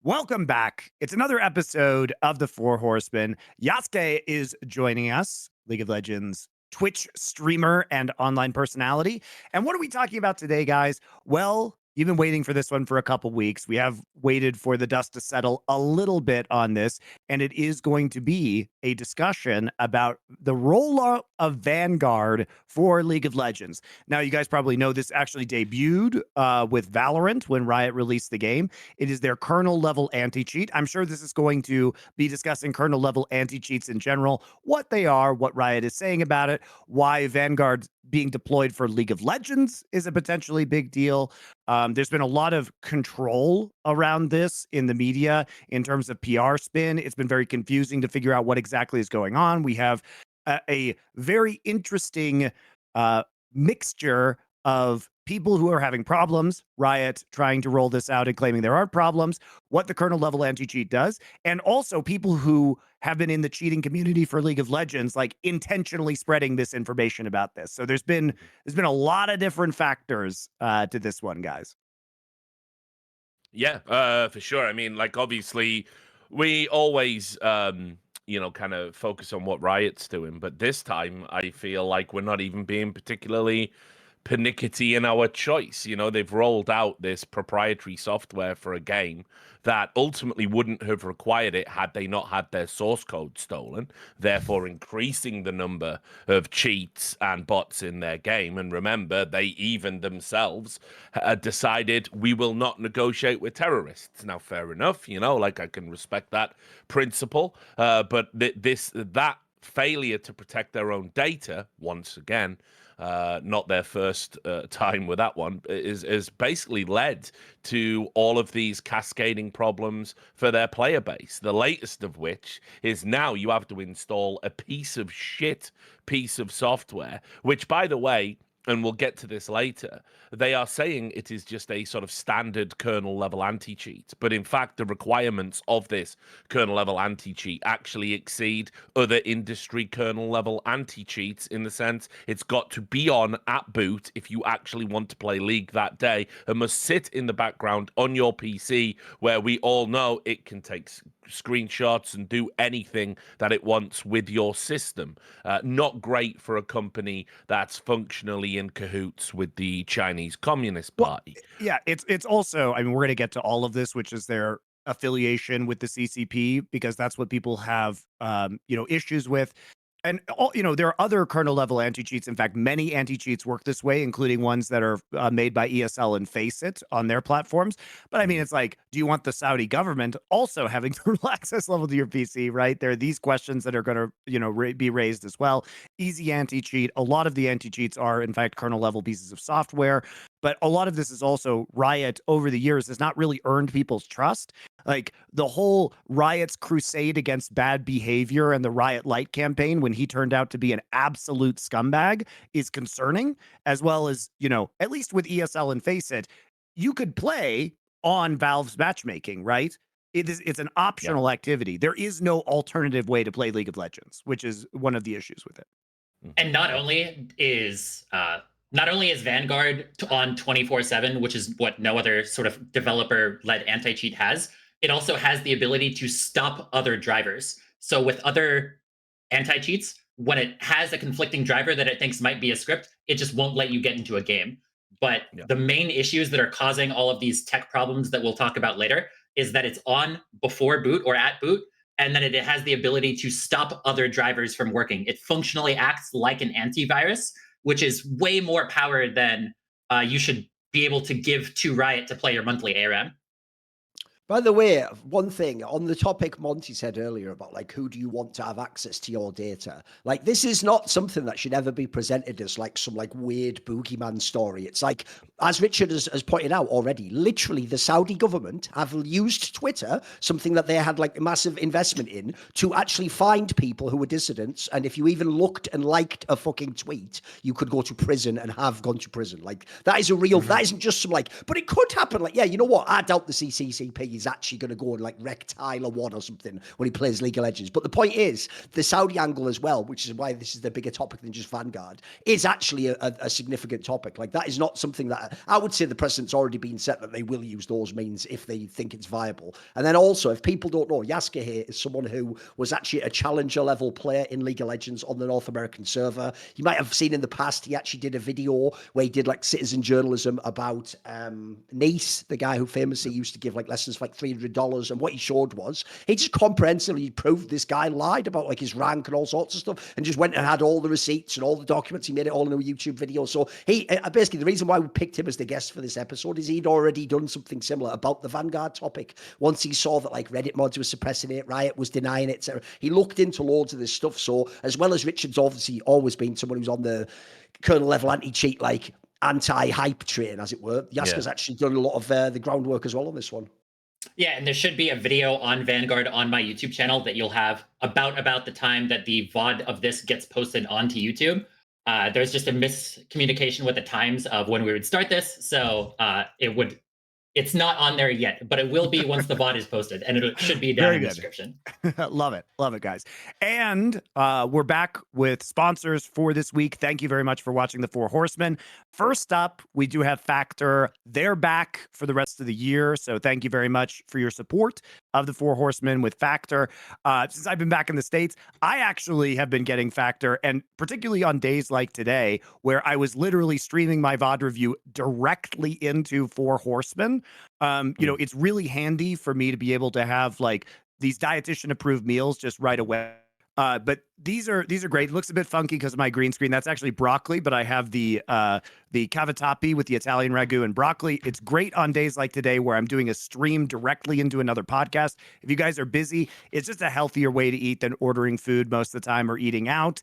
Welcome back. It's another episode of the Four Horsemen. Yasukeh is joining us, League of Legends Twitch streamer and online personality. And what are we talking about today, guys? Well, you've been waiting for this one for a couple weeks. We have waited for the dust to settle a little bit on this, and it is going to be a discussion about the rollout of Vanguard for League of Legends. Now, you guys probably know this actually debuted with Valorant when Riot released the game. It is their kernel-level anti-cheat. I'm sure this is going to be discussing kernel-level anti-cheats in general, what they are, what Riot is saying about it, why Vanguard being deployed for League of Legends is a potentially big deal. There's been a lot of control around this in the media in terms of PR spin. It's been very confusing to figure out what exactly is going on. We have a very interesting mixture of people who are having problems, Riot trying to roll this out and claiming there are problems, what the kernel level anti-cheat does, and also people who have been in the cheating community for League of Legends, like intentionally spreading this information about this. So there's been a lot of different factors to this one, guys. Yeah, for sure. I mean, like, obviously, we always, kind of focus on what Riot's doing, but this time I feel like we're not even being particularly pernickety in our choice. You know, they've rolled out this proprietary software for a game that ultimately wouldn't have required it had they not had their source code stolen, therefore increasing the number of cheats and bots in their game. And remember, they even themselves decided we will not negotiate with terrorists. Now, fair enough, like I can respect that principle, but that failure to protect their own data, once again, not their first time with that one, is basically led to all of these cascading problems for their player base. The latest of which is now you have to install a piece of software, which, by the way, and we'll get to this later, they are saying it is just a sort of standard kernel level anti-cheat. But in fact, the requirements of this kernel level anti-cheat actually exceed other industry kernel level anti-cheats, in the sense it's got to be on at boot if you actually want to play League that day, and must sit in the background on your PC, where we all know it can take screenshots and do anything that it wants with your system. Not great for a company that's functionally in cahoots with the Chinese Communist Party. Well, yeah, it's also, I mean, we're going to get to all of this, which is their affiliation with the CCP, because that's what people have, issues with. And there are other kernel level anti-cheats. In fact, many anti-cheats work this way, including ones that are made by ESL and Faceit on their platforms. But I mean, it's like, do you want the Saudi government also having the real access level to your PC, right? There are these questions that are going to, be raised as well. Easy anti-cheat. A lot of the anti-cheats are, in fact, kernel level pieces of software. But a lot of this is also Riot over the years has not really earned people's trust. Like the whole Riot's crusade against bad behavior and the Riot Light campaign, when he turned out to be an absolute scumbag, is concerning, as well as, at least with ESL and Faceit, you could play on Valve's matchmaking, right? It's an optional activity. There is no alternative way to play League of Legends, which is one of the issues with it. And not only is Vanguard on 24/7, which is what no other sort of developer-led anti-cheat has, it also has the ability to stop other drivers. So with other anti-cheats, when it has a conflicting driver that it thinks might be a script, it just won't let you get into a game. But the main issues that are causing all of these tech problems that we'll talk about later is that it's on before boot or at boot, and then it has the ability to stop other drivers from working. It functionally acts like an antivirus, which is way more power than you should be able to give to Riot to play your monthly ARAM. By the way, one thing on the topic Monty said earlier about like, who do you want to have access to your data? Like, this is not something that should ever be presented as like some like weird boogeyman story. It's like, as Richard has pointed out already, literally the Saudi government have used Twitter, something that they had like a massive investment in, to actually find people who were dissidents. And if you even looked and liked a fucking tweet, you could go to prison and have gone to prison. Like, that is a real, that isn't just some like, but it could happen. Like, yeah, you know what? I doubt the CCCP he's actually going to go and like wreck Tyler 1 or something when he plays League of Legends. But the point is, the Saudi angle as well, which is why this is the bigger topic than just Vanguard, is actually a significant topic. Like, that is not something that I would say the precedent's already been set that they will use those means if they think it's viable. And then also, if people don't know, Yasukeh here is someone who was actually a challenger level player in League of Legends on the North American server. You might have seen in the past, he actually did a video where he did like citizen journalism about Nice, the guy who famously used to give like lessons for like $300. And what he showed was he just comprehensively proved this guy lied about like his rank and all sorts of stuff, and just went and had all the receipts and all the documents. He made it all in a YouTube video. So he basically, the reason why we picked him as the guest for this episode is he'd already done something similar about the Vanguard topic. Once he saw that like Reddit mods were suppressing it, Riot was denying it, etc. He looked into loads of this stuff. So as well as Richard's obviously always been someone who's on the Kernel-Level anti-cheat, like anti-hype train, as it were, Yasukeh's actually done a lot of the groundwork as well on this one. Yeah, and there should be a video on Vanguard on my YouTube channel that you'll have about the time that the VOD of this gets posted onto YouTube. There's just a miscommunication with the times of when we would start this, so it's not on there yet, but it will be once the VOD is posted, and it should be down in the description. Love it, guys. And we're back with sponsors for this week. Thank you very much for watching the Four Horsemen. First up, we do have Factor. They're back for the rest of the year, so thank you very much for your support of the Four Horsemen with Factor. Since I've been back in the States, I actually have been getting Factor, and particularly on days like today, where I was literally streaming my VOD review directly into Four Horsemen. You know, it's really handy for me to be able to have like these dietitian approved meals just right away. But these are great. It looks a bit funky because of my green screen. That's actually broccoli, but I have the cavatappi with the Italian ragu and broccoli. It's great on days like today where I'm doing a stream directly into another podcast. If you guys are busy, it's just a healthier way to eat than ordering food most of the time or eating out.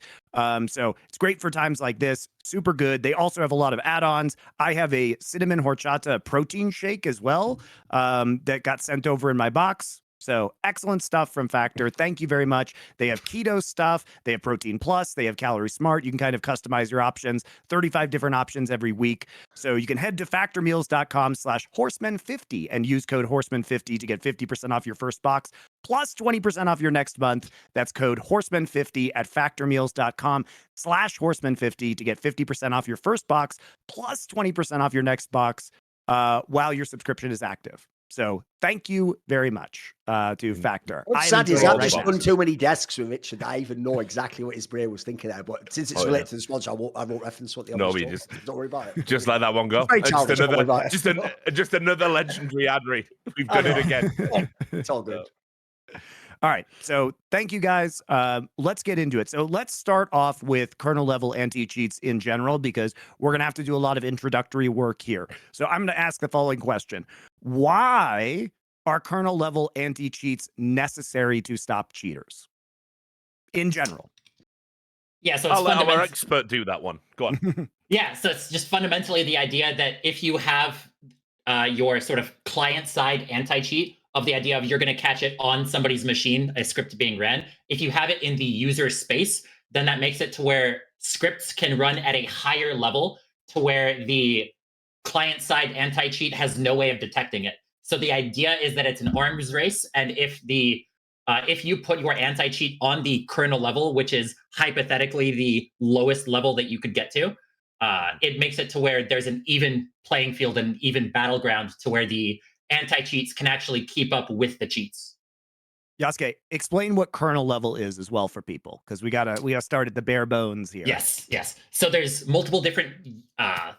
So it's great for times like this. Super good. They also have a lot of add-ons. I have a cinnamon horchata protein shake as well that got sent over in my box. So excellent stuff from Factor. Thank you very much. They have keto stuff. They have Protein Plus. They have Calorie Smart. You can kind of customize your options. 35 different options every week. So you can head to factormeals.com/horsemen50 and use code horsemen50 to get 50% off your first box plus 20% off your next month. That's code horsemen50 at factormeals.com/horsemen50 to get 50% off your first box plus 20% off your next box while your subscription is active. So thank you very much to Factor. What's sad is I've just done too many desks with Richard. I even know exactly what his brain was thinking there. But since it's related to the sponsor, I won't reference what the other don't worry about it. Just let that one go. Just another legendary ad read. We've done it again. It's all good. All right, so thank you guys. Let's get into it. So let's start off with Kernel-Level anti-cheats in general, because we're going to have to do a lot of introductory work here. So I'm going to ask the following question. Why are Kernel-Level anti-cheats necessary to stop cheaters in general? Yeah, so it's I'll let our expert do that one. Go on. Yeah, so it's just fundamentally the idea that if you have your sort of client-side anti-cheat, of the idea of you're going to catch it on somebody's machine, a script being ran. If you have it in the user space, then that makes it to where scripts can run at a higher level to where the client-side anti-cheat has no way of detecting it. So the idea is that it's an arms race, and if you put your anti-cheat on the kernel level, which is hypothetically the lowest level that you could get to, it makes it to where there's an even playing field and even battleground to where the anti-cheats can actually keep up with the cheats. Yasukeh, explain what Kernel-Level is as well for people, because we gotta start at the bare bones here. Yes. So there's multiple different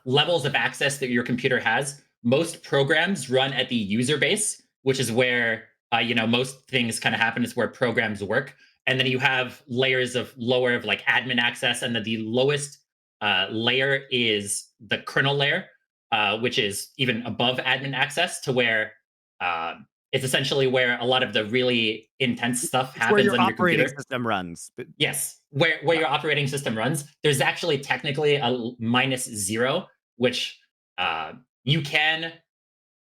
levels of access that your computer has. Most programs run at the user base, which is where most things kind of happen. Is where programs work, and then you have layers of lower of like admin access, and then the lowest layer is the kernel layer. Which is even above admin access, to where it's essentially where a lot of the really intense stuff happens where your on your operating computer. system runs. Yes, where your operating system runs. There's actually technically a -0, which you can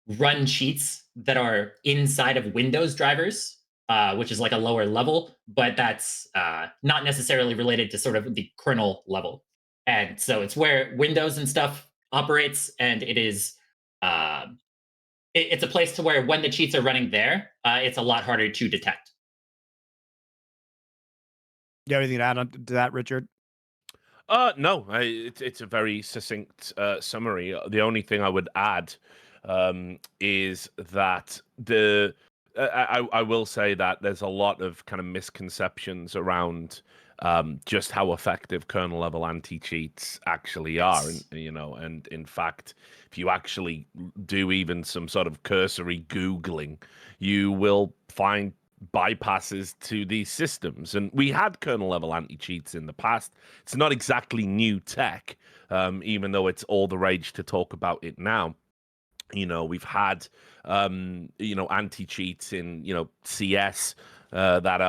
run cheats that are inside of Windows drivers, which is like a lower level, but that's not necessarily related to sort of the kernel level. And so it's where Windows and stuff operates, and it is it's a place to where when the cheats are running there, it's a lot harder to detect. You have anything to add on to that, Richard? No, it's a very succinct summary. The only thing I would add is that I will say that there's a lot of kind of misconceptions around just how effective kernel level anti-cheats actually are, Yes. and in fact, if you actually do even some sort of cursory Googling, you will find bypasses to these systems. And we had kernel level anti-cheats in the past. It's not exactly new tech, even though it's all the rage to talk about it now. We've had anti-cheats in CS that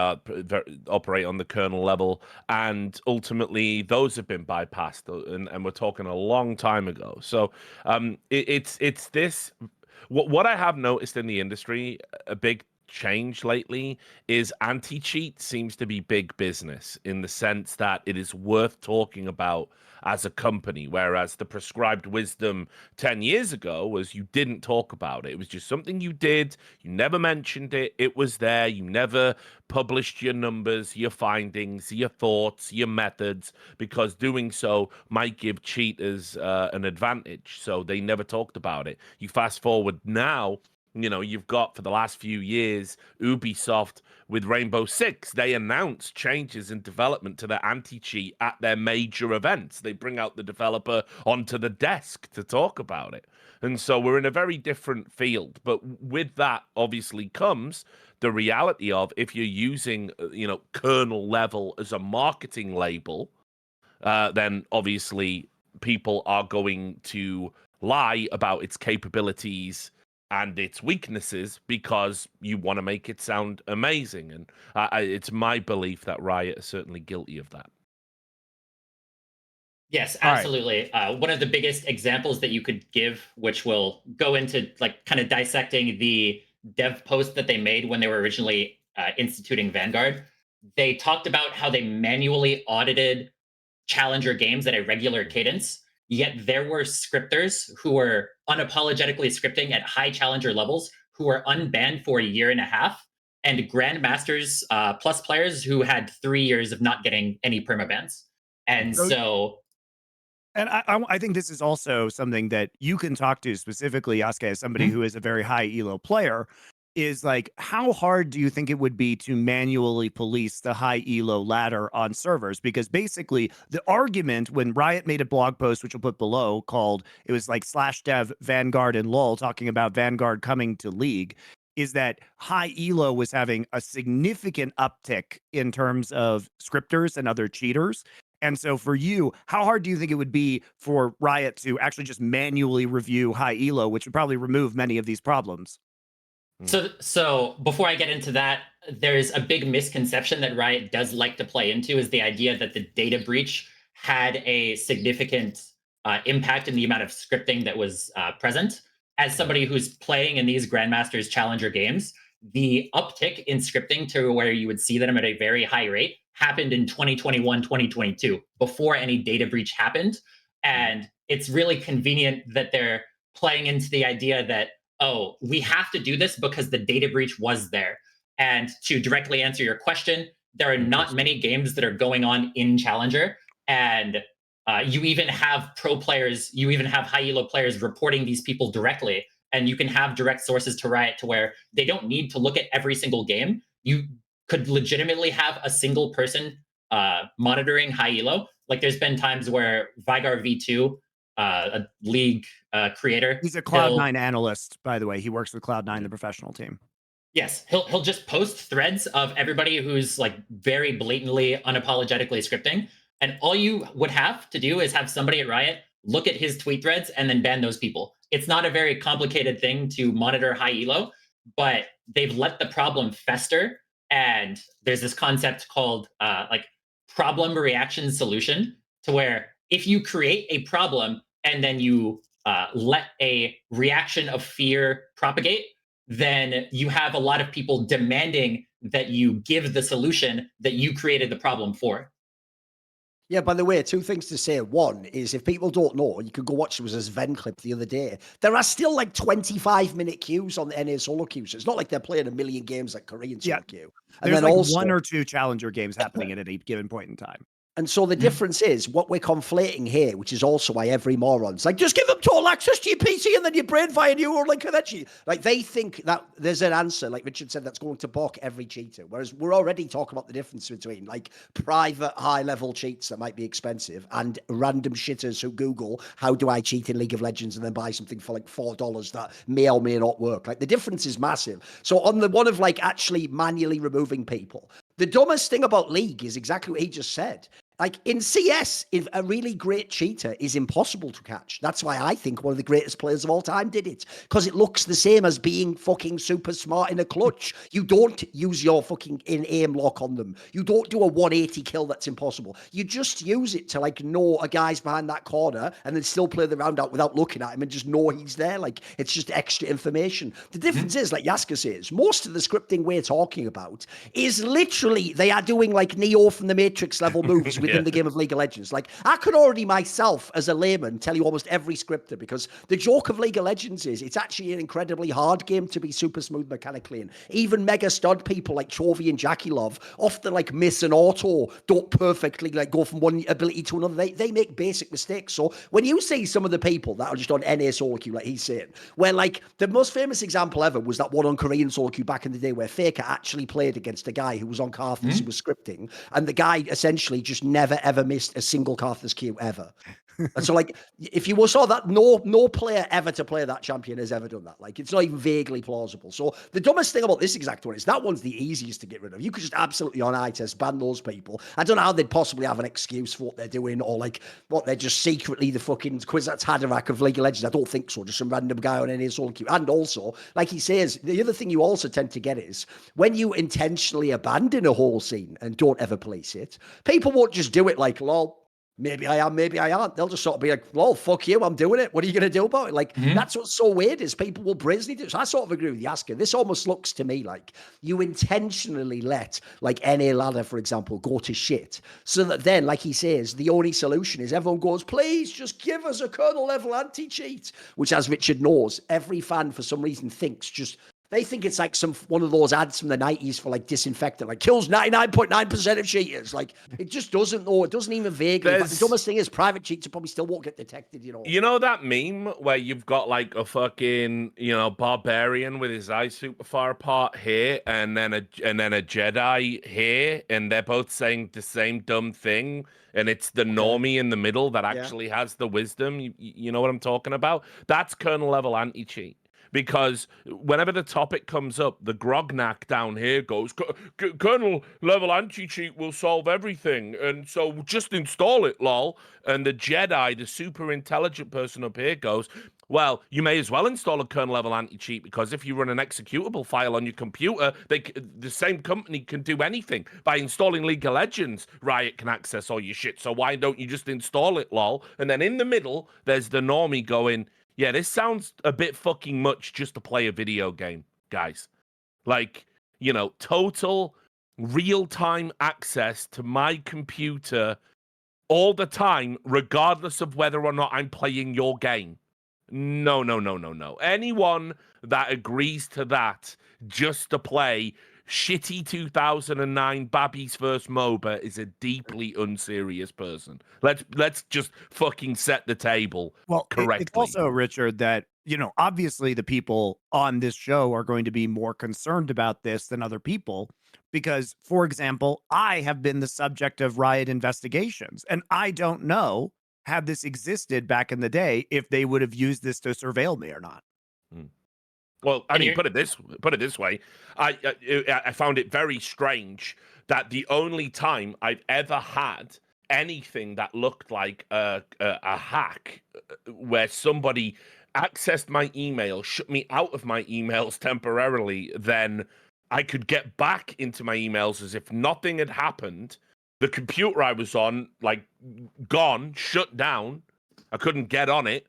operate on the kernel level, and ultimately those have been bypassed, and we're talking a long time ago. So it's this. What I have noticed in the industry, a big change lately, is anti-cheat seems to be big business in the sense that it is worth talking about as a company, whereas the prescribed wisdom 10 years ago was you didn't talk about it. It was just something you did. You never mentioned it. It was there. You never published your numbers, your findings, your thoughts, your methods, because doing so might give cheaters an advantage. So they never talked about it. You fast forward now, you've got for the last few years, Ubisoft with Rainbow Six. They announce changes in development to their anti-cheat at their major events. They bring out the developer onto the desk to talk about it. And so we're in a very different field. But with that, obviously, comes the reality of if you're using, kernel level as a marketing label, then obviously people are going to lie about its capabilities and its weaknesses because you want to make it sound amazing. And it's my belief that Riot is certainly guilty of that. Yes, All right. absolutely. One of the biggest examples that you could give, which will go into like kind of dissecting the dev post that they made when they were originally instituting Vanguard, they talked about how they manually audited challenger games at a regular cadence. Yet there were scripters who were unapologetically scripting at high challenger levels who were unbanned for a year and a half, and grandmasters plus players who had 3 years of not getting any permabans. And so And I think this is also something that you can talk to specifically, Yasukeh, as somebody who is a very high elo player, is like, how hard do you think it would be to manually police the high elo ladder on servers? Because basically the argument when Riot made a blog post, which we'll put below, called, it was like /dev Vanguard and LOL, talking about Vanguard coming to League, is that high elo was having a significant uptick in terms of scripters and other cheaters. And so for you, how hard do you think it would be for Riot to actually just manually review high elo, which would probably remove many of these problems? So before I get into that, there's a big misconception that Riot does like to play into, is the idea that the data breach had a significant impact in the amount of scripting that was present. As somebody who's playing in these Grandmasters Challenger games, the uptick in scripting to where you would see them at a very high rate happened in 2021, 2022, before any data breach happened. And it's really convenient that they're playing into the idea that, oh, we have to do this because the data breach was there. And to directly answer your question, there are not many games that are going on in Challenger. And you even have pro players, you even have high elo players reporting these people directly. And you can have direct sources to Riot to where they don't need to look at every single game. You could legitimately have a single person monitoring high elo. Like there's been times where Vigar V2, a league creator, He's a Cloud9 analyst, by the way. He works with Cloud9, the professional team. Yes, he'll just post threads of everybody who's like very blatantly, unapologetically scripting, and all you would have to do is have somebody at Riot look at his tweet threads and then ban those people. It's not a very complicated thing to monitor high elo, but they've let the problem fester. And there's this concept called like problem reaction solution, to where if you create a problem and then you let a reaction of fear propagate, then you have a lot of people demanding that you give the solution that you created the problem for. Yeah, by the way, two things to say. One is if people don't know, you can go watch, there was a Sven clip the other day. There are still like 25-minute queues on the NA solo queue. So it's not like they're playing a million games like Korean solo queue. And There's then like also, one or two challenger games happening at any given point in time. and so the difference is what we're conflating here, which is also why every moron's like, just give them total access to your PC and then your brain via neural link connection. Like they think that there's an answer, like Richard said, that's going to block every cheater. Whereas we're already talking about the difference between like private high-level cheats that might be expensive and random shitters who Google, how do I cheat in League of Legends, and then buy something for like $4 that may or may not work. Like the difference is massive. So on the one of like actually manually removing people, the dumbest thing about League is exactly what he just said. Like in CS, if a really great cheater is impossible to catch. That's why I think one of the greatest players of all time did it. Because it looks the same as being fucking super smart in a clutch. You don't use your fucking in-aim lock on them. You don't do a 180 kill that's impossible. You just use it to like know a guy's behind that corner and then still play the round out without looking at him and just know he's there. Like it's just extra information. The difference is, like Yasukeh says, most of the scripting we're talking about is literally they are doing like Neo from the Matrix level moves within the game of League of Legends. Like I could already myself as a layman tell you almost every scripter, because the joke of League of Legends is it's actually an incredibly hard game to be super smooth mechanically in. Even mega stud people like Chovy and Jackie Love often like miss an auto, don't perfectly like go from one ability to another. They make basic mistakes. So when you see some of the people that are just on NA solo queue, like he's saying, where like the most famous example ever was that one on Korean solo queue back in the day where Faker actually played against a guy who was on Carthus who was scripting, and the guy essentially just never ever missed a single Carthus queue ever. And so, like, if you saw that, no player ever to play that champion has ever done that. Like, it's not even vaguely plausible. So the dumbest thing about this exact one is that one's the easiest to get rid of. You could just absolutely on eye test ban those people. I don't know how they'd possibly have an excuse for what they're doing, or like what they're just secretly the fucking Kwisatz Haderach of League of Legends. I don't think so. Just some random guy on any solo queue. And also, like he says, the other thing you also tend to get is when you intentionally abandon a whole scene and don't ever police it, people won't just do it like, lol, maybe I am, maybe I aren't. They'll just sort of be like, well, fuck you, I'm doing it. What are you going to do about it? Like, that's what's so weird is people will brazenly do it. So I sort of agree with Yasukeh. This almost looks to me like you intentionally let, like, NA Ladder, for example, go to shit. So that then, like he says, the only solution is everyone goes, please just give us a Kernel-Level anti-cheat, which, as Richard knows, every fan for some reason thinks just... They think it's like one of those ads from the 90s for like disinfectant, like kills 99.9% of cheaters. Like it just doesn't know. It doesn't even vaguely. In fact, the dumbest thing is private cheats probably still won't get detected, you know. You know that meme where you've got like a fucking, barbarian with his eyes super far apart here, and then a Jedi here, and they're both saying the same dumb thing, and it's the normie in the middle that actually has the wisdom. You know what I'm talking about? That's Kernel-Level anti-cheat. Because whenever the topic comes up, the grognack down here goes, Kernel-Level anti-cheat will solve everything, and so just install it, lol. And the Jedi, the super intelligent person up here goes, well, you may as well install a Kernel-Level anti-cheat, because if you run an executable file on your computer, the same company can do anything. By installing League of Legends, Riot can access all your shit, so why don't you just install it, lol? And then in the middle, there's the normie going, yeah, this sounds a bit fucking much just to play a video game, guys. Like, total real-time access to my computer all the time, regardless of whether or not I'm playing your game. No. Anyone that agrees to that just to play shitty 2009 Babby's first MOBA is a deeply unserious person. Let's just fucking set the table correctly. It's also, Richard, that, obviously the people on this show are going to be more concerned about this than other people because, for example, I have been the subject of Riot investigations, and I don't know, had this existed back in the day, if they would have used this to surveil me or not. Well, I mean, put it this way. I found it very strange that the only time I've ever had anything that looked like a hack where somebody accessed my email, shut me out of my emails temporarily, then I could get back into my emails as if nothing had happened. The computer I was on, like, gone, shut down. I couldn't get on it.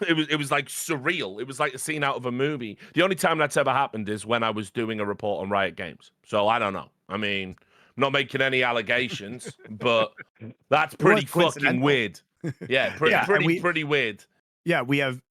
It was like surreal. It was like a scene out of a movie. The only time that's ever happened is when I was doing a report on Riot Games. So I don't know. I mean, Not making any allegations, but that's It was pretty fucking coincidental. weird. Yeah, Yeah, and pretty weird. Yeah, we have,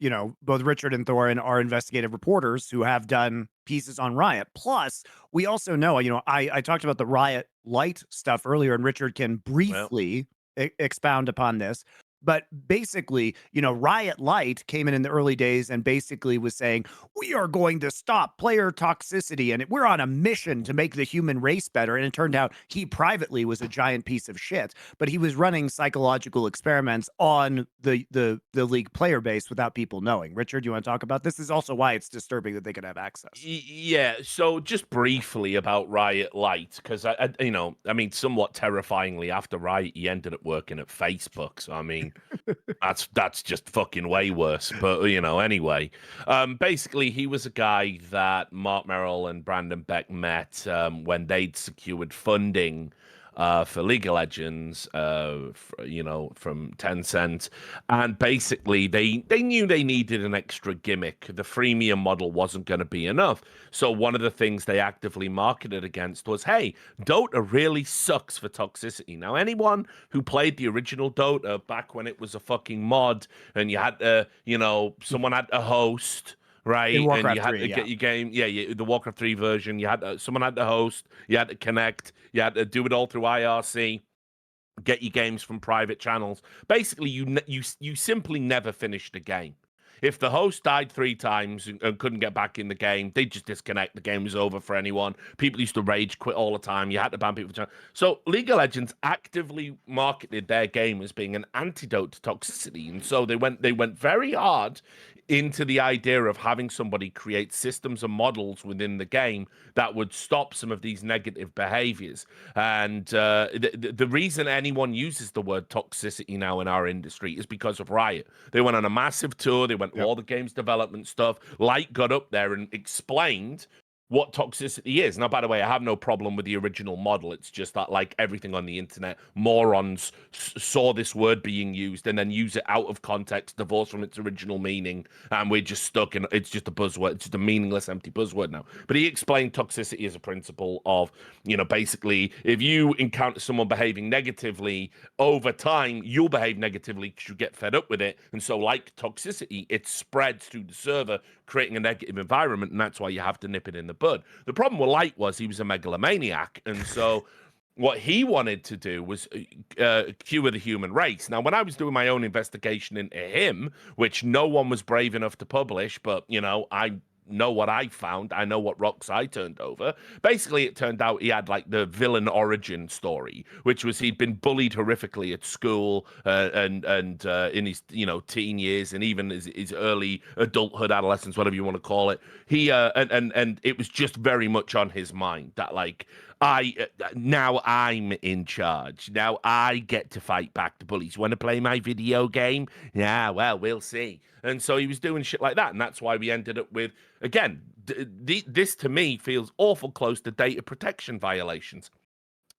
both Richard and Thorin are investigative reporters who have done pieces on Riot. Plus, we also know, I talked about the Riot Light stuff earlier, and Richard can Well, briefly expound upon this. But basically, Riot Light came in the early days and basically was saying, we are going to stop player toxicity and we're on a mission to make the human race better. And it turned out he privately was a giant piece of shit, but he was running psychological experiments on the league player base without people knowing. Richard, you want to talk about this? This is also why it's disturbing that they could have access. Yeah, so just briefly about Riot Light, because I mean, somewhat terrifyingly, after Riot, he ended up working at Facebook. So I mean, that's just fucking way worse. But anyway, basically, he was a guy that Mark Merrill and Brandon Beck met when they'd secured funding for League of Legends, from Tencent, and basically they knew they needed an extra gimmick. The freemium model wasn't going to be enough, so one of the things they actively marketed against was, "Hey, Dota really sucks for toxicity." Now, anyone who played the original Dota back when it was a fucking mod, and you had to, someone had to host. Right, In and Warcraft you had 3, to get your game, the Warcraft 3 version. You had someone had to host, you had to connect, you had to do it all through IRC, get your games from private channels. Basically, you simply never finished a game. If the host died 3 times and couldn't get back in the game, they'd just disconnect. The game was over for anyone. People used to rage quit all the time. You had to ban people. So League of Legends actively marketed their game as being an antidote to toxicity, and so they went very hard into the idea of having somebody create systems and models within the game that would stop some of these negative behaviors. And the reason anyone uses the word toxicity now in our industry is because of Riot. They went on a massive tour. They went through all the game's development stuff. Light got up there and explained what toxicity is. Now, by the way, I have no problem with the original model. It's just that, like everything on the internet, morons saw this word being used and then use it out of context, divorced from its original meaning, and we're just stuck in it's just a buzzword. It's just a meaningless, empty buzzword now. But he explained toxicity as a principle of, basically, if you encounter someone behaving negatively over time, you'll behave negatively because you get fed up with it. And so, like toxicity, it spreads through the server, creating a negative environment, and that's why you have to nip it in the bud. The problem with Light was he was a megalomaniac, and so what he wanted to do was cure the human race. Now, when I was doing my own investigation into him, which no one was brave enough to publish, but, I know what I found. I know what rocks I turned over. Basically, it turned out he had like the villain origin story, which was he'd been bullied horrifically at school and in his teen years and even his early adulthood, adolescence, whatever you want to call it. He and it was just very much on his mind that like now I'm in charge. Now I get to fight back the bullies. Want to play my video game? Yeah, well, we'll see. And so he was doing shit like that, and that's why we ended up with, again, this to me feels awful close to data protection violations.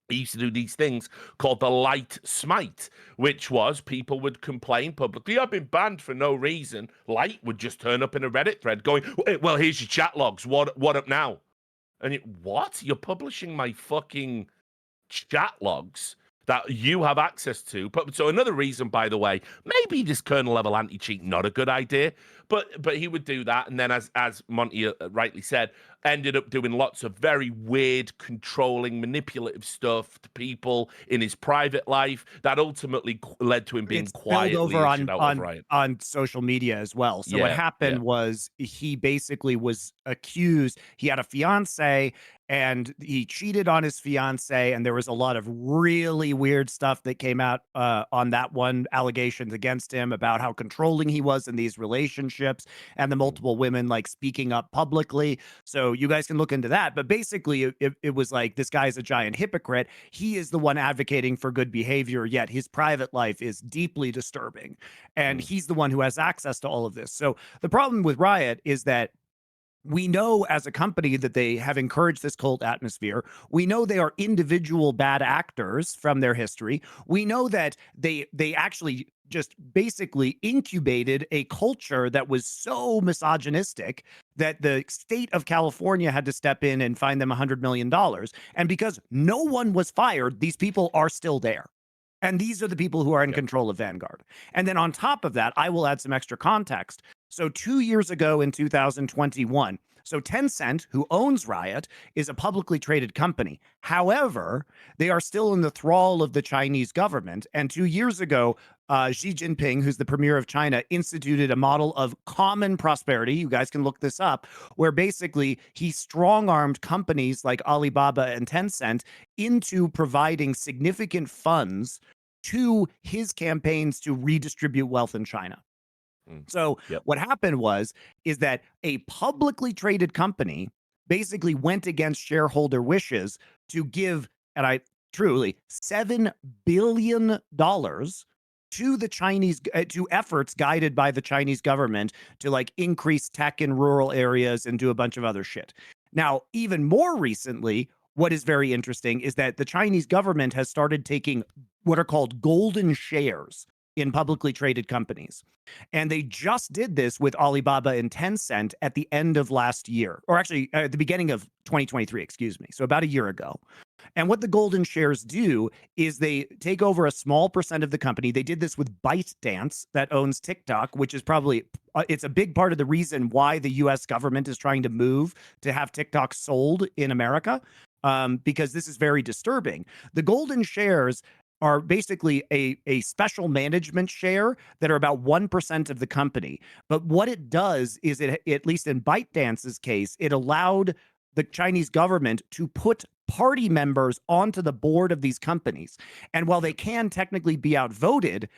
He used to do these things called the light smite, which was people would complain publicly, I've been banned for no reason. Light would just turn up in a Reddit thread going, well, here's your chat logs. What up now? And what? You're publishing my fucking chat logs that you have access to. But so another reason, by the way, maybe this kernel-level anti-cheat not a good idea, but he would do that, and then as Monty rightly said, ended up doing lots of very weird, controlling, manipulative stuff to people in his private life that ultimately led to him being quietly over issued out of Riot. on social media as well. So what happened was he basically was accused. He had a fiance and he cheated on his fiance, and there was a lot of really weird stuff that came out on that one, allegations against him about how controlling he was in these relationships and the multiple women like speaking up publicly. So you guys can look into that. But basically, it was like, this guy's a giant hypocrite. He is the one advocating for good behavior, yet his private life is deeply disturbing. And he's the one who has access to all of this. So the problem with Riot is that we know as a company that they have encouraged this cult atmosphere. We know they are individual bad actors from their history. We know that they actually just basically incubated a culture that was so misogynistic that the state of California had to step in and find them $100 million. And because no one was fired, these people are still there. And these are the people who are in control of Vanguard. And then on top of that, I will add some extra context. So 2 years ago in 2021, so Tencent, who owns Riot, is a publicly traded company. However, they are still in the thrall of the Chinese government. And 2 years ago, Xi Jinping, who's the premier of China, instituted a model of common prosperity. You guys can look this up, where basically he strong-armed companies like Alibaba and Tencent into providing significant funds to his campaigns to redistribute wealth in China. So what happened is that a publicly traded company basically went against shareholder wishes to give, and I truly, $7 billion to the Chinese, to efforts guided by the Chinese government to like increase tech in rural areas and do a bunch of other shit. Now, even more recently, what is very interesting is that the Chinese government has started taking what are called golden shares in publicly traded companies. And they just did this with Alibaba and Tencent at the end of last year, or actually at the beginning of 2023, excuse me. So about a year ago. And what the golden shares do is they take over a small percent of the company. They did this with ByteDance that owns TikTok, which is probably, it's a big part of the reason why the US government is trying to move to have TikTok sold in America, because this is very disturbing. The golden shares are basically a special management share that are about 1% of the company. But what it does is it, at least in ByteDance's case, it allowed the Chinese government to put party members onto the board of these companies. And while they can technically be outvoted,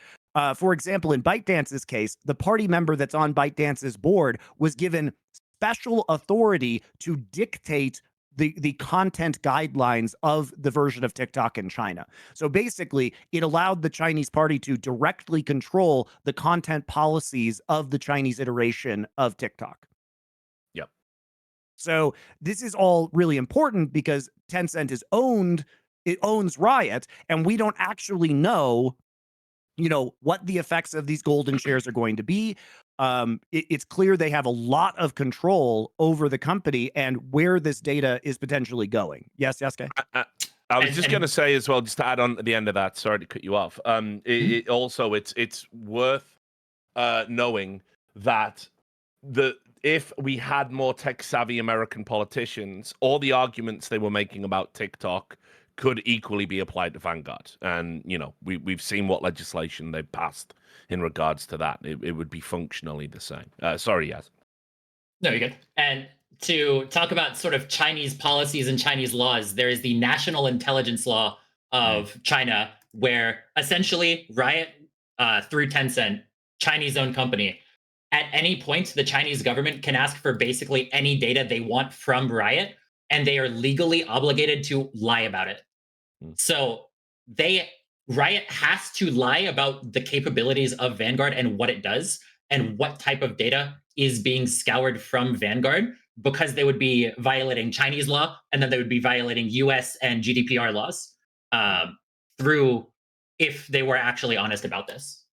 for example, in ByteDance's case, the party member that's on ByteDance's board was given special authority to dictate the content guidelines of the version of TikTok in China. So basically, it allowed the Chinese party to directly control the content policies of the Chinese iteration of TikTok. Yep. So this is all really important because Tencent owns Riot, and we don't actually know, what the effects of these golden shares are going to be. It's clear they have a lot of control over the company and where this data is potentially going. Yes, Yasukeh? I was just going to say as well, just to add on at the end of that, sorry to cut you off. It's worth knowing that if we had more tech-savvy American politicians, all the arguments they were making about TikTok could equally be applied to Vanguard. And, we've seen what legislation they've passed in regards to that. It would be functionally the same. Sorry, Yas. No, you're good. And to talk about sort of Chinese policies and Chinese laws, there is the National Intelligence Law of China, where essentially Riot, through Tencent, Chinese-owned company, at any point, the Chinese government can ask for basically any data they want from Riot, and they are legally obligated to lie about it. So Riot has to lie about the capabilities of Vanguard and what it does and what type of data is being scoured from Vanguard, because they would be violating Chinese law, and then they would be violating US and GDPR laws if they were actually honest about this.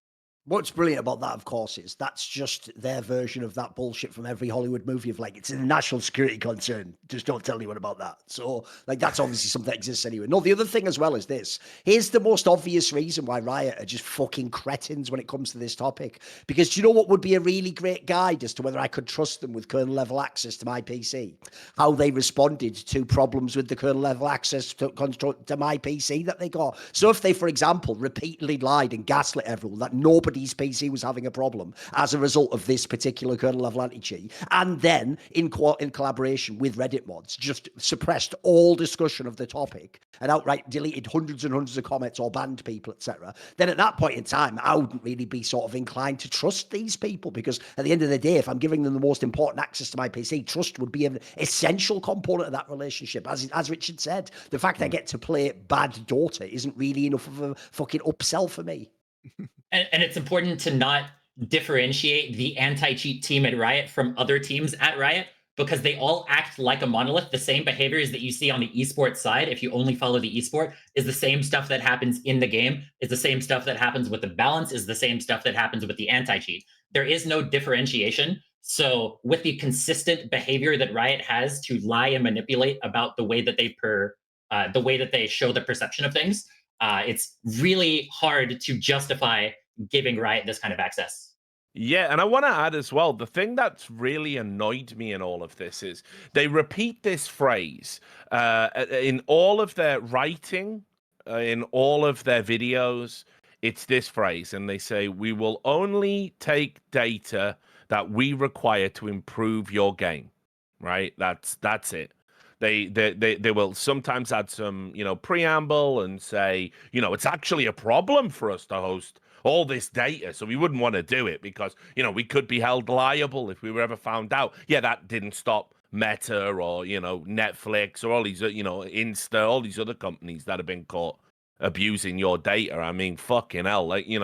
What's brilliant about that, of course, is that's just their version of that bullshit from every Hollywood movie of like, it's a national security concern. Just don't tell anyone about that. So, like, that's obviously something that exists anyway. No, the other thing as well is this. Here's the most obvious reason why Riot are just fucking cretins when it comes to this topic. Because do you know what would be a really great guide as to whether I could trust them with kernel-level access to my PC? How they responded to problems with the kernel-level access to my PC that they got. So if they, for example, repeatedly lied and gaslit everyone that nobody's PC was having a problem as a result of this particular kernel-level anti-cheat, and then in collaboration with Reddit mods, just suppressed all discussion of the topic and outright deleted hundreds and hundreds of comments or banned people, etc., then at that point in time, I wouldn't really be sort of inclined to trust these people, because at the end of the day, if I'm giving them the most important access to my PC, trust would be an essential component of that relationship. As Richard said, the fact I get to play bad Dota isn't really enough of a fucking upsell for me. And it's important to not differentiate the anti-cheat team at Riot from other teams at Riot, because they all act like a monolith. The same behaviors that you see on the esports side, if you only follow the esport, is the same stuff that happens in the game, is the same stuff that happens with the balance, is the same stuff that happens with the anti-cheat. There is no differentiation. So with the consistent behavior that Riot has to lie and manipulate about the way that they show the perception of things, it's really hard to justify giving Riot this kind of access. Yeah, and I want to add as well, the thing that's really annoyed me in all of this is they repeat this phrase in all of their writing, in all of their videos. It's this phrase, and they say, "We will only take data that we require to improve your game." Right? That's it. They will sometimes add some, preamble and say, it's actually a problem for us to host all this data, so we wouldn't want to do it because, we could be held liable if we were ever found out. Yeah, that didn't stop Meta or, Netflix or all these, Insta, all these other companies that have been caught abusing your data. I mean, fucking hell. Like, you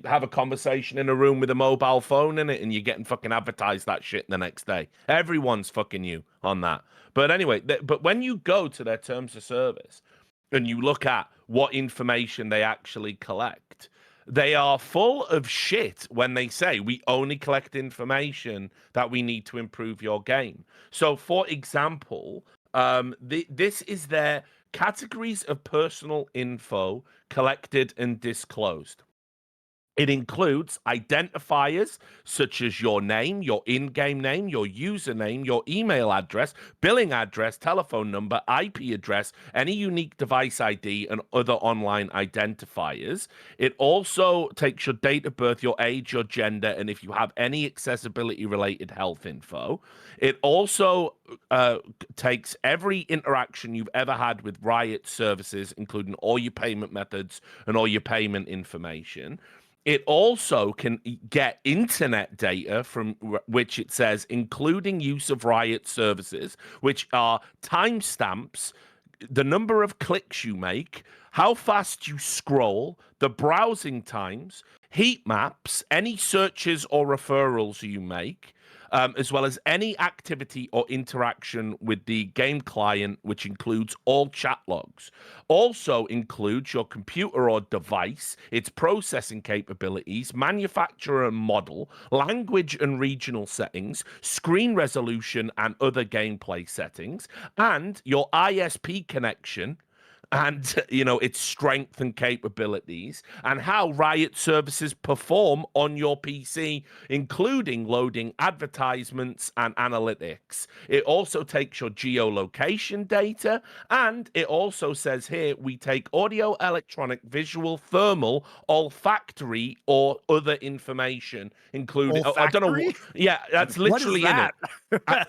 have a conversation in a room with a mobile phone in it and you're getting fucking advertised that shit the next day. Everyone's fucking you on that. But anyway, but when you go to their terms of service and you look at what information they actually collect, they are full of shit when they say we only collect information that we need to improve your game. So, for example, this is their categories of personal info collected and disclosed. It includes identifiers such as your name, your in-game name, your username, your email address, billing address, telephone number, IP address, any unique device ID, and other online identifiers. It also takes your date of birth, your age, your gender, and if you have any accessibility-related health info. It also takes every interaction you've ever had with Riot services, including all your payment methods and all your payment information. It also can get internet data from which it says, including use of Riot services, which are timestamps, the number of clicks you make, how fast you scroll, the browsing times, heat maps, any searches or referrals you make, as well as any activity or interaction with the game client, which includes all chat logs. Also includes your computer or device, its processing capabilities, manufacturer and model, language and regional settings, screen resolution and other gameplay settings, and your ISP connection, and its strength and capabilities, and how Riot services perform on your PC, including loading advertisements and analytics. It also takes your geolocation data, and it also says here we take audio, electronic, visual, thermal, olfactory, or other information, including I don't know. Yeah, that's literally in it.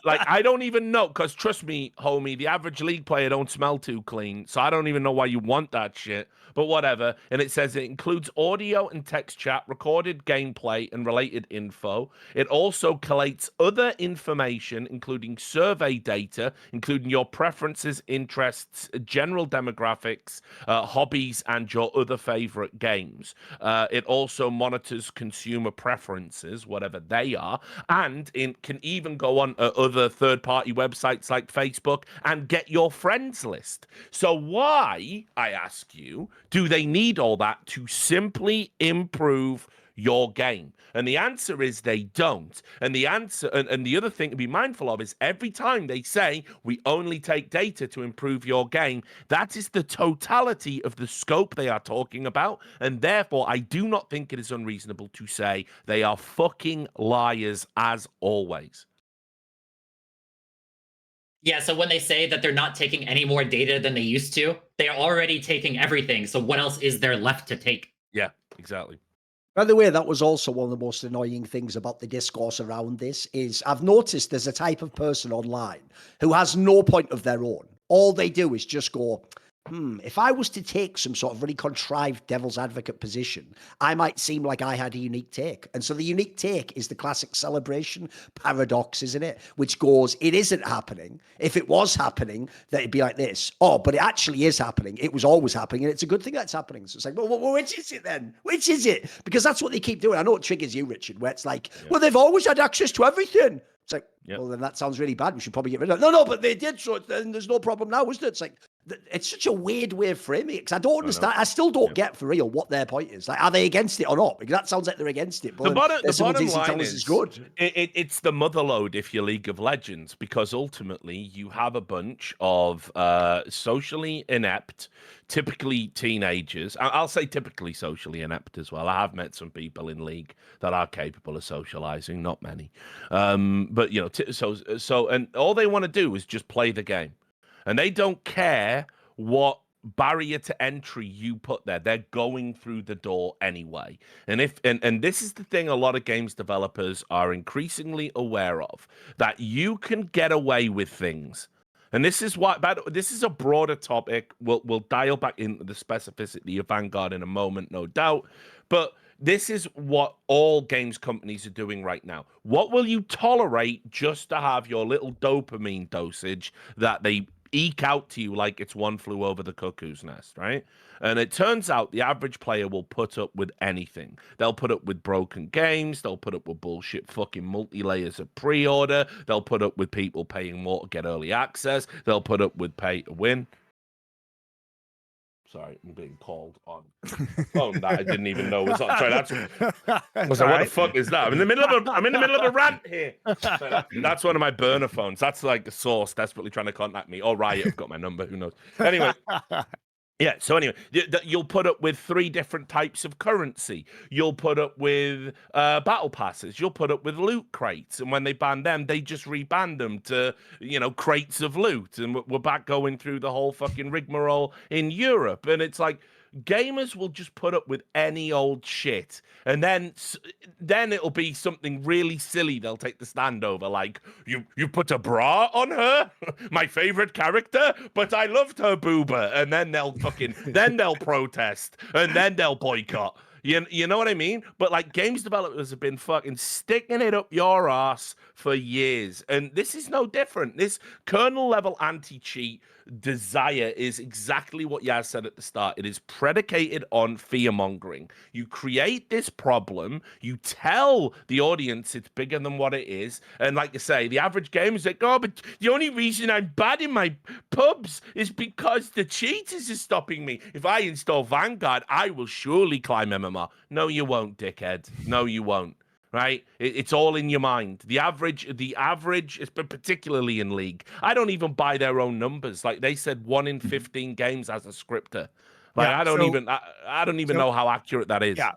I don't even know, because trust me, homie, the average league player don't smell too clean, so I don't even know why you want that shit, but whatever. And it says it includes audio and text chat, recorded gameplay, and related info. It also collates other information, including survey data, including your preferences, interests, general demographics, hobbies, and your other favorite games. It also monitors consumer preferences, whatever they are, and it can even go on other third-party websites like Facebook and get your friends list. So why, I ask you, do they need all that to simply improve your game? And the answer is they don't. And the answer, and the other thing to be mindful of is every time they say we only take data to improve your game, that is the totality of the scope they are talking about. And therefore, I do not think it is unreasonable to say they are fucking liars as always. Yeah, so when they say that they're not taking any more data than they used to, they're already taking everything. So what else is there left to take? Yeah, exactly. By the way, that was also one of the most annoying things about the discourse around this is I've noticed there's a type of person online who has no point of their own. All they do is just go, if I was to take some sort of really contrived devil's advocate position, I might seem like I had a unique take. And so the unique take is the classic celebration paradox, isn't it? Which goes, it isn't happening. If it was happening, then it'd be like this. Oh, but it actually is happening. It was always happening. And it's a good thing that's happening. So it's like, well, which is it then? Which is it? Because that's what they keep doing. I know it triggers you, Richard, where it's like, well, they've always had access to everything. It's like, Yep. well, then that sounds really bad. We should probably get rid of it. No, but they did, so then there's no problem now, isn't it? It's like, it's such a weird way of framing it, because I don't understand. I still don't get for real what their point is. Like, are they against it or not? Because that sounds like they're against it. But the bottom line tell us is it's good. It's the motherlode if you're League of Legends, because ultimately you have a bunch of socially inept, typically teenagers. I'll say typically socially inept as well. I have met some people in League that are capable of socializing, not many. But you know, and all they want to do is just play the game. And they don't care what barrier to entry you put there. They're going through the door anyway. And and this is the thing a lot of games developers are increasingly aware of, that you can get away with things. And this is why, but this is a broader topic. We'll dial back into the specificity of Vanguard in a moment, no doubt. But this is what all games companies are doing right now. What will you tolerate just to have your little dopamine dosage that they eke out to you like it's One Flew Over the Cuckoo's Nest, right? And it turns out the average player will put up with anything. They'll put up with broken games. They'll put up with bullshit fucking multi-layers of pre-order. They'll put up with people paying more to get early access. They'll put up with pay to win. Sorry, I'm being called on phone that I didn't even know was on. Sorry, that's I was like, what the fuck is that? I'm in the middle of a rant here. So that's one of my burner phones. That's like the source desperately trying to contact me. Or Riot have got my number. Who knows? Anyway. Yeah, so anyway, you'll put up with 3 different types of currency. You'll put up with battle passes. You'll put up with loot crates. And when they ban them, they just reban them to, you know, crates of loot. And we're back going through the whole fucking rigmarole in Europe. And it's like, gamers will just put up with any old shit, and then it'll be something really silly they'll take the stand over, like, you put a bra on her, my favorite character, but I loved her booba, and then they'll protest, and then they'll boycott. You know what I mean? But like, games developers have been fucking sticking it up your ass for years, and this is no different. This kernel-level anti-cheat desire is exactly what Yaz said at the start. It is predicated on fear-mongering. You create this problem, you tell the audience it's bigger than what it is, and like you say, the average gamer is like, oh, but the only reason I'm bad in my pubs is because the cheaters are stopping me. If I install Vanguard, I will surely climb MMR. No, you won't, dickhead. No, you won't. Right? It's all in your mind. The average, particularly in League, I don't even buy their own numbers. Like they said, 1 in 15 games as a scripter. Like yeah, I don't even know how accurate that is. Yeah.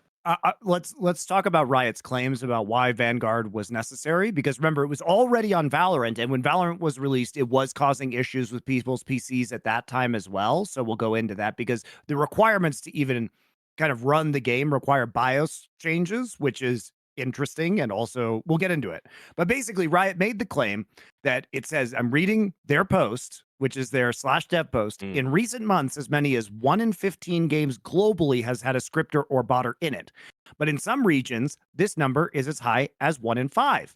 Let's talk about Riot's claims about why Vanguard was necessary, because remember, it was already on Valorant, and when Valorant was released, it was causing issues with people's PCs at that time as well. So we'll go into that, because the requirements to even kind of run the game require BIOS changes, which is interesting, and also we'll get into it. But basically, Riot made the claim that it says, I'm reading their post, which is their /dev post. In recent months, as many as 1 in 15 games globally has had a scripter or botter in it. But in some regions, this number is as high as 1 in 5.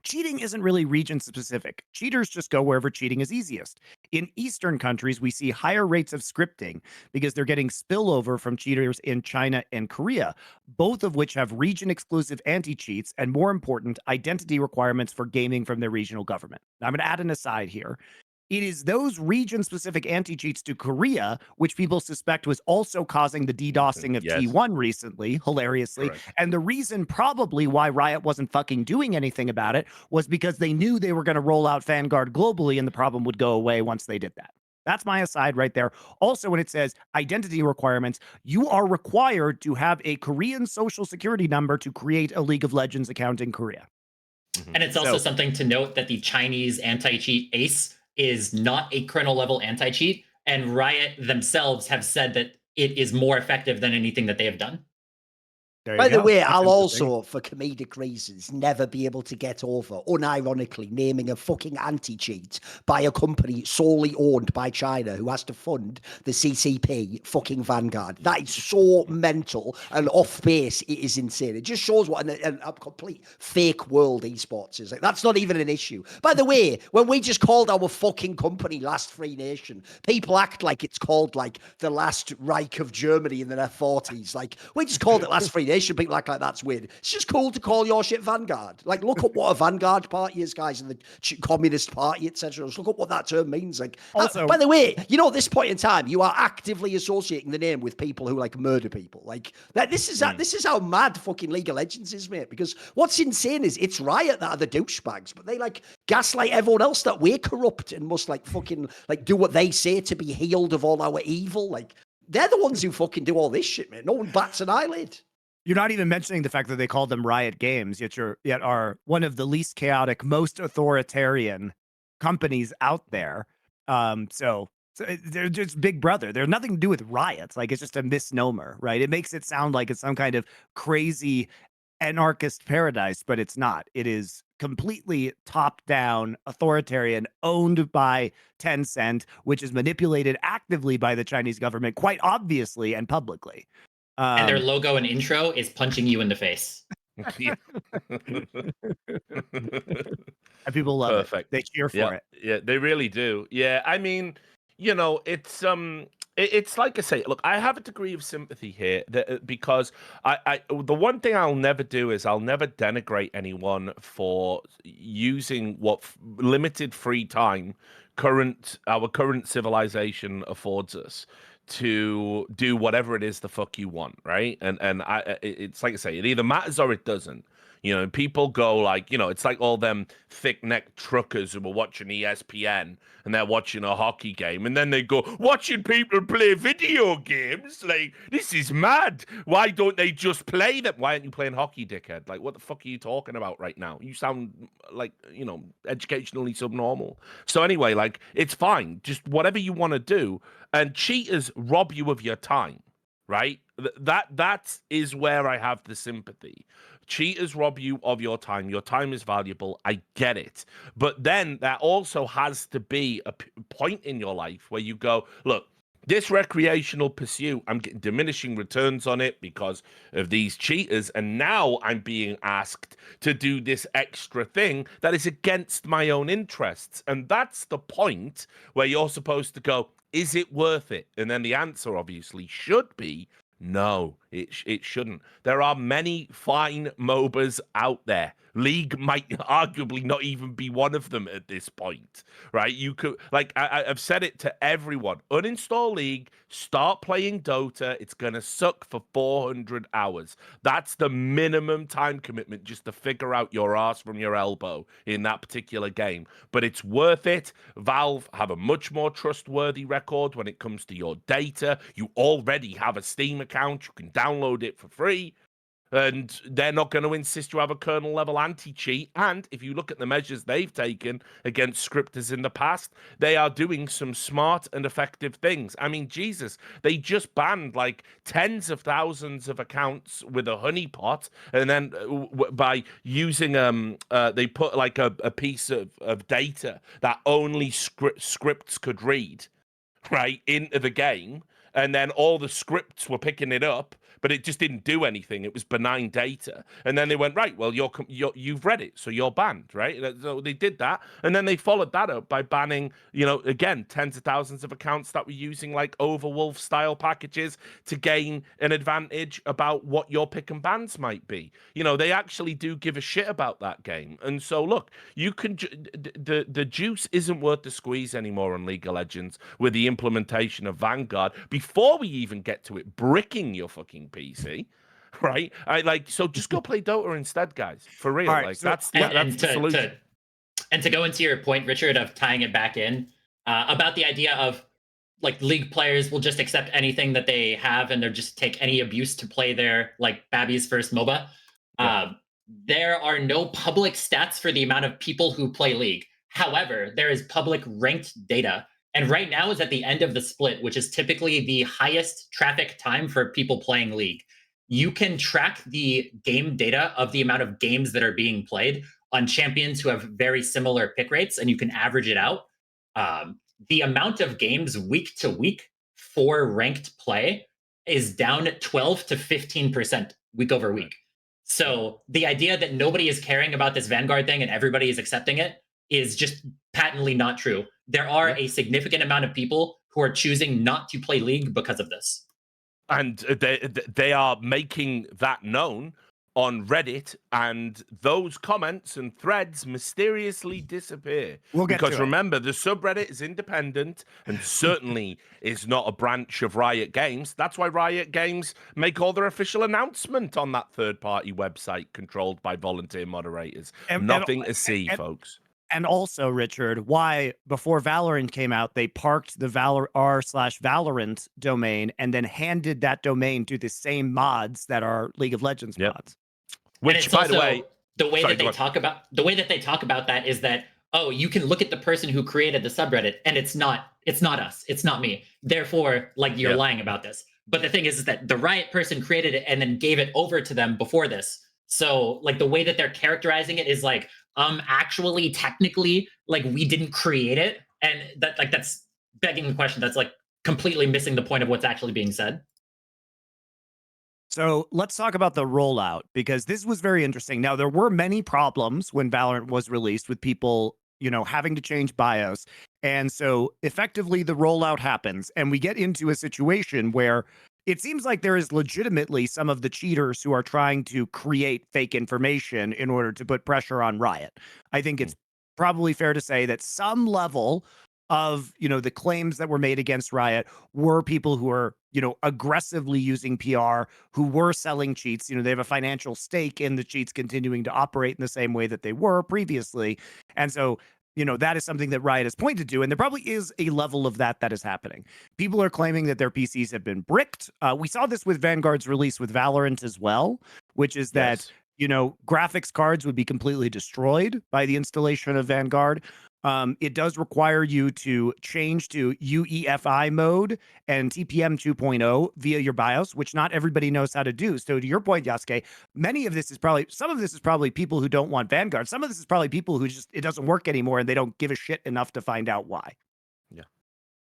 Cheating isn't really region specific. Cheaters just go wherever cheating is easiest. In Eastern countries, we see higher rates of scripting because they're getting spillover from cheaters in China and Korea, both of which have region exclusive anti-cheats and, more important, identity requirements for gaming from their regional government. Now, I'm going to add an aside here. It is those region-specific anti-cheats to Korea, which people suspect was also causing the DDoSing of T1 recently, hilariously. Correct. And the reason probably why Riot wasn't fucking doing anything about it was because they knew they were going to roll out Vanguard globally, and the problem would go away once they did that. That's my aside right there. Also, when it says identity requirements, you are required to have a Korean social security number to create a League of Legends account in Korea. And it's also something to note that the Chinese anti-cheat ACE is not a kernel-level anti-cheat, and Riot themselves have said that it is more effective than anything that they have done. By the way, I'll also, for comedic reasons, never be able to get over, unironically, naming a fucking anti-cheat by a company solely owned by China who has to fund the CCP fucking Vanguard. That is so mental and off base, it is insane. It just shows what a complete fake world esports is. Like, that's not even an issue. By the way, when we just called our fucking company Last Free Nation, people act like it's called like the last Reich of Germany in the 40s. Like, we just called it Last Free Nation. Association, people act like that's weird. It's just cool to call your shit Vanguard. Like, look up what a Vanguard party is, guys, and the Communist Party, etc. Just look up what that term means. Like, Also, by the way, you know, at this point in time, you are actively associating the name with people who like murder people. Like, this is how mad fucking League of Legends is, mate. Because what's insane is it's Riot that are the douchebags, but they like gaslight everyone else that we're corrupt and must like fucking like do what they say to be healed of all our evil. Like, they're the ones who fucking do all this shit, man. No one bats an eyelid. you're not even mentioning the fact that they called them Riot Games, yet are one of the least chaotic, most authoritarian companies out there. So they're just Big Brother. They're nothing to do with riots. Like, it's just a misnomer, right? It makes it sound like it's some kind of crazy anarchist paradise, but it's not. It is completely top-down, authoritarian, owned by Tencent, which is manipulated actively by the Chinese government, quite obviously and publicly. And their logo and intro is punching you in the face. And people love Perfect. it. They cheer for it. Yeah, they really do. Yeah, I mean, you know, it's like I say. Look, I have a degree of sympathy here because the one thing I'll never do is I'll never denigrate anyone for using what limited free time our current civilization affords us to do whatever it is the fuck you want, right? And it's like I say, it either matters or it doesn't. You know, people go like, you know, it's like all them thick-necked truckers who are watching ESPN and they're watching a hockey game, and then they go, watching people play video games? Like, this is mad. Why don't they just play them? Why aren't you playing hockey, dickhead? Like, what the fuck are you talking about right now? You sound like, you know, educationally subnormal. So anyway, like, it's fine. Just whatever you want to do. And cheaters rob you of your time, right? That is where I have the sympathy. Cheaters rob you of your time. Your time is valuable. I get it. But then there also has to be a point in your life where you go, look, this recreational pursuit, I'm getting diminishing returns on it because of these cheaters. And now I'm being asked to do this extra thing that is against my own interests. And that's the point where you're supposed to go, is it worth it? And then the answer obviously should be, no, it shouldn't. There are many fine MOBAs out there. League might arguably not even be one of them at this point, right? You could, like, I've said it to everyone, uninstall League, start playing Dota. It's going to suck for 400 hours. That's the minimum time commitment just to figure out your ass from your elbow in that particular game. But it's worth it. Valve have a much more trustworthy record when it comes to your data. You already have a Steam account. You can download it for free. And they're not going to insist you have a kernel-level anti-cheat. And if you look at the measures they've taken against scripters in the past, they are doing some smart and effective things. I mean, Jesus, they just banned like tens of thousands of accounts with a honeypot. And then by using, they put like a piece of data that only scripts could read, right, into the game. And then all the scripts were picking it up, but it just didn't do anything. It was benign data. And then they went, right, well, you've read it, so you're banned, right? So they did that. And then they followed that up by banning, you know, again, tens of thousands of accounts that were using like Overwolf style packages to gain an advantage about what your pick and bans might be. You know, they actually do give a shit about that game. And so, look, you can, the juice isn't worth the squeeze anymore on League of Legends with the implementation of Vanguard. Before we even get to it bricking your fucking PC, right? So just go play Dota instead, guys. For real. Right, like so, that's the solution. And to go into your point, Richard, of tying it back in about the idea of like League players will just accept anything that they have and they'll just take any abuse to play their like Babby's first MOBA. Yeah. There are no public stats for the amount of people who play League. However, there is public ranked data. And right now is at the end of the split, which is typically the highest traffic time for people playing League. You can track the game data of the amount of games that are being played on champions who have very similar pick rates, and you can average it out. The amount of games week to week for ranked play is down 12 to 15% week over week. So the idea that nobody is caring about this Vanguard thing and everybody is accepting it is just patently not true. There are a significant amount of people who are choosing not to play League because of this. And they are making that known on Reddit, and those comments and threads mysteriously disappear. We'll get because to it. remember, the subreddit is independent and certainly is not a branch of Riot Games. That's why Riot Games make all their official announcement on that third-party website controlled by volunteer moderators. Nothing to see, folks. And also, Richard, why before Valorant came out, they parked the r/Valorant domain and then handed that domain to the same mods that are League of Legends mods. Which, by the way, the way that they talk about that is that, oh, you can look at the person who created the subreddit, and it's not us, it's not me. Therefore, like, you're lying about this. But the thing is that the Riot person created it and then gave it over to them before this. So, like, the way that they're characterizing it is like, actually, technically, like, we didn't create it, and that, like, that's begging the question. That's like completely missing the point of what's actually being said. So let's talk about the rollout, because this was very interesting. Now, there were many problems when Valorant was released with people, having to change BIOS. And so effectively the rollout happens, and we get into a situation where it seems like there is legitimately some of the cheaters who are trying to create fake information in order to put pressure on Riot. I think it's probably fair to say that some level of, the claims that were made against Riot were people who are, aggressively using PR, who were selling cheats. They have a financial stake in the cheats continuing to operate in the same way that they were previously. And so, that is something that Riot has pointed to. And there probably is a level of that is happening. People are claiming that their PCs have been bricked. We saw this with Vanguard's release with Valorant as well, which is that, graphics cards would be completely destroyed by the installation of Vanguard. It does require you to change to UEFI mode and TPM 2.0 via your BIOS, which not everybody knows how to do. So to your point, Yasukeh, some of this is probably people who don't want Vanguard. Some of this is probably people who it doesn't work anymore and they don't give a shit enough to find out why. Yeah.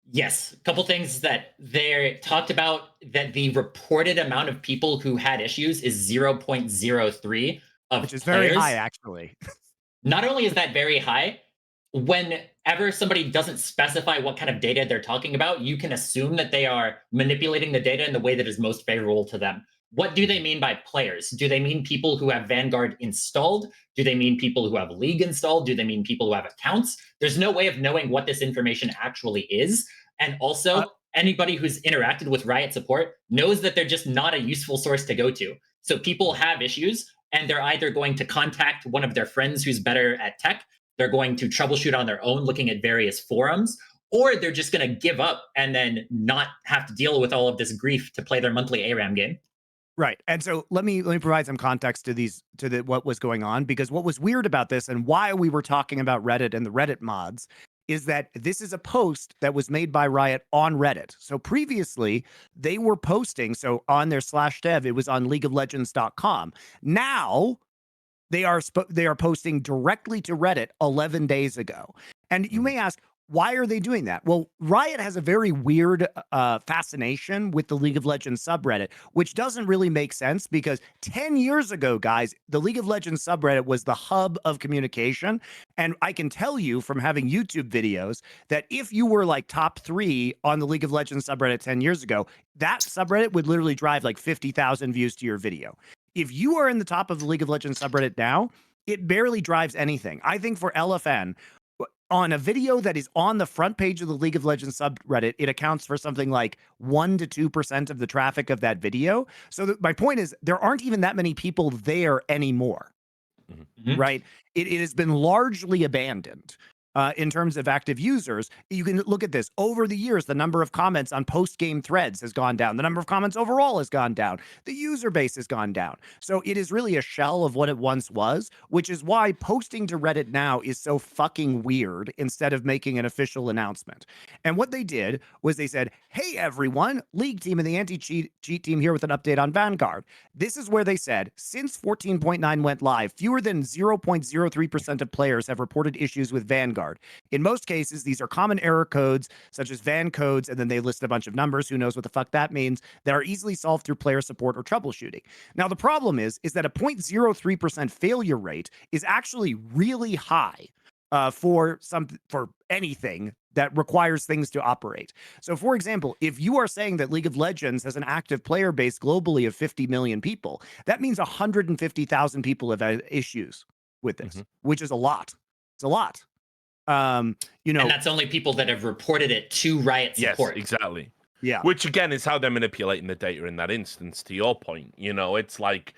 Yes. A couple things that they talked about, that the reported amount of people who had issues is 0.03 of which is players. Very high, actually. Not only is that very high, whenever somebody doesn't specify what kind of data they're talking about, you can assume that they are manipulating the data in the way that is most favorable to them. What do they mean by players? Do they mean people who have Vanguard installed? Do they mean people who have League installed? Do they mean people who have accounts? There's no way of knowing what this information actually is. And also, anybody who's interacted with Riot support knows that they're just not a useful source to go to. So people have issues, and they're either going to contact one of their friends who's better at tech, they're going to troubleshoot on their own looking at various forums, or they're just going to give up and then not have to deal with all of this grief to play their monthly ARAM game. Right. And so let me provide some context to what was going on, because what was weird about this and why we were talking about Reddit and the Reddit mods is that this is a post that was made by Riot on Reddit. So previously they were posting, so on their /dev, it was on leagueoflegends.com. Now they are posting directly to Reddit 11 days ago. And you may ask, why are they doing that? Well, Riot has a very weird fascination with the League of Legends subreddit, which doesn't really make sense, because 10 years ago, guys, the League of Legends subreddit was the hub of communication. And I can tell you from having YouTube videos that if you were like top 3 on the League of Legends subreddit 10 years ago, that subreddit would literally drive like 50,000 views to your video. If you are in the top of the League of Legends subreddit now, it barely drives anything. I think for LFN, on a video that is on the front page of the League of Legends subreddit, it accounts for something like 1 to 2% of the traffic of that video. So my point is, there aren't even that many people there anymore, right? It has been largely abandoned. In terms of active users. You can look at this. Over the years, the number of comments on post-game threads has gone down. The number of comments overall has gone down. The user base has gone down. So it is really a shell of what it once was, which is why posting to Reddit now is so fucking weird instead of making an official announcement. And what they did was they said, hey, everyone, League team and the anti-cheat team here with an update on Vanguard. This is where they said, since 14.9 went live, fewer than 0.03% of players have reported issues with Vanguard. In most cases, these are common error codes, such as van codes, and then they list a bunch of numbers, who knows what the fuck that means, that are easily solved through player support or troubleshooting. Now, the problem is that a 0.03% failure rate is actually really high for anything that requires things to operate. So, for example, if you are saying that League of Legends has an active player base globally of 50 million people, that means 150,000 people have had issues with this, which is a lot. It's a lot. You know, and that's only people that have reported it to Riot support. Yes, exactly. Yeah. Which again is how they're manipulating the data in that instance. To your point, you know, it's like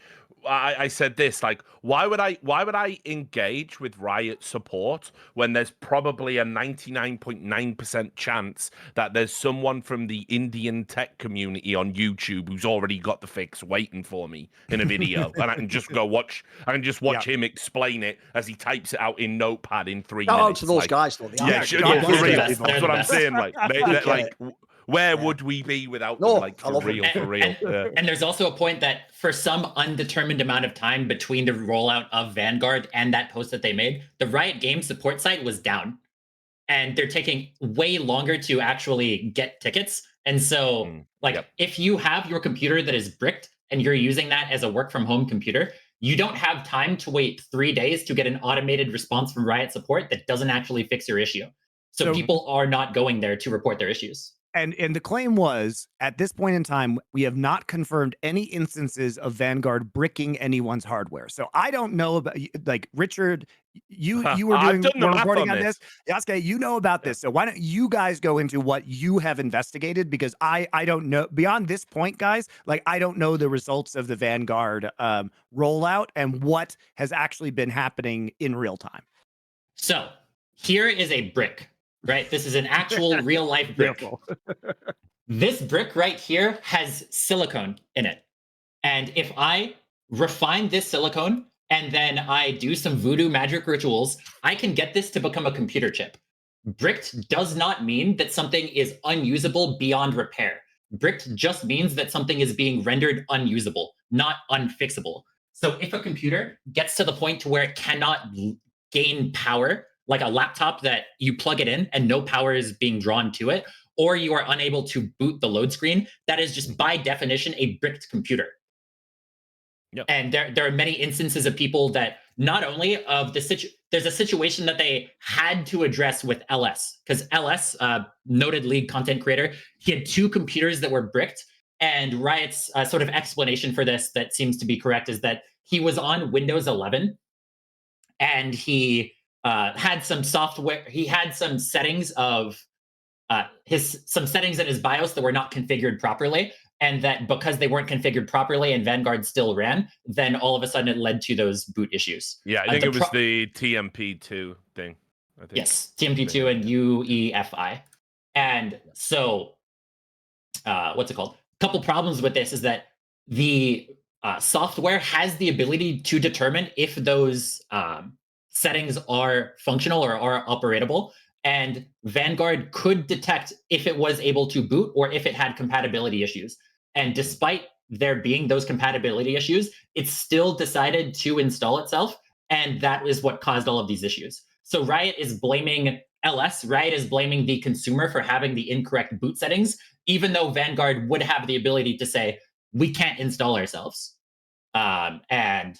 I said this, like, why would I engage with Riot support when there's probably a 99.9% chance that there's someone from the Indian tech community on YouTube who's already got the fix waiting for me in a video, and I can just watch him explain it as he types it out in Notepad in 3 minutes. Oh, to those guys, though. Yeah, for real. That's what I'm saying. Like, where would we be without them? Like, for real. And there's also a point that for some undetermined amount of time between the rollout of Vanguard and that post that they made, the Riot Games support site was down. And they're taking way longer to actually get tickets. And so, if you have your computer that is bricked and you're using that as a work from home computer, you don't have time to wait 3 days to get an automated response from Riot support that doesn't actually fix your issue. So people are not going there to report their issues. And the claim was, at this point in time, we have not confirmed any instances of Vanguard bricking anyone's hardware. So I don't know about, like, Richard, you were reporting on this. Yasukeh, you know about this. So why don't you guys go into what you have investigated? Because I don't know, beyond this point, guys, like, I don't know the results of the Vanguard rollout and what has actually been happening in real time. So here is a brick. Right? This is an actual real life brick. This brick right here has silicone in it. And if I refine this silicone and then I do some voodoo magic rituals, I can get this to become a computer chip. Bricked does not mean that something is unusable beyond repair. Bricked just means that something is being rendered unusable, not unfixable. So if a computer gets to the point to where it cannot gain power, like a laptop that you plug it in and no power is being drawn to it, or you are unable to boot the load screen, that is just by definition a bricked computer. Yep. And there are many instances of people that not only of there's a situation that they had to address with LS, because LS, noted League content creator, he had 2 computers that were bricked, and Riot's sort of explanation for this that seems to be correct is that he was on Windows 11 and he had some software. He had some settings of some settings in his BIOS that were not configured properly, and that because they weren't configured properly and Vanguard still ran, then all of a sudden it led to those boot issues. Yeah, I think it was the TMP2 thing. I think. Yes, TMP2 and UEFI. And so, what's it called? A couple problems with this is that the software has the ability to determine if those settings are functional or are operatable, and Vanguard could detect if it was able to boot or if it had compatibility issues. And despite there being those compatibility issues, it still decided to install itself, and that is what caused all of these issues. So Riot is blaming LS, Riot is blaming the consumer for having the incorrect boot settings, even though Vanguard would have the ability to say, we can't install ourselves. And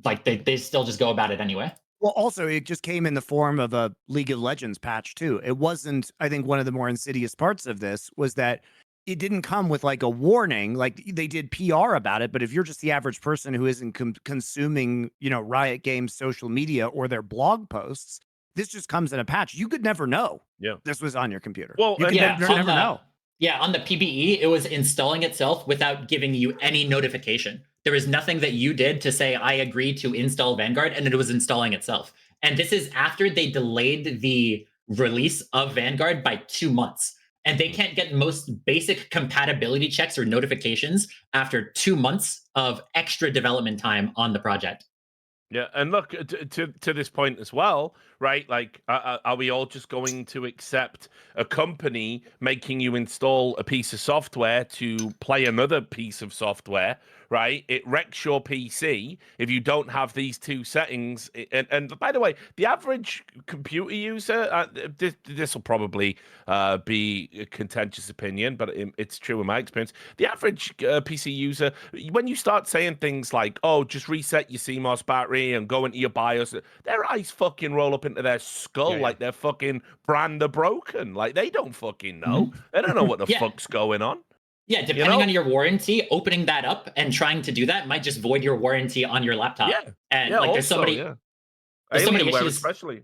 like they still just go about it anyway. Well, also, it just came in the form of a League of Legends patch, too. It wasn't, I think one of the more insidious parts of this was that it didn't come with like a warning. Like, they did PR about it, but if you're just the average person who isn't consuming, you know, Riot Games social media or their blog posts, this just comes in a patch. You could never know this was on your computer. Well, you could never know. Yeah, on the PBE, it was installing itself without giving you any notification. There was nothing that you did to say, I agree to install Vanguard, and it was installing itself. And this is after they delayed the release of Vanguard by 2 months. And they can't get most basic compatibility checks or notifications after 2 months of extra development time on the project. Yeah, and look, to this point as well, right? Like, are we all just going to accept a company making you install a piece of software to play another piece of software, right? It wrecks your PC if you don't have these 2 settings. And by the way, the average computer user, this will probably be a contentious opinion, but it's true in my experience. The average PC user, when you start saying things like, oh, just reset your CMOS battery and go into your BIOS, their eyes fucking roll up into their skull Yeah, like they're fucking brand the broken. Like they don't fucking know. They don't know what the fuck's going on. Yeah, depending on your warranty, opening that up and trying to do that might just void your warranty on your laptop. Yeah. And Yeah, like there's so many Alienware issues. especially.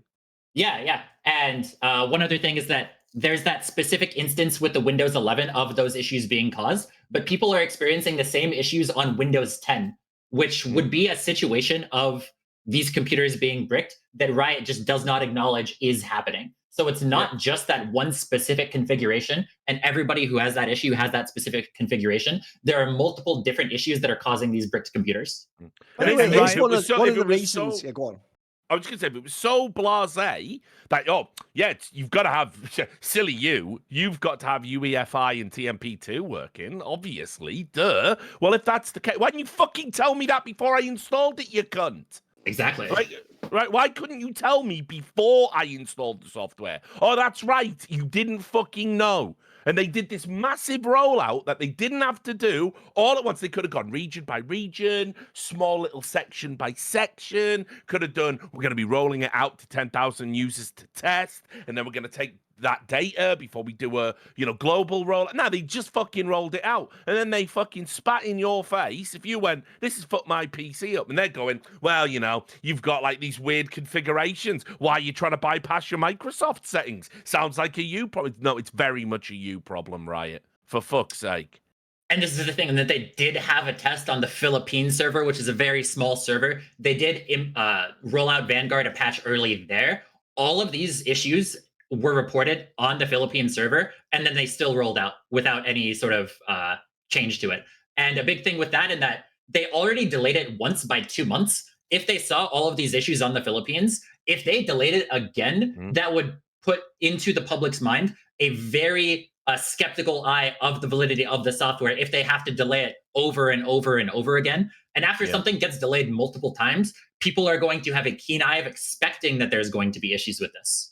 Yeah. And one other thing is that there's that specific instance with the Windows 11 of those issues being caused, but people are experiencing the same issues on Windows 10, which would be a situation of these computers being bricked that Riot just does not acknowledge is happening. So it's not just that one specific configuration, and everybody who has that issue has that specific configuration. There are multiple different issues that are causing these bricked computers. By the way, it's one of the If reasons. Yeah, go on. I was just gonna say, if it was so blasé that you've got to have silly you've got to have UEFI and TMP2 working, obviously, duh. Well, if that's the case, why didn't you fucking tell me that before I installed it, you cunt? Exactly. Right? Why couldn't you tell me before I installed the software? Oh, that's right, you didn't fucking know. And they did this massive rollout that they didn't have to do all at once. They could have gone region by region, small little section by section. Could have done, we're going to be rolling it out to 10,000 users to test. And then we're going to take that data before we do a, global rollout. No, they just fucking rolled it out. And then they fucking spat in your face. If you went, this has fucked my PC up. And they're going, well, you've got like these weird configurations. Why are you trying to bypass your Microsoft settings? Sounds like a you problem. No, it's very much a you problem, Riot. For fuck's sake. And this is the thing, and that they did have a test on the Philippine server, which is a very small server. They did roll out Vanguard a patch early there. All of these issues were reported on the Philippine server, and then they still rolled out without any sort of change to it. And a big thing with that, in that they already delayed it once by 2 months. If they saw all of these issues on the Philippines, if they delayed it again, that would put into the public's mind a very skeptical eye of the validity of the software if they have to delay it over and over and over again. And after something gets delayed multiple times, people are going to have a keen eye of expecting that there's going to be issues with this.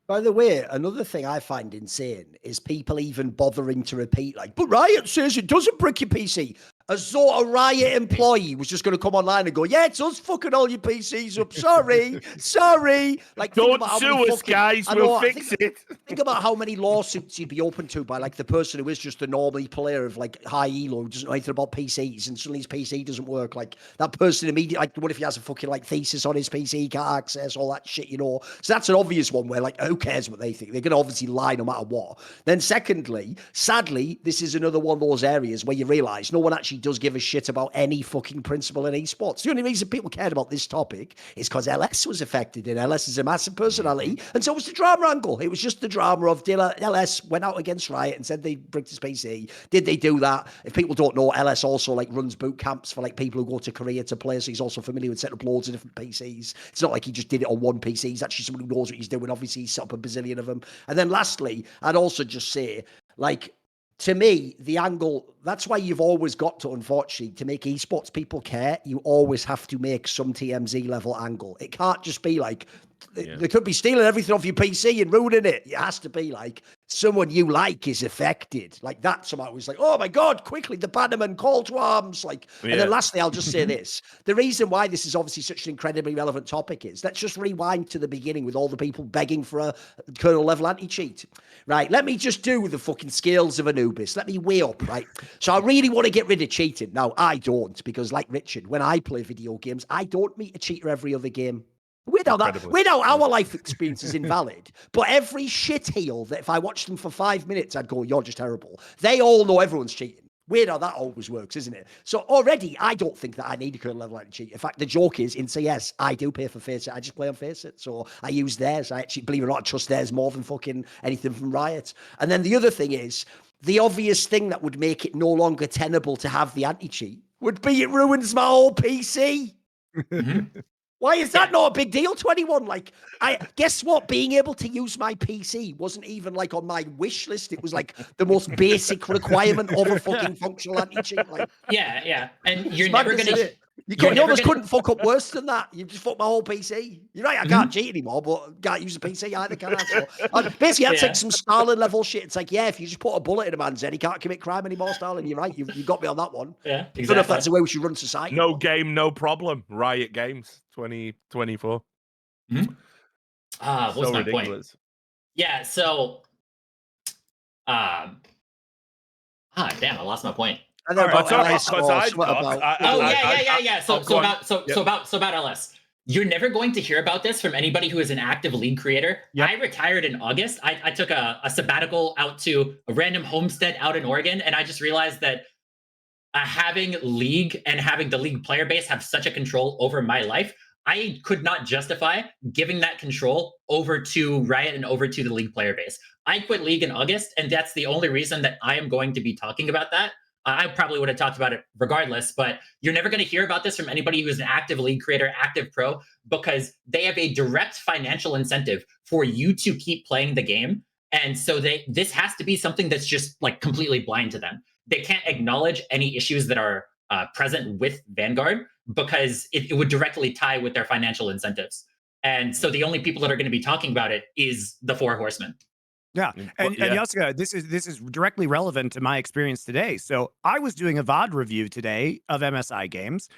By the way, another thing I find insane is people even bothering to repeat, like, but Riot says it doesn't brick your PC. As though a Riot employee was just going to come online and go, yeah, it's us fucking all your PCs up. Sorry. Like, don't sue us, guys. We'll fix it. Think about how many lawsuits you'd be open to by, like, the person who is just a normal player of, like, high elo, who doesn't know anything about PCs, and suddenly his PC doesn't work. Like, that person immediately, like, what if he has a fucking, like, thesis on his PC, can't access all that shit, So that's an obvious one where, like, who cares what they think? They're going to obviously lie no matter what. Then secondly, sadly, this is another one of those areas where you realize no one actually does give a shit about any fucking principle in esports. The only reason people cared about this topic is because LS was affected, and LS is a massive personality, and so was the drama angle. It was just the drama of did LS went out against Riot and said they bricked his PC. Did they do that? If people don't know, LS also like runs boot camps for like people who go to Korea to play, so he's also familiar with setting up loads of different PCs. It's not like he just did it on one PC. He's actually someone who knows what he's doing. Obviously, he's set up a bazillion of them. And then lastly, I'd also just say, like, to me, the angle, that's why you've always got to, unfortunately, to make esports people care, you always have to make some TMZ level angle. It can't just be like, they could be stealing everything off your PC and ruining it. It has to be like, someone you like is affected. Like that somehow was like, oh my God, quickly, the Bannerman call to arms. Like, and then lastly, I'll just say this. The reason why this is obviously such an incredibly relevant topic is, let's just rewind to the beginning with all the people begging for a Kernel-Level anti-cheat. Right, let me just do the fucking scales of Anubis. Let me weigh up, right? So I really want to get rid of cheating. Now, I don't, because like Richard, when I play video games, I don't meet a cheater every other game. We know our life experience is invalid, but every shitheel that if I watched them for 5 minutes, I'd go, you're just terrible. They all know everyone's cheating. Weird how that always works, isn't it? So already, I don't think that I need a Kernel-Level anti-cheat. In fact, the joke is, in CS, I do pay for Faceit. I just play on Faceit. So I use theirs. I actually, believe it or not, trust theirs more than fucking anything from Riot. And then the other thing is, the obvious thing that would make it no longer tenable to have the anti-cheat would be it ruins my whole PC. Why is that not a big deal to anyone? Like, guess what? Being able to use my PC wasn't even like on my wish list. It was like the most basic requirement of a fucking functional anti-cheat. Like, yeah. And you're never going to... You almost couldn't fuck up worse than that. You just fucked my whole PC. You're right, I can't cheat anymore, but can't use a PC either, can I? So, basically, that's like some Stalin level shit. It's like, yeah, if you just put a bullet in a man's head, he can't commit crime anymore, Stalin. You're right, you got me on that one. Yeah, exactly. I don't know if that's the way we should run society. No game, no problem. Riot Games 2024. What was So my point? ridiculous. Yeah, so damn, I lost my point. I know All right, about That's all right, LS because or I've something got. about. Oh yeah. Oh, go on. Yep. So about LS. You're never going to hear about this from anybody who is an active league creator. Yep. I retired in August. I took a sabbatical out to a random homestead out in Oregon, and I just realized that having league and having the league player base have such a control over my life, I could not justify giving that control over to Riot and over to the league player base. I quit league in August, and that's the only reason that I am going to be talking about that. I probably would have talked about it regardless, but you're never going to hear about this from anybody who's an active league creator, active pro, because they have a direct financial incentive for you to keep playing the game. And so this has to be something that's just like completely blind to them. They can't acknowledge any issues that are present with Vanguard because it would directly tie with their financial incentives. And so the only people that are going to be talking about it is the Four Horsemen. Yeah, and Yasukeh, this is directly relevant to my experience today. So I was doing a VOD review today of MSI games.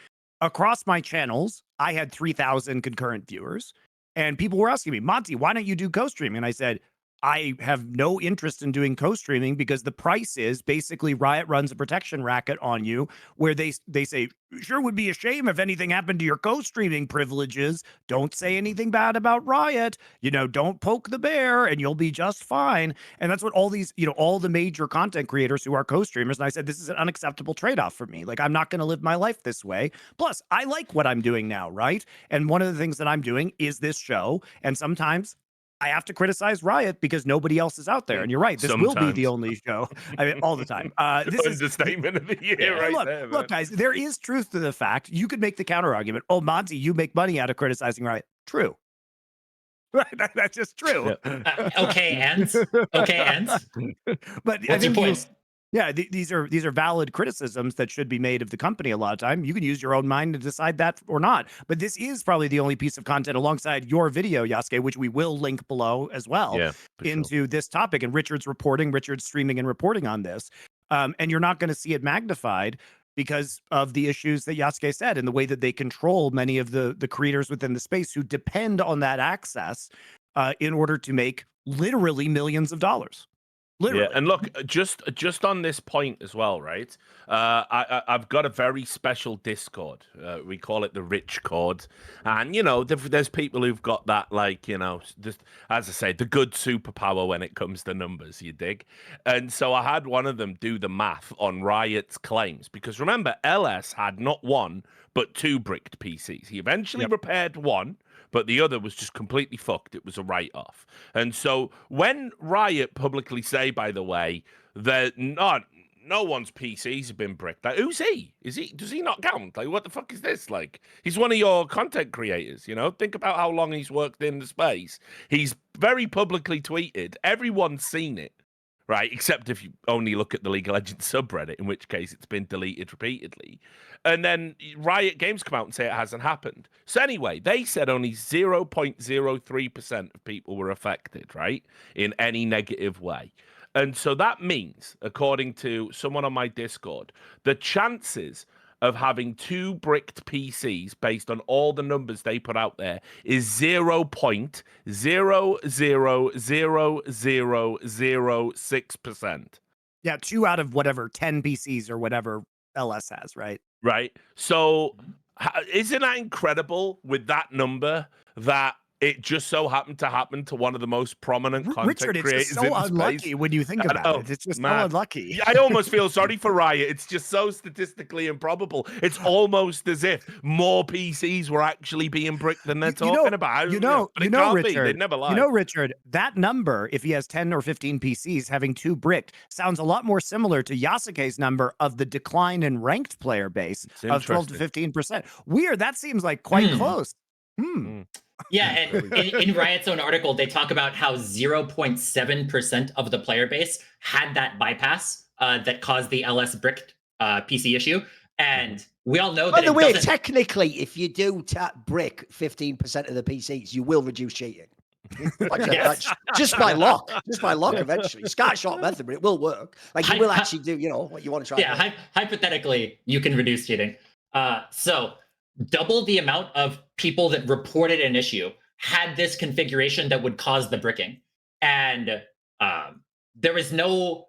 Across my channels, I had 3,000 concurrent viewers, and people were asking me, Monty, why don't you do co-streaming? And I said, I have no interest in doing co-streaming because the price is basically Riot runs a protection racket on you where they say, sure would be a shame if anything happened to your co-streaming privileges. Don't say anything bad about Riot. You know, don't poke the bear and you'll be just fine. And that's what all these, all the major content creators who are co-streamers. And I said, this is an unacceptable trade-off for me. Like, I'm not going to live my life this way. Plus, I like what I'm doing now, right? And one of the things that I'm doing is this show. And sometimes I have to criticize Riot because nobody else is out there. And you're right, this will be the only show. I mean, all the time. This is understatement of the year, right look, there. Look, guys, there is truth to the fact. You could make the counter argument. Oh, Monty, you make money out of criticizing Riot. True. That's just true. Okay, ends. Okay, ends. But What's your point? Yeah, these are valid criticisms that should be made of the company a lot of time. You can use your own mind to decide that or not. But this is probably the only piece of content alongside your video, Yasukeh, which we will link below as well, into this topic. And Richard's streaming and reporting on this. And you're not going to see it magnified because of the issues that Yasukeh said and the way that they control many of the creators within the space who depend on that access in order to make literally millions of dollars. Literally. Yeah, and look, just on this point as well, right? I've got a very special Discord. We call it the Rich Cord, and there's people who've got that, like, just, as I say, the good superpower when it comes to numbers. You dig? And so I had one of them do the math on Riot's claims because remember, LS had not one but two bricked PCs. He eventually repaired one, but the other was just completely fucked. It was a write-off. And so when Riot publicly say, by the way, that no one's PCs have been bricked, like, who's he? Does he not count? Like, what the fuck is this? Like, he's one of your content creators, Think about how long he's worked in the space. He's very publicly tweeted. Everyone's seen it. Right, except if you only look at the League of Legends subreddit, in which case it's been deleted repeatedly. And then Riot Games come out and say it hasn't happened. So anyway, they said only 0.03% of people were affected, right, in any negative way. And so that means, according to someone on my Discord, the chances of having two bricked PCs based on all the numbers they put out there is 0.0000006%. Yeah, 2 out of whatever 10 PCs or whatever LS has, right? Right. So isn't that incredible with that number that it just so happened to happen to one of the most prominent content Richard, creators it's just so in the unlucky space? when you think about it. It's just so unlucky. I almost feel sorry for Riot. It's just so statistically improbable. It's almost as if more PCs were actually being bricked than they're talking about. But it can't Richard, be. They'd never lie. Richard, that number, if he has 10 or 15 PCs having two bricked, sounds a lot more similar to Yasukeh's number of the decline in ranked player base of 12 to 15%. Weird. That seems like quite close. Yeah, and in Riot's own article, they talk about how 0.7% of the player base had that bypass that caused the LS bricked PC issue. And we all know that. By the way, technically, if you do brick 15% of the PCs, you will reduce cheating. Just by luck. Eventually. Scattershot method, but it will work. Like, you will actually do, what you want to try. Yeah, hypothetically, you can reduce cheating. So double the amount of people that reported an issue had this configuration that would cause the bricking. And there was no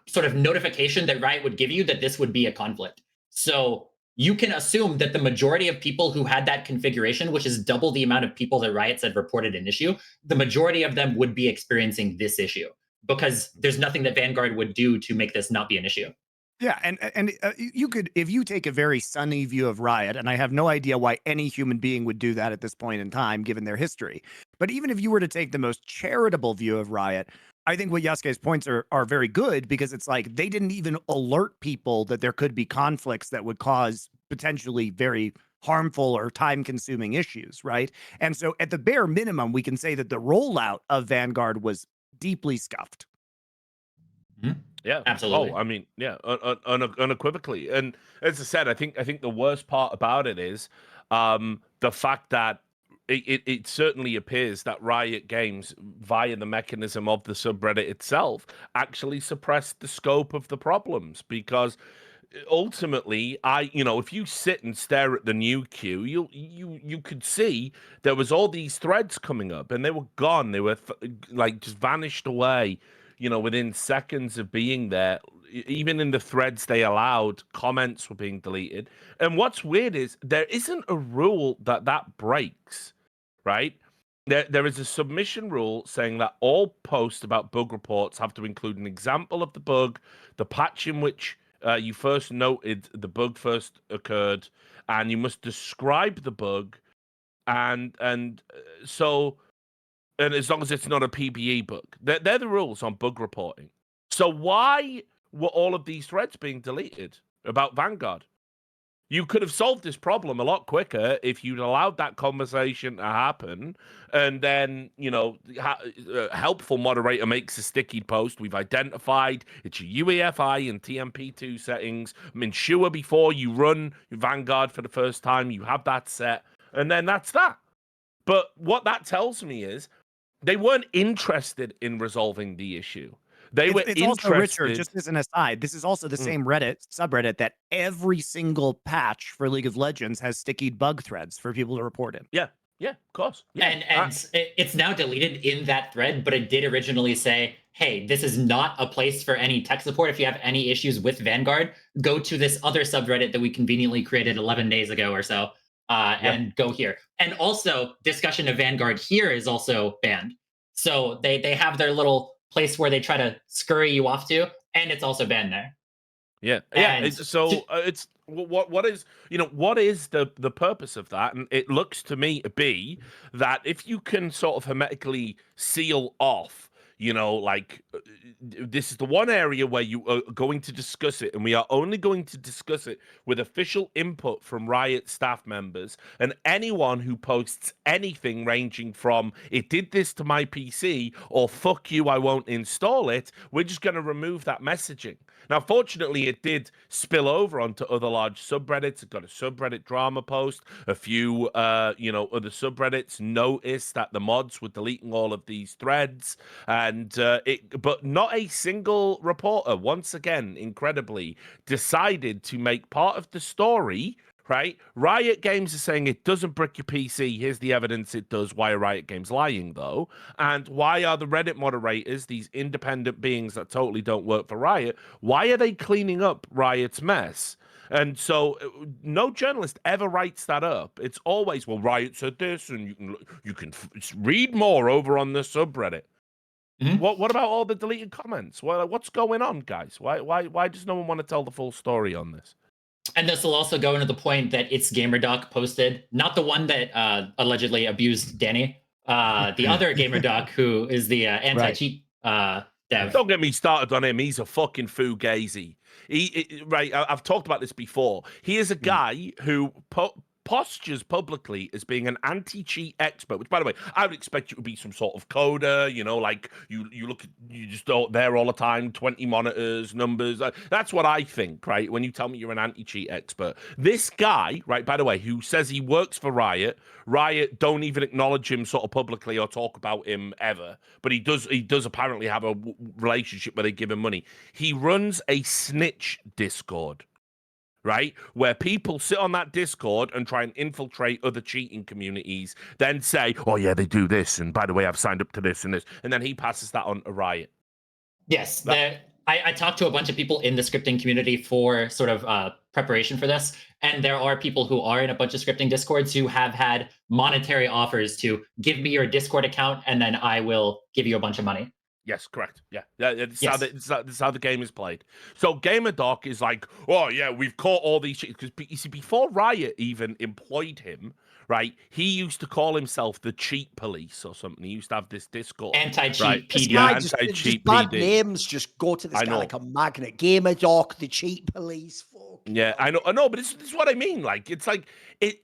sort of notification that Riot would give you that this would be a conflict. So you can assume that the majority of people who had that configuration, which is double the amount of people that Riot said reported an issue, the majority of them would be experiencing this issue because there's nothing that Vanguard would do to make this not be an issue. Yeah, and you could, if you take a very sunny view of Riot, and I have no idea why any human being would do that at this point in time, given their history. But even if you were to take the most charitable view of Riot, I think what Yasuke's points are very good, because it's like they didn't even alert people that there could be conflicts that would cause potentially very harmful or time-consuming issues, right? And so at the bare minimum, we can say that the rollout of Vanguard was deeply scuffed. Yeah, absolutely. Oh, I mean, yeah, unequivocally. And as I said, I think the worst part about it is the fact that it certainly appears that Riot Games, via the mechanism of the subreddit itself, actually suppressed the scope of the problems, because ultimately, if you sit and stare at the new queue, you could see there was all these threads coming up, and they were gone. They were like just vanished away, within seconds of being there. Even in the threads they allowed, comments were being deleted. And what's weird is there isn't a rule that breaks, right? There is a submission rule saying that all posts about bug reports have to include an example of the bug, the patch in which you first noted the bug first occurred, and you must describe the bug, and as long as it's not a PBE bug. They're the rules on bug reporting. So why were all of these threads being deleted about Vanguard? You could have solved this problem a lot quicker if you'd allowed that conversation to happen, and then, a helpful moderator makes a sticky post. We've identified it's your UEFI and TMP2 settings. Ensure before you run Vanguard for the first time, you have that set, and then that's that. But what that tells me is they weren't interested in resolving the issue. It's also, Richard, just as an aside, this is also the same subreddit that every single patch for League of Legends has sticky bug threads for people to report in. Yeah, of course. Yeah. And it's now deleted in that thread, but it did originally say, hey, this is not a place for any tech support. If you have any issues with Vanguard, go to this other subreddit that we conveniently created 11 days ago or so, and go here. And also, discussion of Vanguard here is also banned. So they have their little place where they try to scurry you off to, and it's also banned there. Yeah. It's what is the purpose of that? And it looks to me to be that if you can sort of hermetically seal off, this is the one area where you are going to discuss it, and we are only going to discuss it with official input from Riot staff members, and anyone who posts anything ranging from "it did this to my PC" or "fuck you, I won't install it," we're just going to remove that messaging. Now, fortunately, it did spill over onto other large subreddits. It got a subreddit drama post. A few, other subreddits noticed that the mods were deleting all of these threads, but not a single reporter, once again, incredibly, decided to make part of the story. Right? Riot Games is saying it doesn't brick your PC. Here's the evidence it does. Why are Riot Games lying, though? And why are the Reddit moderators, these independent beings that totally don't work for Riot, why are they cleaning up Riot's mess? And so no journalist ever writes that up. It's always, well, Riot said this, and you can read more over on the subreddit. Mm-hmm. What about all the deleted comments? What's going on, guys? Why does no one want to tell the full story on this? And this will also go into the point that It's GamerDoc posted, not the one that allegedly abused Danny, the other GamerDoc who is the anti-cheat dev. Don't get me started on him. He's a fucking fugazi. I've talked about this before. He is a guy who postures publicly as being an anti-cheat expert, which, by the way, I would expect you to be some sort of coder, like you just there all the time, 20 monitors, numbers. That's what I think, right? When you tell me you're an anti-cheat expert. This guy, right, by the way, who says he works for Riot don't even acknowledge him sort of publicly or talk about him ever, but he does apparently have a relationship where they give him money. He runs a snitch Discord. right? Where people sit on that Discord and try and infiltrate other cheating communities, then say, oh, yeah, they do this. And by the way, I've signed up to this and this. And then he passes that on to Riot. Yes, I talked to a bunch of people in the scripting community for sort of preparation for this, and there are people who are in a bunch of scripting discords who have had monetary offers to give me your Discord account, and then I will give you a bunch of money. Yes, correct. Yeah, this Yes. is how the game is played. So GamerDoc is like, oh yeah, we've caught all these cheats because you see, before Riot even employed him, right? He used to call himself the cheat police or something. He used to have this Discord, Anti-cheat right? PD. Yeah, Just anti-cheat bad PD. names just go to this I guy know. like a magnet. GamerDoc, the cheat police. Fuck. Yeah, I know, but this is what I mean. Like, it's like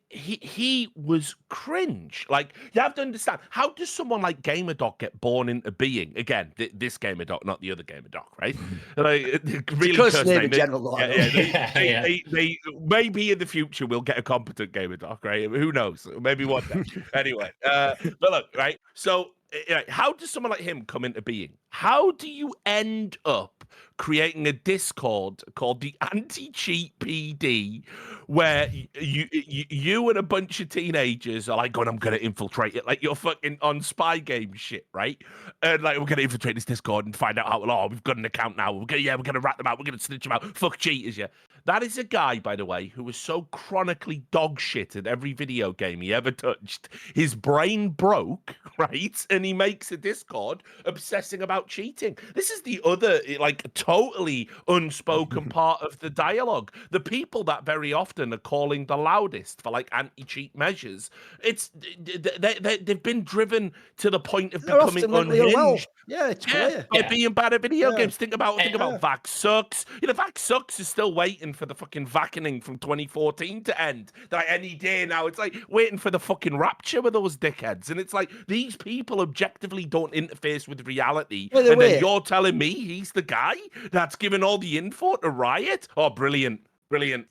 he was cringe. Like, you have to understand, how does someone like GamerDoc get born into being? Again, this GamerDoc, not the other GamerDoc, right? Like, really cursed name in They- general, though, I know. they maybe in the future we'll get a competent GamerDoc, right? Who knows? Maybe one day. Anyway, but look, right? So, how does someone like him come into being? How do you end up creating a Discord called the Anti-Cheat PD, where you and a bunch of teenagers are like, "God, I'm gonna infiltrate it," like you're fucking on spy game shit, right? And like, we're gonna infiltrate this Discord and find out how. Oh, we've got an account now. We're gonna rat them out. We're gonna snitch them out. Fuck cheaters, yeah. That is a guy, by the way, who was so chronically dog shit at every video game he ever touched. His brain broke, right? And he makes a Discord obsessing about cheating. This is the other, like, totally unspoken part of the dialogue. The people that very often are calling the loudest for, like, anti-cheat measures, they've been driven to the point of They're becoming often mentally unwell. unhinged. Yeah, it's Yeah, clear. by being bad at video Yeah. games. Think about Vax Sucks. You know, Vax Sucks is still waiting for the fucking vacuuming from 2014 to end. Like any day now, it's like waiting for the fucking rapture with those dickheads. And it's like these people objectively don't interface with reality. By the And then way- you're telling me he's the guy that's giving all the info to Riot? Oh, brilliant, brilliant.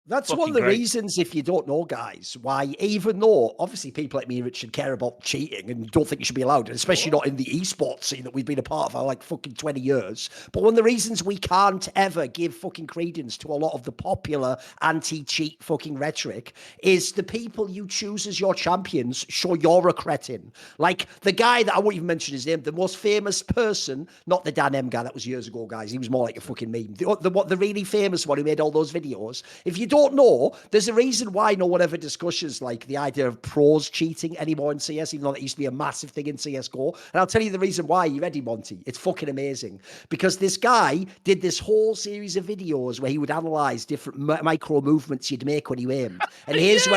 That's one Fucking of the great. reasons, if you don't know, guys, why, even though obviously people like me and Richard care about cheating and don't think it should be allowed, and especially not in the esports scene that we've been a part of for like fucking 20 years. But one of the reasons we can't ever give fucking credence to a lot of the popular anti-cheat fucking rhetoric is the people you choose as your champions show you're a cretin. Like the guy that I won't even mention his name, the most famous person, not the Dan M guy, that was years ago, guys. He was more like a fucking meme. The really famous one who made all those videos. If you don't know, there's a reason why no one ever discusses like the idea of pros cheating anymore in CS, even though that used to be a massive thing in CSGO. And I'll tell you the reason why. You ready, Monty? It's fucking amazing. Because this guy did this whole series of videos where he would analyze different micro movements you'd make when you aimed. And here's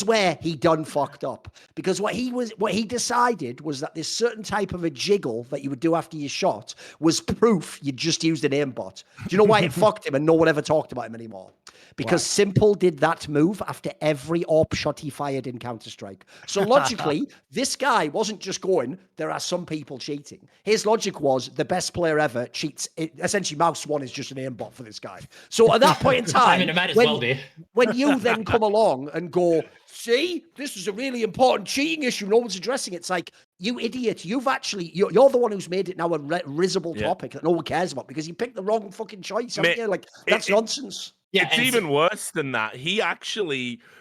where he done fucked up. Because what he decided was that this certain type of a jiggle that you would do after you shot was proof you'd just used an aimbot. Do you know why it fucked him and no one ever talked about him anymore? Because Simple did that move after every AWP shot he fired in Counter-Strike. So logically, this guy wasn't just going, there are some people cheating. His logic was the best player ever cheats. Essentially, Mouse 1 is just an aimbot for this guy. So at that point in time, I mean, it might as well be. when you then come along and go, see, this is a really important cheating issue, no one's addressing it. It's like, you idiot, you're the one who's made it now a risible topic that no one cares about because you picked the wrong fucking choice, haven't you? Like, that's nonsense. Yeah, It's even worse than that.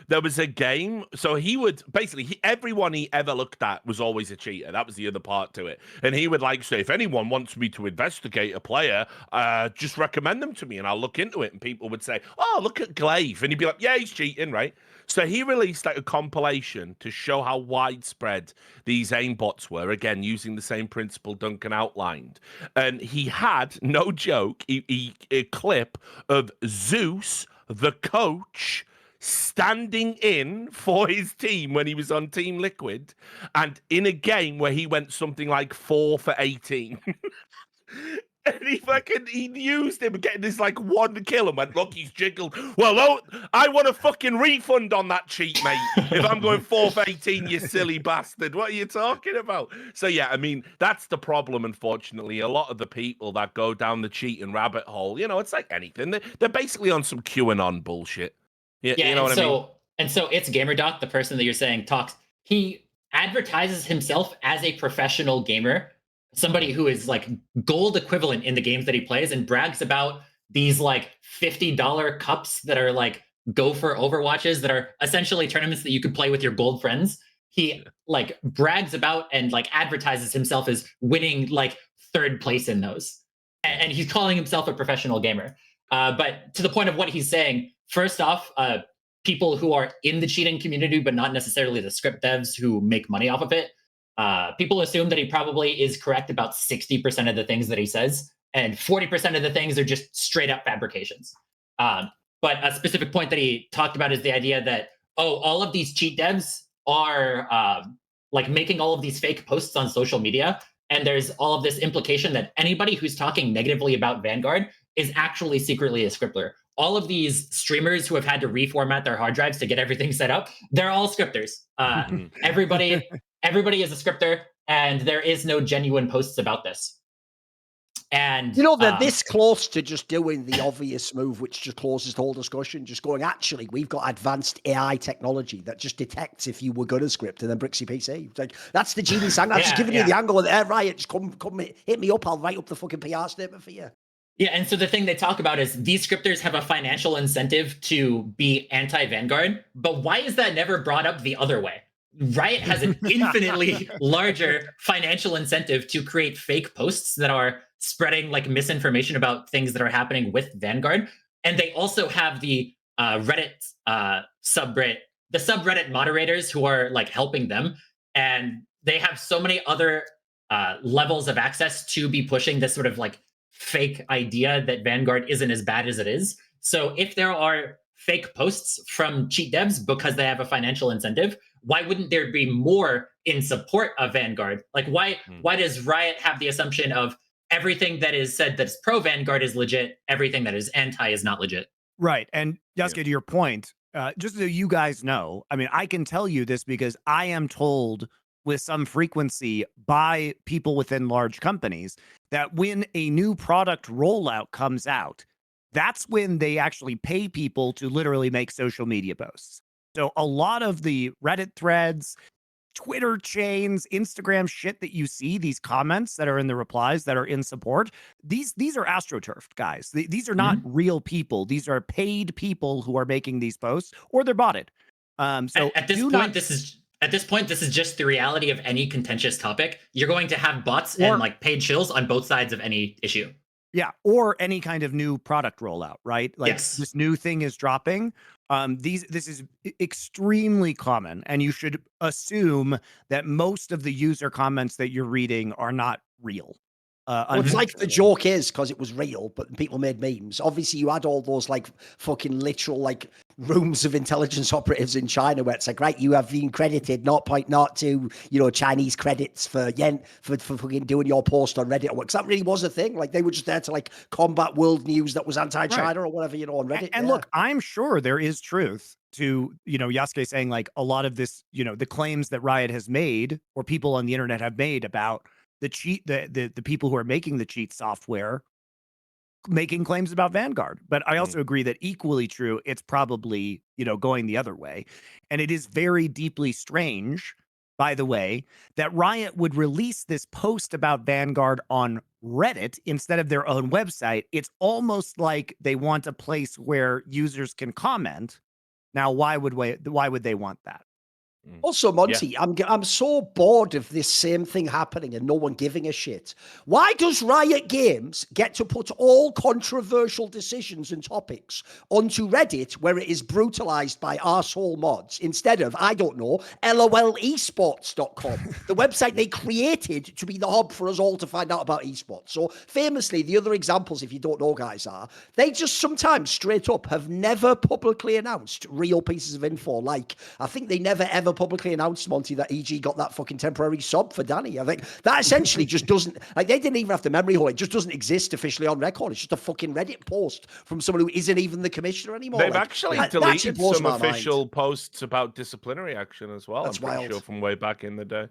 There was a game. So he would basically, everyone he ever looked at was always a cheater. That was the other part to it. And he would like say, if anyone wants me to investigate a player, just recommend them to me and I'll look into it. And people would say, oh, look at Glaive. And he'd be like, yeah, he's cheating, right? So he released like a compilation to show how widespread these aimbots were, again, using the same principle Duncan outlined. And he had, no joke, a clip of Zeus, the coach, standing in for his team when he was on Team Liquid, and in a game where he went something like 4 for 18. And he used him getting this like 1 kill and went, look, he's jiggled. Well, I want a fucking refund on that cheat, mate. If I'm going 4 for 18, you silly bastard. What are you talking about? So yeah, I mean, that's the problem, unfortunately. A lot of the people that go down the cheating rabbit hole, you know, it's like anything. They're basically on some QAnon bullshit. Yeah, you know what I mean? And so it's GamerDoc, the person that you're saying talks. He advertises himself as a professional gamer, somebody who is like gold equivalent in the games that he plays, and brags about these like $50 cups that are like go for Overwatches that are essentially tournaments that you could play with your gold friends. He like brags about and like advertises himself as winning like third place in those. And he's calling himself a professional gamer. But to the point of what he's saying, first off, people who are in the cheating community, but not necessarily the script devs who make money off of it, people assume that he probably is correct about 60% of the things that he says, and 40% of the things are just straight up fabrications. But a specific point that he talked about is the idea that, oh, all of these cheat devs are like making all of these fake posts on social media. And there's all of this implication that anybody who's talking negatively about Vanguard is actually secretly a scripter. All of these streamers who have had to reformat their hard drives to get everything set up, they're all scripters. Everybody is a scripter, and there is no genuine posts about this. And you know, they're this close to just doing the obvious move, which just closes the whole discussion, just going, actually, we've got advanced AI technology that just detects if you were good at script and then bricks your PC. It's like, that's the genius angle. I'm just giving you the angle of the Riot. Just come hit me up. I'll write up the fucking PR statement for you. Yeah, and so the thing they talk about is these scripters have a financial incentive to be anti-Vanguard, but why is that never brought up the other way? Riot has an infinitely larger financial incentive to create fake posts that are spreading like misinformation about things that are happening with Vanguard. And they also have the Reddit subreddit, the subreddit moderators who are like helping them. And they have so many other levels of access to be pushing this sort of like fake idea that Vanguard isn't as bad as it is. So if there are fake posts from cheat devs because they have a financial incentive, why wouldn't there be more in support of Vanguard? Like why does Riot have the assumption of everything that is said that's pro Vanguard is legit, everything that is anti is not legit? Right. And Yasukeh, to your point, just so you guys know, I mean, I can tell you this because I am told with some frequency by people within large companies that when a new product rollout comes out, that's when they actually pay people to literally make social media posts. So a lot of the Reddit threads, Twitter chains, Instagram shit that you see, these comments that are in the replies that are in support, these are astroturfed, guys. These are not real people. These are paid people who are making these posts, or they're botted. So at this point, this is just the reality of any contentious topic. You're going to have bots and like paid shills on both sides of any issue. Yeah, or any kind of new product rollout, right? Like this new thing is dropping. This is extremely common, and you should assume that most of the user comments that you're reading are not real. Well, it's like the joke is because it was real, but people made memes. Obviously, you had all those like fucking literal like rooms of intelligence operatives in China where it's like, right, you have been credited 0.02, you know, Chinese credits for fucking doing your post on Reddit. Because that really was a thing. Like they were just there to like combat world news that was anti-China or whatever, you know, on Reddit. And look, I'm sure there is truth to, you know, Yasukeh saying like a lot of this, you know, the claims that Riot has made or people on the internet have made about the people who are making the cheat software making claims about Vanguard. But I also agree that equally true, it's probably, you know, going the other way. And it is very deeply strange, by the way, that Riot would release this post about Vanguard on Reddit instead of their own website. It's almost like they want a place where users can comment. Now, why would they want that? Also, Monty, I'm so bored of this same thing happening and no one giving a shit. Why does Riot Games get to put all controversial decisions and topics onto Reddit where it is brutalized by arsehole mods instead of, I don't know, LOLesports.com, the website they created to be the hub for us all to find out about esports? So famously, the other examples, if you don't know, guys, are they just sometimes straight up have never publicly announced real pieces of info. Like, I think they never ever publicly announced, Monty, that EG got that fucking temporary sub for Danny. I think that essentially just doesn't, like, they didn't even have to memory hole. It just doesn't exist officially on record. It's just a fucking Reddit post from someone who isn't even the commissioner anymore. They've like, actually that deleted some my official mind. posts about disciplinary action as well. That's I'm pretty wild. sure from way back in the day.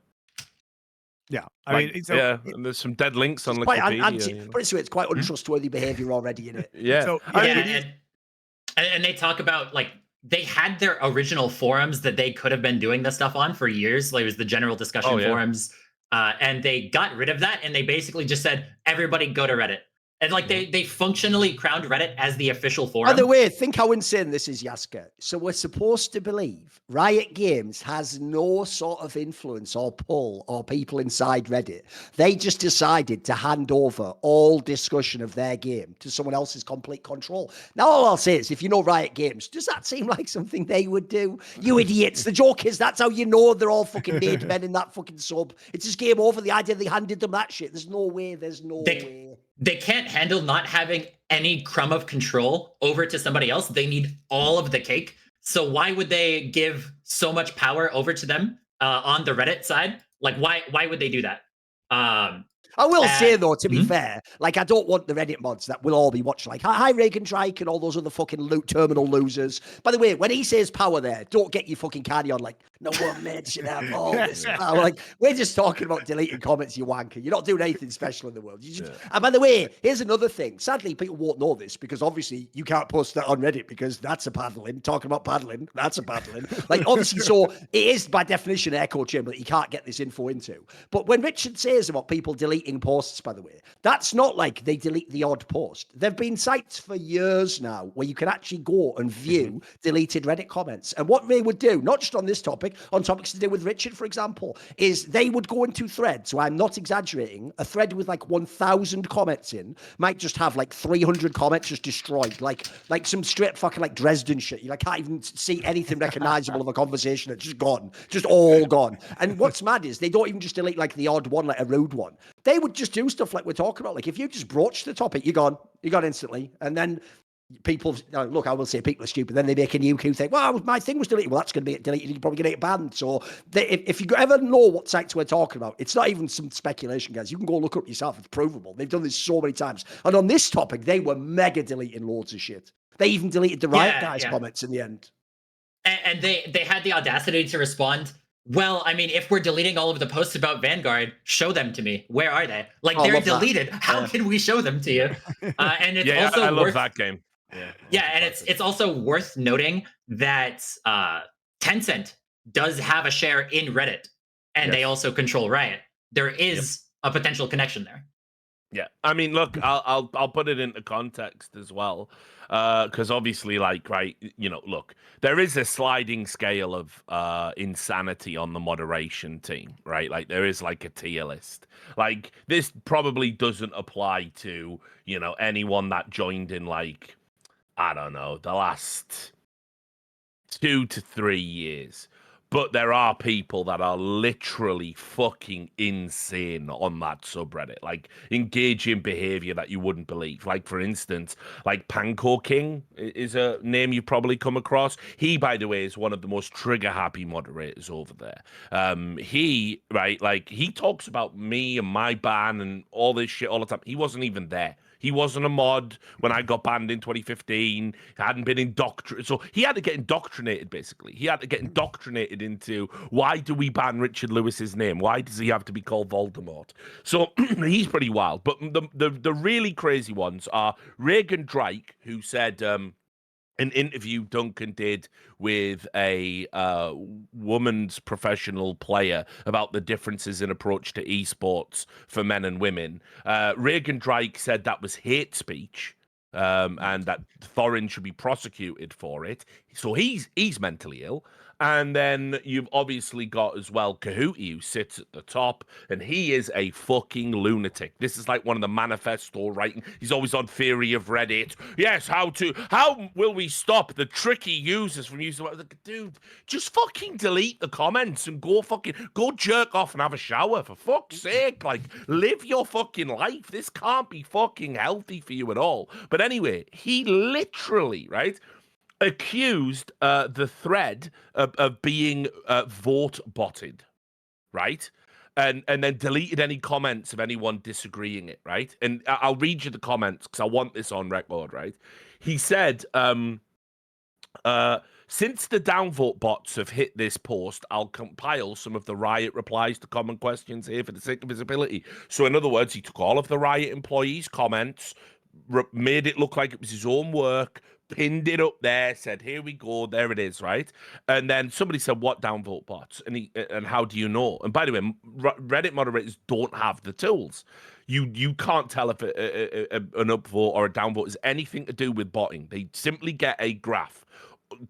Yeah, I mean, and there's some dead links on Wikipedia. But it's quite untrustworthy behavior already in it. Yeah. So, and they talk about like they had their original forums that they could have been doing this stuff on for years. Like it was the general discussion forums, and they got rid of that, and they basically just said everybody go to Reddit. And like they functionally crowned Reddit as the official By forum. the way, think how insane this is, Yasukeh. So we're supposed to believe Riot Games has no sort of influence or pull or people inside Reddit. They just decided to hand over all discussion of their game to someone else's complete control. Now, all I'll say is, if you know Riot Games, does that seem like something they would do? You idiots. The joke is, that's how you know they're all fucking made men in that fucking sub. It's just game over. The idea they handed them that shit. There's no way. There's no way. They can't handle not having any crumb of control over to somebody else. They need all of the cake. So why would they give so much power over to them on the Reddit side? Like, why would they do that? I will say, though, to be fair, like, I don't want the Reddit mods that will all be watching, like, hi, Reagan Drake and all those other fucking terminal losers. By the way, when he says power there, don't get your fucking cardi on, like, no one made should have all this power. Like, we're just talking about deleting comments, you wanker. You're not doing anything special in the world. And by the way, here's another thing. Sadly, people won't know this because obviously you can't post that on Reddit because that's a paddling. Talking about paddling, that's a paddling. Like, obviously, so it is by definition an echo chamber that you can't get this info into. But when Richard says about people deleting posts, by the way, that's not like they delete the odd post. There've been sites for years now where you can actually go and view deleted Reddit comments. And what they would do, not just on this topic, on topics to do with Richard, for example, is they would go into threads. So I'm not exaggerating. A thread with like 1,000 comments in might just have like 300 comments just destroyed, like some straight fucking like Dresden shit. You like can't even see anything recognizable of a conversation. It's just gone, just all gone. And what's mad is they don't even just delete like the odd one, like a rude one. They would just do stuff like we're talking about. Like if you just broach the topic, you're gone instantly. And then people, look, I will say people are stupid. Then they make a new queue thing. Well, my thing was deleted. Well, that's going to be deleted. You're probably going to get banned. So if you ever know what sites we're talking about, it's not even some speculation, guys. You can go look up yourself. It's provable. They've done this so many times. And on this topic, they were mega deleting loads of shit. They even deleted the Riot guys' comments in the end. And they had the audacity to respond, well, I mean, if we're deleting all of the posts about Vanguard, show them to me. Where are they? Like, they're deleted. How can we show them to you? And it's also I love that game. Yeah, and it's also worth noting that Tencent does have a share in Reddit, and they also control Riot. There is a potential connection there. Yeah, I mean, look, I'll put it into context as well, because obviously, like, right, you know, look, there is a sliding scale of insanity on the moderation team, right? Like, there is like a tier list. Like, this probably doesn't apply to, you know, anyone that joined in, like, I don't know, the last 2 to 3 years. But there are people that are literally fucking insane on that subreddit, like engaging behavior that you wouldn't believe. Like, for instance, like Panko King is a name you've probably come across. He, by the way, is one of the most trigger happy moderators over there. He talks about me and my ban and all this shit all the time. He wasn't even there. He wasn't a mod when I got banned in 2015. He hadn't been indoctrinated. So he had to get indoctrinated, basically. He had to get indoctrinated into, why do we ban Richard Lewis's name? Why does he have to be called Voldemort? So he's pretty wild. But the really crazy ones are Reagan Drake, who said... an interview Duncan did with a woman's professional player about the differences in approach to esports for men and women. Reagan Drake said that was hate speech, and that Thorin should be prosecuted for it. So he's mentally ill. And then you've obviously got as well Kahootie, who sits at the top, and he is a fucking lunatic. This is like one of the manifesto writing. He's always on Theory of Reddit. Yes, how will we stop the tricky users from using... Dude, just fucking delete the comments and go jerk off and have a shower, for fuck's sake. Like, live your fucking life. This can't be fucking healthy for you at all. But anyway, he literally, right, accused the thread of being vote botted, right? And then deleted any comments of anyone disagreeing it, right? And I'll read you the comments because I want this on record, right? He said, since the downvote bots have hit this post, I'll compile some of the Riot replies to common questions here for the sake of visibility. So in other words, he took all of the Riot employees' comments, made it look like it was his own work, pinned it up there, said, here we go, there it is, right? And then somebody said, what downvote bots? And how do you know? And by the way, Reddit moderators don't have the tools. You can't tell if an upvote or a downvote is anything to do with botting. They simply get a graph.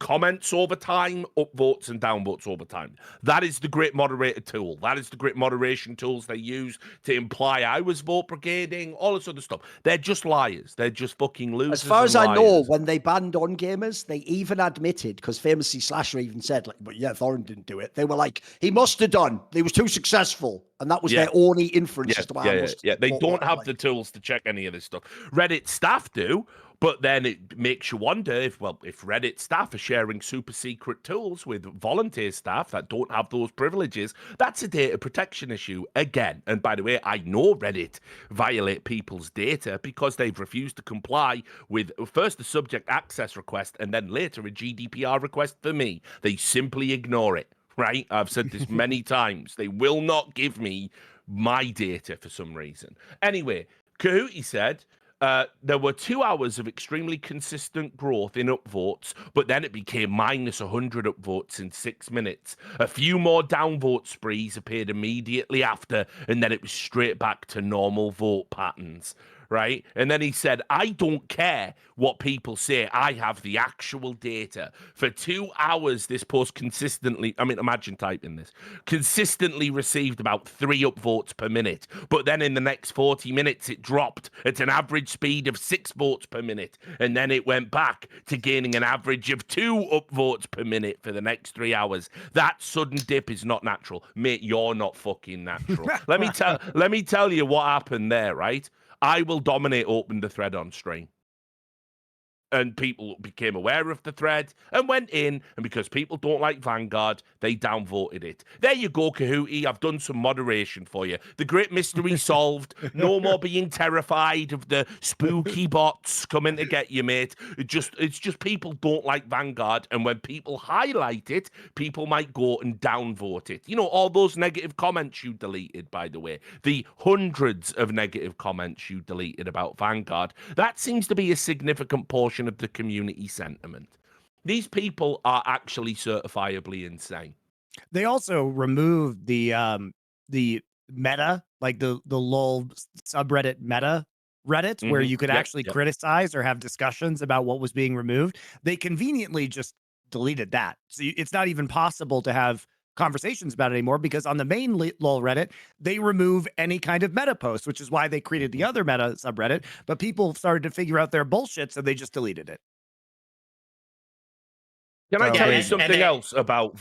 Comments over time, upvotes and downvotes over time. That is the grit moderator tool. That is the grit moderation tools they use to imply I was vote brigading, all this other stuff. They're just liars. They're just fucking losers. As far as I liars. know, when they banned on gamers, they even admitted, because famously Slasher even said, like, but yeah, Thorin didn't do it. They were like, he must have done. He was too successful. And that was their only inference as to why I must have They done don't have like, the tools to check any of this stuff. Reddit staff do, but then it makes you wonder if Reddit staff are sharing super secret tools with volunteer staff that don't have those privileges, that's a data protection issue again. And by the way, I know Reddit violate people's data because they've refused to comply with first the subject access request and then later a GDPR request for me. They simply ignore it. Right? I've said this many times. They will not give me my data for some reason. Anyway, Kahootie said there were 2 hours of extremely consistent growth in upvotes, but then it became minus 100 upvotes in 6 minutes. A few more downvote sprees appeared immediately after, and then it was straight back to normal vote patterns. Right? And then he said, I don't care what people say. I have the actual data. For 2 hours, this post consistently, imagine typing this, consistently received about 3 upvotes per minute. But then in the next 40 minutes, it dropped at an average speed of 6 votes per minute. And then it went back to gaining an average of 2 upvotes per minute for the next 3 hours. That sudden dip is not natural. Mate, you're not fucking natural. Let me tell you what happened there, right? I will dominate open the thread on stream. And people became aware of the thread and went in, and because people don't like Vanguard, they downvoted it. There you go, Kahootie. I've done some moderation for you. The great mystery solved. No more being terrified of the spooky bots coming to get you, mate. It's just people don't like Vanguard, and when people highlight it, people might go and downvote it. You know, all those negative comments you deleted, by the way, the hundreds of negative comments you deleted about Vanguard, that seems to be a significant portion of the community sentiment. These people are actually certifiably insane. They also removed the meta, like the LOL subreddit meta Reddit, where you could actually criticize or have discussions about what was being removed. They conveniently just deleted that. So it's not even possible to have conversations about it anymore, because on the main LOL Reddit, they remove any kind of meta post, which is why they created the other meta subreddit. But people started to figure out their bullshit, so they just deleted it. Can I tell you something else about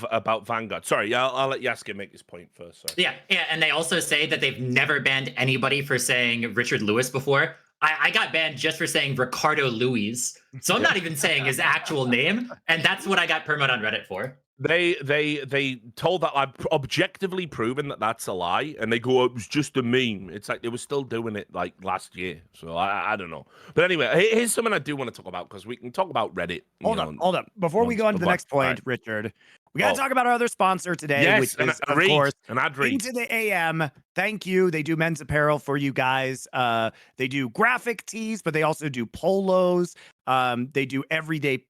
Vanguard? Sorry, I'll let Yasukeh make this point first. Sorry. Yeah, and they also say that they've never banned anybody for saying Richard Lewis before. I got banned just for saying Ricardo Luis, so I'm not even saying his actual name, and that's what I got permit on Reddit for. They told that I've objectively proven that that's a lie, and they go, it was just a meme. It's like they were still doing it like last year, so I don't know. But anyway, here's something I do want to talk about, because we can talk about Reddit. Hold on. Before we go on to the next point, Richard, we got to talk about our other sponsor today, which is, of course, Into the AM. Thank you. They do men's apparel for you guys. They do graphic tees, but they also do polos. They do everyday,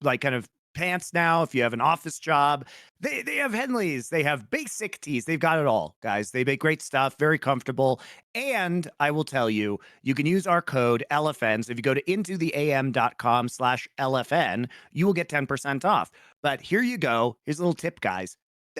like kind of pants now if you have an office job. They have Henleys, they have basic tees, they've got it all, guys. They make great stuff, very comfortable. And I will tell you, you can use our code LFN. So if you go to intotheam.com/LFN, you will get 10% off. But here you go. Here's a little tip, guys.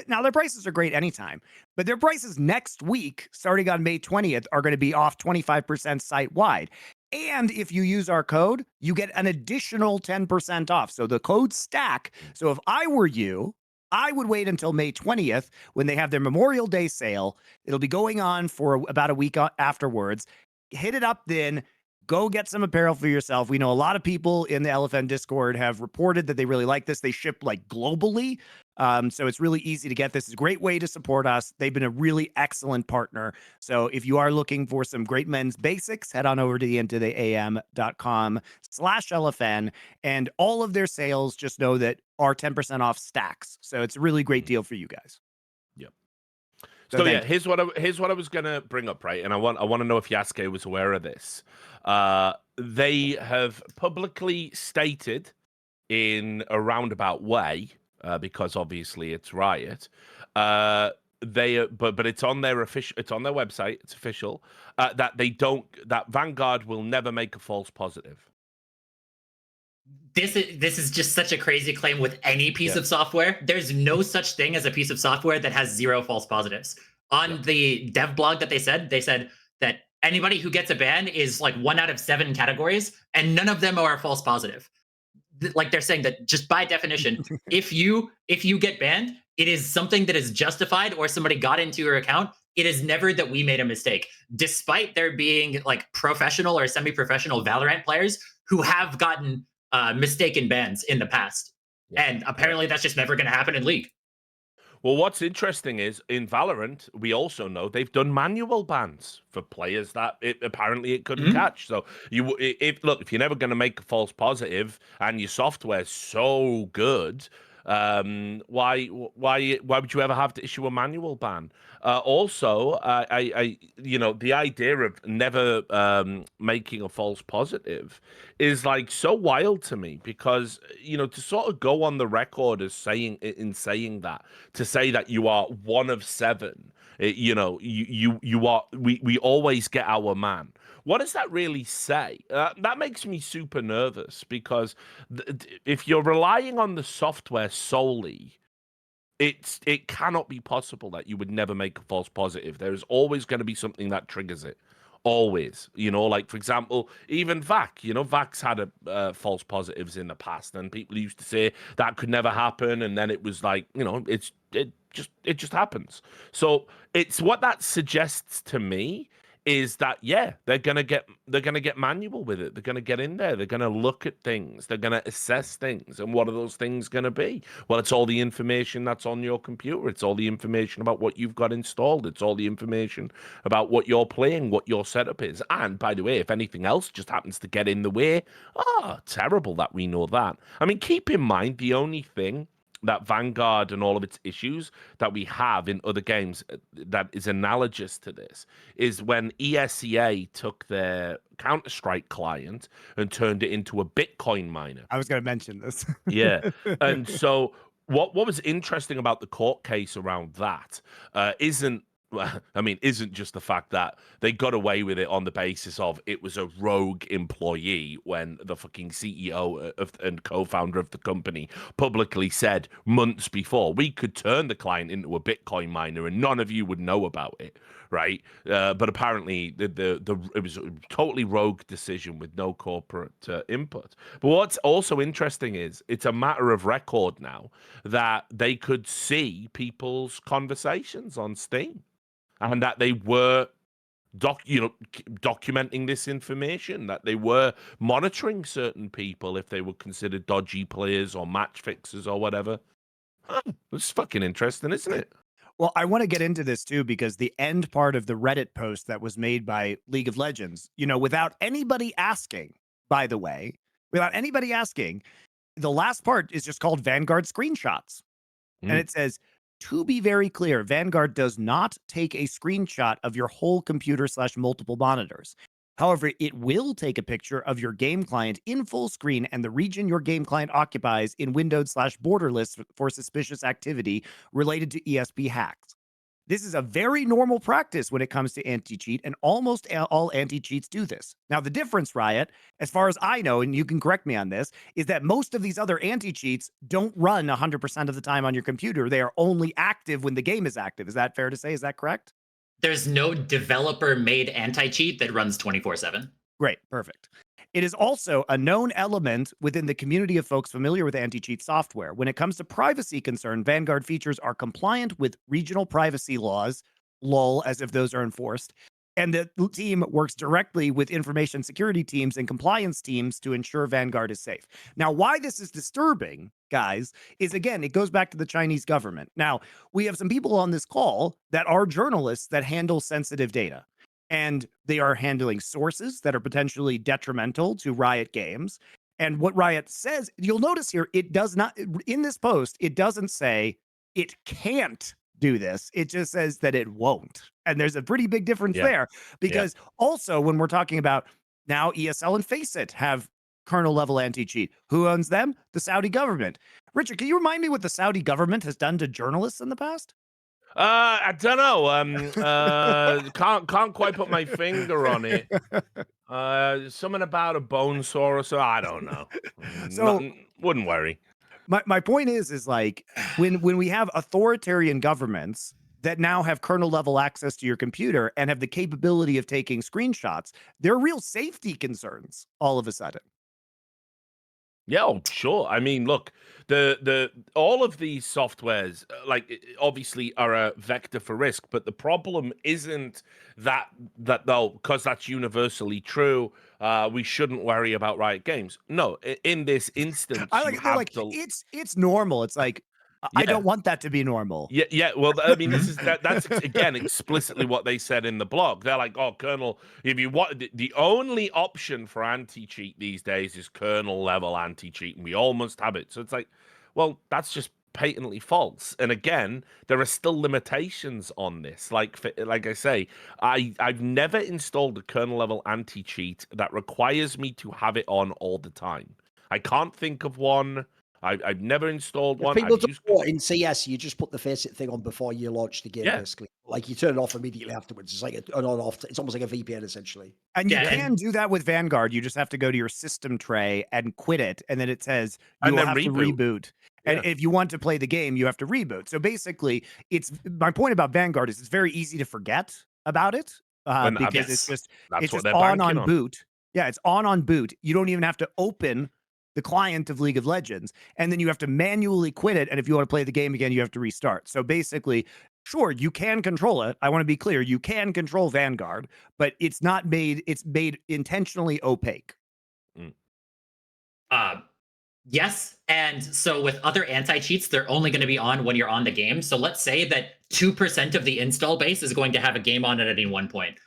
Now, their prices are great anytime, but their prices next week, starting on May 20th, are going to be off 25% site-wide. And if you use our code, you get an additional 10% off. So the codes stack. So if I were you, I would wait until May 20th when they have their Memorial Day sale. It'll be going on for about a week afterwards. Hit it up then. Go get some apparel for yourself. We know a lot of people in the LFN Discord have reported that they really like this. They ship like globally. So it's really easy to get this. It's a great way to support us. They've been a really excellent partner. So if you are looking for some great men's basics, head on over to intotheam.com/LFN, and all of their sales, just know that are 10% off stacks. So it's a really great deal for you guys. Yep. So yeah, here's what I was gonna bring up, right? And I want to know if Yasukeh was aware of this. They have publicly stated in a roundabout way, because obviously it's Riot, but it's on their it's on their website, it's official, that Vanguard will never make a false positive. This is just such a crazy claim with any piece of software. There's no such thing as a piece of software that has 0 false positives. On the dev blog that they said that anybody who gets a ban is like 1 out of 7 categories, and none of them are a false positive. Like they're saying that just by definition, if you get banned, it is something that is justified or somebody got into your account. It is never that we made a mistake, despite there being like professional or semi-professional Valorant players who have gotten mistaken bans in the past. And apparently that's just never going to happen in League. Well, what's interesting is in Valorant, we also know they've done manual bans for players that apparently it couldn't catch. So if you're never going to make a false positive and your software's so good, why would you ever have to issue a manual ban? Also, the idea of never making a false positive is like so wild to me, because to sort of go on the record as saying that, to say that you are 1 of 7, you are, we always get our man. What does that really say? That makes me super nervous, because if you're relying on the software solely, it cannot be possible that you would never make a false positive. There is always going to be something that triggers it. Always, like, for example, even VAC, VAC's had false positives in the past, and people used to say that could never happen, and then it was like, it just happens. So it's what that suggests to me is that, they're gonna get manual with it. They're gonna get in there. They're gonna look at things. They're gonna assess things. And what are those things gonna be? Well, it's all the information that's on your computer. It's all the information about what you've got installed. It's all the information about what you're playing, what your setup is. And by the way, if anything else just happens to get in the way, terrible that we know that. I mean, keep in mind, the only thing that Vanguard and all of its issues that we have in other games that is analogous to this is when ESEA took their Counter-Strike client and turned it into a Bitcoin miner. I was going to mention this. Yeah. And so what was interesting about the court case around that isn't just the fact that they got away with it on the basis of it was a rogue employee, when the fucking CEO and co-founder of the company publicly said months before, we could turn the client into a Bitcoin miner and none of you would know about it, right? But apparently it was a totally rogue decision with no corporate input. But what's also interesting is it's a matter of record now that they could see people's conversations on Steam, and that they were documenting this information, that they were monitoring certain people if they were considered dodgy players or match fixers or whatever. It's fucking interesting, isn't it? Well, I want to get into this too, because the end part of the Reddit post that was made by League of Legends, without anybody asking, by the way, the last part is just called Vanguard screenshots. And it says, to be very clear, Vanguard does not take a screenshot of your whole computer / multiple monitors. However, it will take a picture of your game client in full screen and the region your game client occupies in windowed / borderless for suspicious activity related to ESP hacks. This is a very normal practice when it comes to anti-cheat, and almost all anti-cheats do this. Now, the difference, Riot, as far as I know, and you can correct me on this, is that most of these other anti-cheats don't run 100% of the time on your computer. They are only active when the game is active. Is that fair to say? Is that correct? There's no developer-made anti-cheat that runs 24/7. Great, perfect. It is also a known element within the community of folks familiar with anti-cheat software. When it comes to privacy concern, Vanguard features are compliant with regional privacy laws, lol, as if those are enforced, and the team works directly with information security teams and compliance teams to ensure Vanguard is safe. Now, why this is disturbing, guys, is, again, it goes back to the Chinese government. Now, we have some people on this call that are journalists that handle sensitive data, and they are handling sources that are potentially detrimental to Riot Games. And what Riot says, you'll notice here, it does not, in this post, it doesn't say it can't do this. It just says that it won't. And there's a pretty big difference there, because also when we're talking about now ESL and Faceit have kernel-level anti-cheat. Who owns them? The Saudi government. Richard, can you remind me what the Saudi government has done to journalists in the past? I don't know. Can't quite put my finger on it. Something about a bone saw or so. I don't know. So Wouldn't worry. my point is like when we have authoritarian governments that now have kernel level access to your computer and have the capability of taking screenshots, there are real safety concerns all of a sudden. Yeah, oh, sure. I mean, look, the all of these softwares, obviously, are a vector for risk, but the problem isn't that though, because that's universally true. We shouldn't worry about Riot Games. No, in this instance, I you like they're have like to. it's normal. It's like I Yeah, don't want that to be normal. yeah, yeah. Well, I mean, that's again explicitly what they said in the blog. They're like, "Oh, kernel, if you want the only option for anti-cheat these days is kernel level anti-cheat, and we all must have it." So it's like, well, that's just patently false. And again, there are still limitations on this. Like I say, I've never installed a kernel level anti-cheat that requires me to have it on all the time. I can't think of one. I've never installed If one. people I've don't used. know it in CS, you just put the face it thing on before you launch the game, Yeah. basically. Like you turn it off immediately afterwards. It's like an on-off. It's almost like a VPN, essentially. And you Yeah, can do that with Vanguard. You just have to go to your system tray and quit it. And then it says you And will then have to reboot. And Yeah. if you want to play the game, you have to reboot. So basically, it's my point about Vanguard is it's very easy to forget about it because yes. it's That's what just they're on banking on. boot. Yeah, it's on boot. You don't even have to open the client of League of Legends. And then you have to manually quit it. And if you want to play the game again, you have to restart. So basically, sure, you can control it. I want to be clear. You can control Vanguard, but it's made intentionally opaque. Yes. And so with other anti-cheats, they're only going to be on when you're on the game. So let's say that 2% of the install base is going to have a game on at any one point.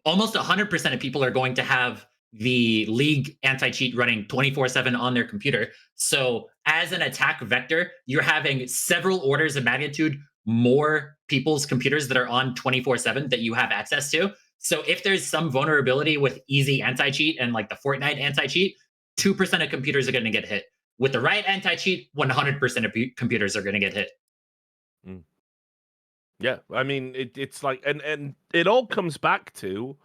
Almost 100% of people are going to have the League anti-cheat running 24/7 on their computer. So as an attack vector, you're having several orders of magnitude more people's computers that are on 24/7 that you have access to. So if there's some vulnerability with easy anti-cheat and like the Fortnite anti-cheat, 2% of computers are going to get hit. With the Riot anti-cheat, 100% of computers are going to get hit. Yeah, I mean, it's like, and it all comes back to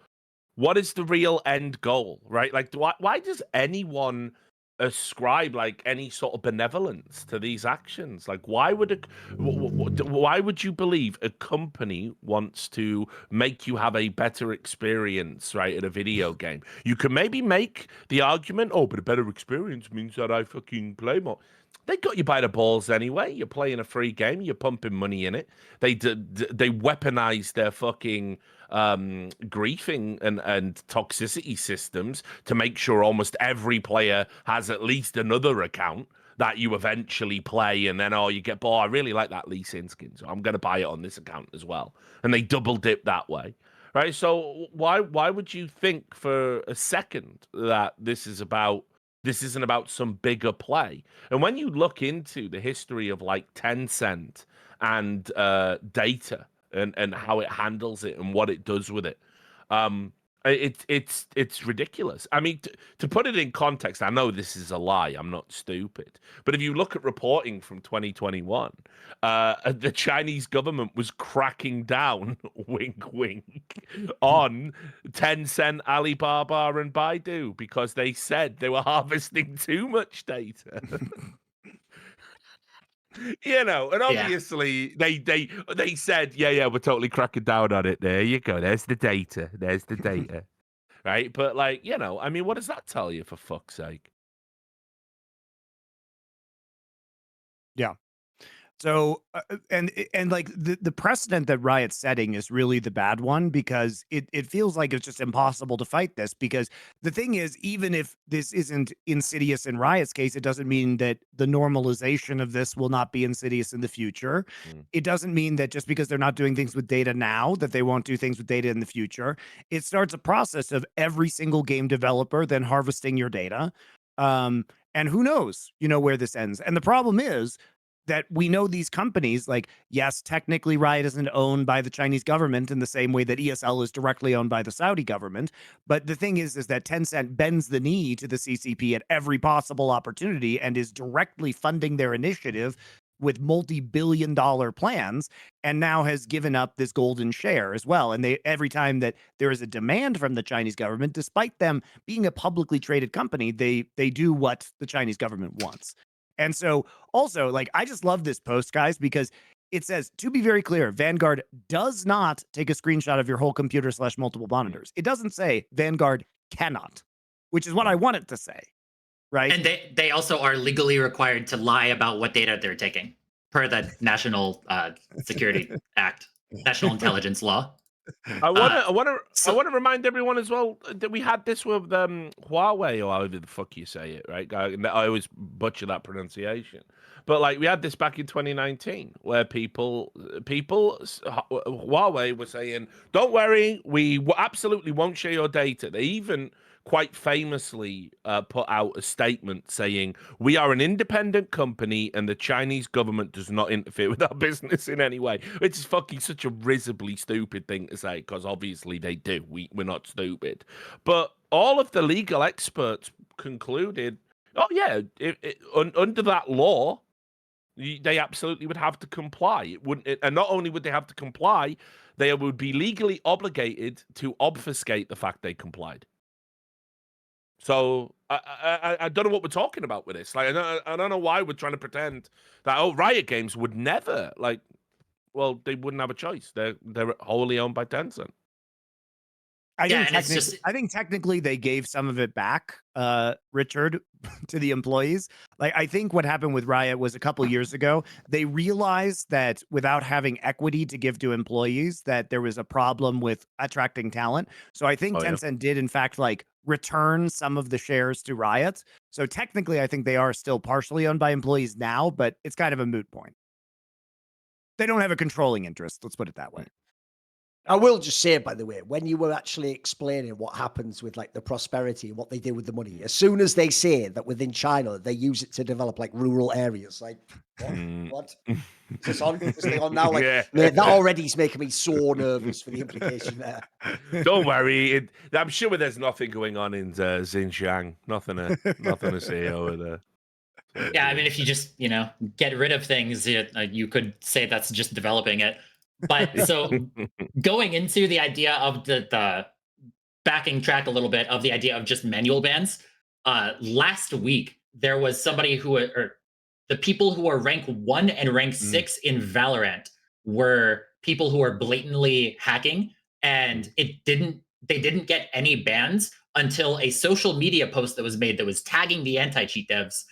what is the real end goal, right? Like, why does anyone ascribe like any sort of benevolence to these actions? Like, why would why would you believe a company wants to make you have a better experience, right, at a video game? You can maybe make the argument, oh, but a better experience means that I fucking play more. They got you by the balls anyway. You're playing a free game. You're pumping money in it. They weaponize their fucking griefing and toxicity systems to make sure almost every player has at least another account that you eventually play, and then you get, I really like that Lee Sin skin, so I'm gonna buy it on this account as well. And they double dip that way. Right? So why would you think for a second that this isn't about some bigger play? And when you look into the history of like Tencent and data and how it handles it and what it does with it, it's ridiculous. I mean, to put it in context, I know this is a lie. I'm not stupid, but if you look at reporting from 2021, the Chinese government was cracking down, wink, wink, on Tencent, Alibaba, and Baidu because they said they were harvesting too much data. And obviously they said, yeah, we're totally cracking down on it. There you go. There's the data. Right? But I mean, what does that tell you, for fuck's sake? Yeah. So and like the precedent that Riot's setting is really the bad one because it feels like it's just impossible to fight this, because the thing is, even if this isn't insidious in Riot's case, it doesn't mean that the normalization of this will not be insidious in the future. It doesn't mean that just because they're not doing things with data now that they won't do things with data in the future. It starts a process of every single game developer then harvesting your data. And who knows, where this ends. And the problem is that we know these companies, like, yes, technically Riot isn't owned by the Chinese government in the same way that ESL is directly owned by the Saudi government. But the thing is that Tencent bends the knee to the CCP at every possible opportunity and is directly funding their initiative with multi-billion-dollar plans, and now has given up this golden share as well. And every time that there is a demand from the Chinese government, despite them being a publicly traded company, they do what the Chinese government wants. And so also, like, I just love this post, guys, because it says, to be very clear, Vanguard does not take a screenshot of your whole computer / multiple monitors. It doesn't say Vanguard cannot, which is what I want it to say, right? And they also are legally required to lie about what data they're taking per the National Security Act, National Intelligence Law. I want to remind everyone as well that we had this with Huawei, or however the fuck you say it, right? I always butcher that pronunciation, but like we had this back in 2019, where people, Huawei were saying, "Don't worry, we absolutely won't share your data." They even quite famously put out a statement saying, "We are an independent company and the Chinese government does not interfere with our business in any way," which is fucking such a risibly stupid thing to say, because obviously they do. We're not stupid. But all of the legal experts concluded, oh yeah, under that law, they absolutely would have to comply. It wouldn't, and not only would they have to comply, they would be legally obligated to obfuscate the fact they complied. So I don't know what we're talking about with this. Like I don't know why we're trying to pretend that Riot Games would never, like, well, they wouldn't have a choice. They're wholly owned by Tencent. I think technically they gave some of it back, Richard, to the employees. Like, I think what happened with Riot was a couple years ago, they realized that without having equity to give to employees, that there was a problem with attracting talent. So I think Tencent did, in fact, like, return some of the shares to Riot. So technically, I think they are still partially owned by employees now, but it's kind of a moot point. They don't have a controlling interest. Let's put it that way. I will just say, by the way, when you were actually explaining what happens with like the prosperity and what they do with the money, as soon as they say that within China they use it to develop like rural areas, like what? Is this on? Is this on now? Like, man, that already is making me so nervous for the implication there. Don't worry, I'm sure there's nothing going on in Xinjiang. Nothing to see over there. So, yeah, I mean, if you just get rid of things, you could say that's just developing it. But so going into the idea of the backing track a little bit of the idea of just manual bans, last week there was somebody or the people who are rank 1 and rank 6 in Valorant were people who are blatantly hacking, and they didn't get any bans until a social media post that was made that was tagging the anti-cheat devs.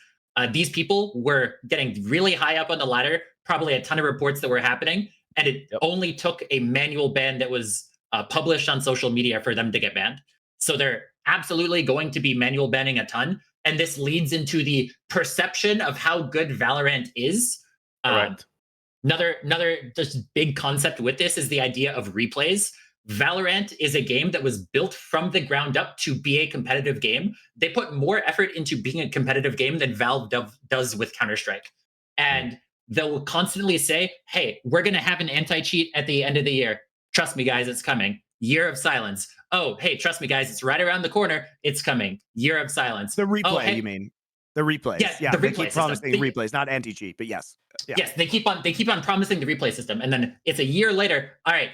These people were getting really high up on the ladder, probably a ton of reports that were happening. And it only took a manual ban that was published on social media for them to get banned. So they're absolutely going to be manual banning a ton. And this leads into the perception of how good Valorant is. Another just big concept with this is the idea of replays. Valorant is a game that was built from the ground up to be a competitive game. They put more effort into being a competitive game than Valve does with Counter-Strike. And they'll constantly say, hey, we're going to have an anti-cheat at the end of the year. Trust me, guys, it's coming. Year of silence. Oh, hey, trust me, guys, it's right around the corner. It's coming. Year of silence. The replay, oh, hey. You mean? The replays. Yeah, the they replay keep promising replays, not anti-cheat, but yes. Yeah. Yes, they keep on promising the replay system. And then it's a year later. All right,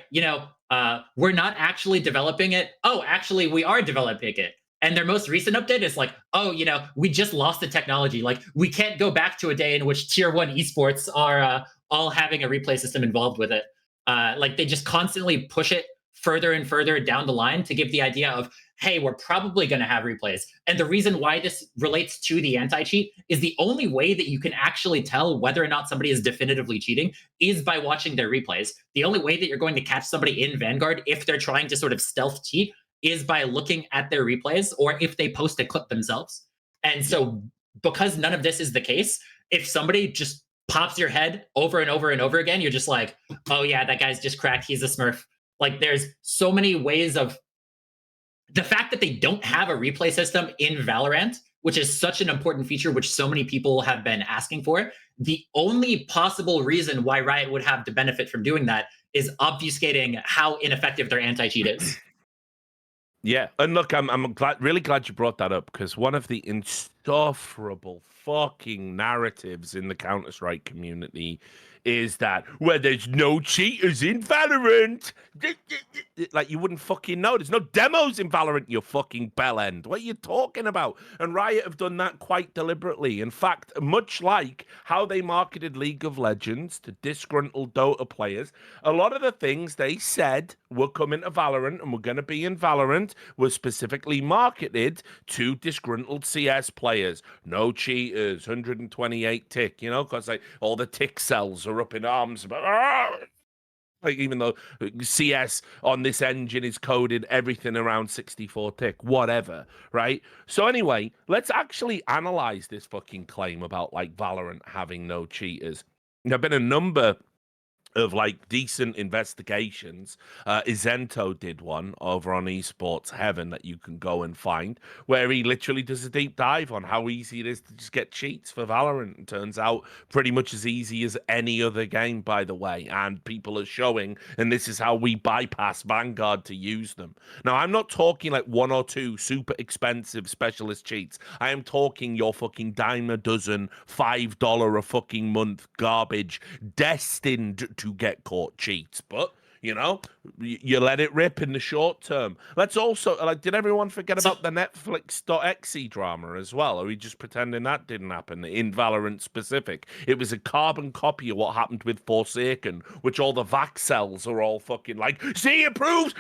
we're not actually developing it. Oh, actually, we are developing it. And their most recent update is like, oh, we just lost the technology. Like, we can't go back to a day in which tier 1 esports are all having a replay system involved with it. Like, they just constantly push it further and further down the line to give the idea of, hey, we're probably going to have replays. And the reason why this relates to the anti-cheat is the only way that you can actually tell whether or not somebody is definitively cheating is by watching their replays. The only way that you're going to catch somebody in Vanguard if they're trying to sort of stealth cheat is by looking at their replays or if they post a clip themselves. And so because none of this is the case, if somebody just pops your head over and over and over again, you're just like, oh yeah, that guy's just cracked. He's a smurf. Like, there's so many ways of the fact that they don't have a replay system in Valorant, which is such an important feature, which so many people have been asking for. The only possible reason why Riot would have to benefit from doing that is obfuscating how ineffective their anti-cheat is. Yeah, and look, I'm really glad you brought that up, because one of the insufferable fucking narratives in the Counter-Strike community is that, well, there's no cheaters in Valorant. Like, you wouldn't fucking know. There's no demos in Valorant, you fucking bellend. What are you talking about? And Riot have done that quite deliberately. In fact, much like how they marketed League of Legends to disgruntled Dota players, a lot of the things they said were coming to Valorant and were going to be in Valorant were specifically marketed to disgruntled CS players. No cheaters, 128 tick, you know, because like all the tick cells are up in arms about, like, even though CS on this engine is coded everything around 64 tick, whatever, right? So anyway, let's actually analyze this fucking claim about like Valorant having no cheaters. There have been a number of like decent investigations. Izento did one over on Esports Heaven that you can go and find, where he literally does a deep dive on how easy it is to just get cheats for Valorant. It turns out pretty much as easy as any other game, by the way, and people are showing, and this is how we bypass Vanguard to use them. Now, I'm not talking like one or two super expensive specialist cheats. I am talking your fucking dime a dozen, $5 a fucking month garbage destined to get caught cheats. But you know, you let it rip in the short term. Let's also, like, did everyone forget about the Netflix.exe drama as well? Are we just pretending that didn't happen in Valorant specific? It was a carbon copy of what happened with Forsaken, which all the VAC cells are all fucking like, see, it proves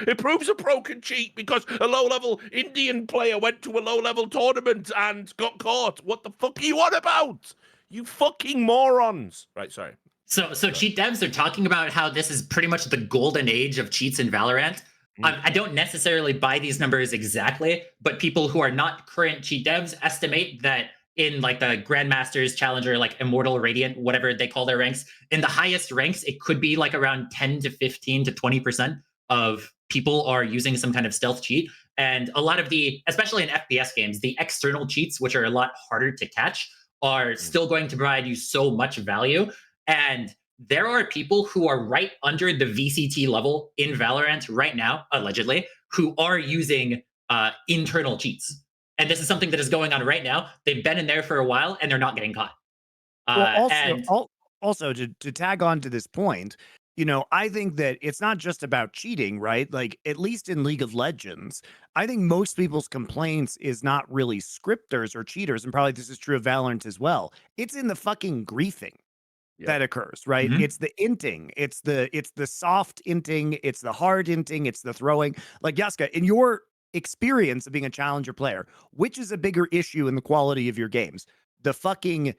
a pro can cheat because a low-level Indian player went to a low-level tournament and got caught. What the fuck are you on about? You fucking morons. Right, sorry. So cheat devs are talking about how this is pretty much the golden age of cheats in Valorant. I don't necessarily buy these numbers exactly, but people who are not current cheat devs estimate that in like the Grandmasters, Challenger, like Immortal, Radiant, whatever they call their ranks, in the highest ranks, it could be like around 10 to 15 to 20% of people are using some kind of stealth cheat. And a lot of the, especially in FPS games, the external cheats, which are a lot harder to catch, are still going to provide you so much value. And there are people who are right under the VCT level in Valorant right now, allegedly, who are using internal cheats. And this is something that is going on right now. They've been in there for a while and they're not getting caught. Also to tag on to this point, you know, I think that it's not just about cheating, right? Like, at least in League of Legends, I think most people's complaints is not really scripters or cheaters, and probably this is true of Valorant as well. It's in the fucking griefing that occurs, right? It's the inting, it's the soft inting, it's the hard inting, it's the throwing. Like, Yasukeh, in your experience of being a challenger player, which is a bigger issue in the quality of your games? The fucking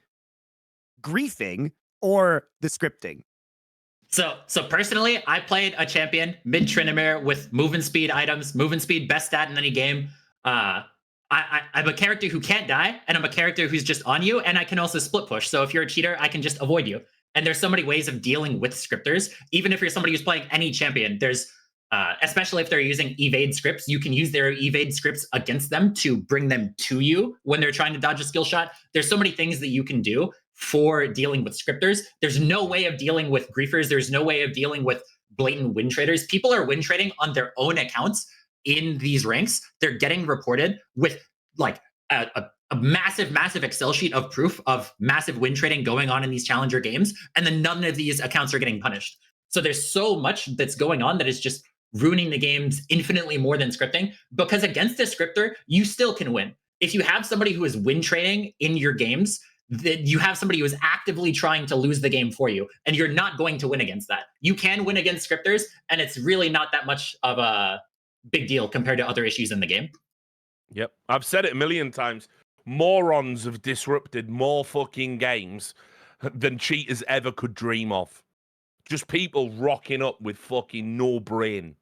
griefing or the scripting? So personally, I played a champion mid Trinimir with movement speed items, movement speed best stat in any game. I'm a character who can't die, and I'm a character who's just on you, and I can also split push. So if you're a cheater, I can just avoid you. And there's so many ways of dealing with scripters. Even if you're somebody who's playing any champion, there's, especially if they're using evade scripts, you can use their evade scripts against them to bring them to you when they're trying to dodge a skill shot. There's so many things that you can do for dealing with scripters. There's no way of dealing with griefers. There's no way of dealing with blatant win traders. People are win trading on their own accounts in these ranks. They're getting reported with like a massive Excel sheet of proof of massive win trading going on in these challenger games, and then none of these accounts are getting punished. So there's so much that's going on that is just ruining the games infinitely more than scripting, because against a scripter, you still can win. If you have somebody who is win trading in your games, then you have somebody who is actively trying to lose the game for you, and you're not going to win against that. You can win against scripters, and it's really not that much of a big deal compared to other issues in the game. Yep. I've said it a million times. Morons have disrupted more fucking games than cheaters ever could dream of. Just people rocking up with fucking no brain.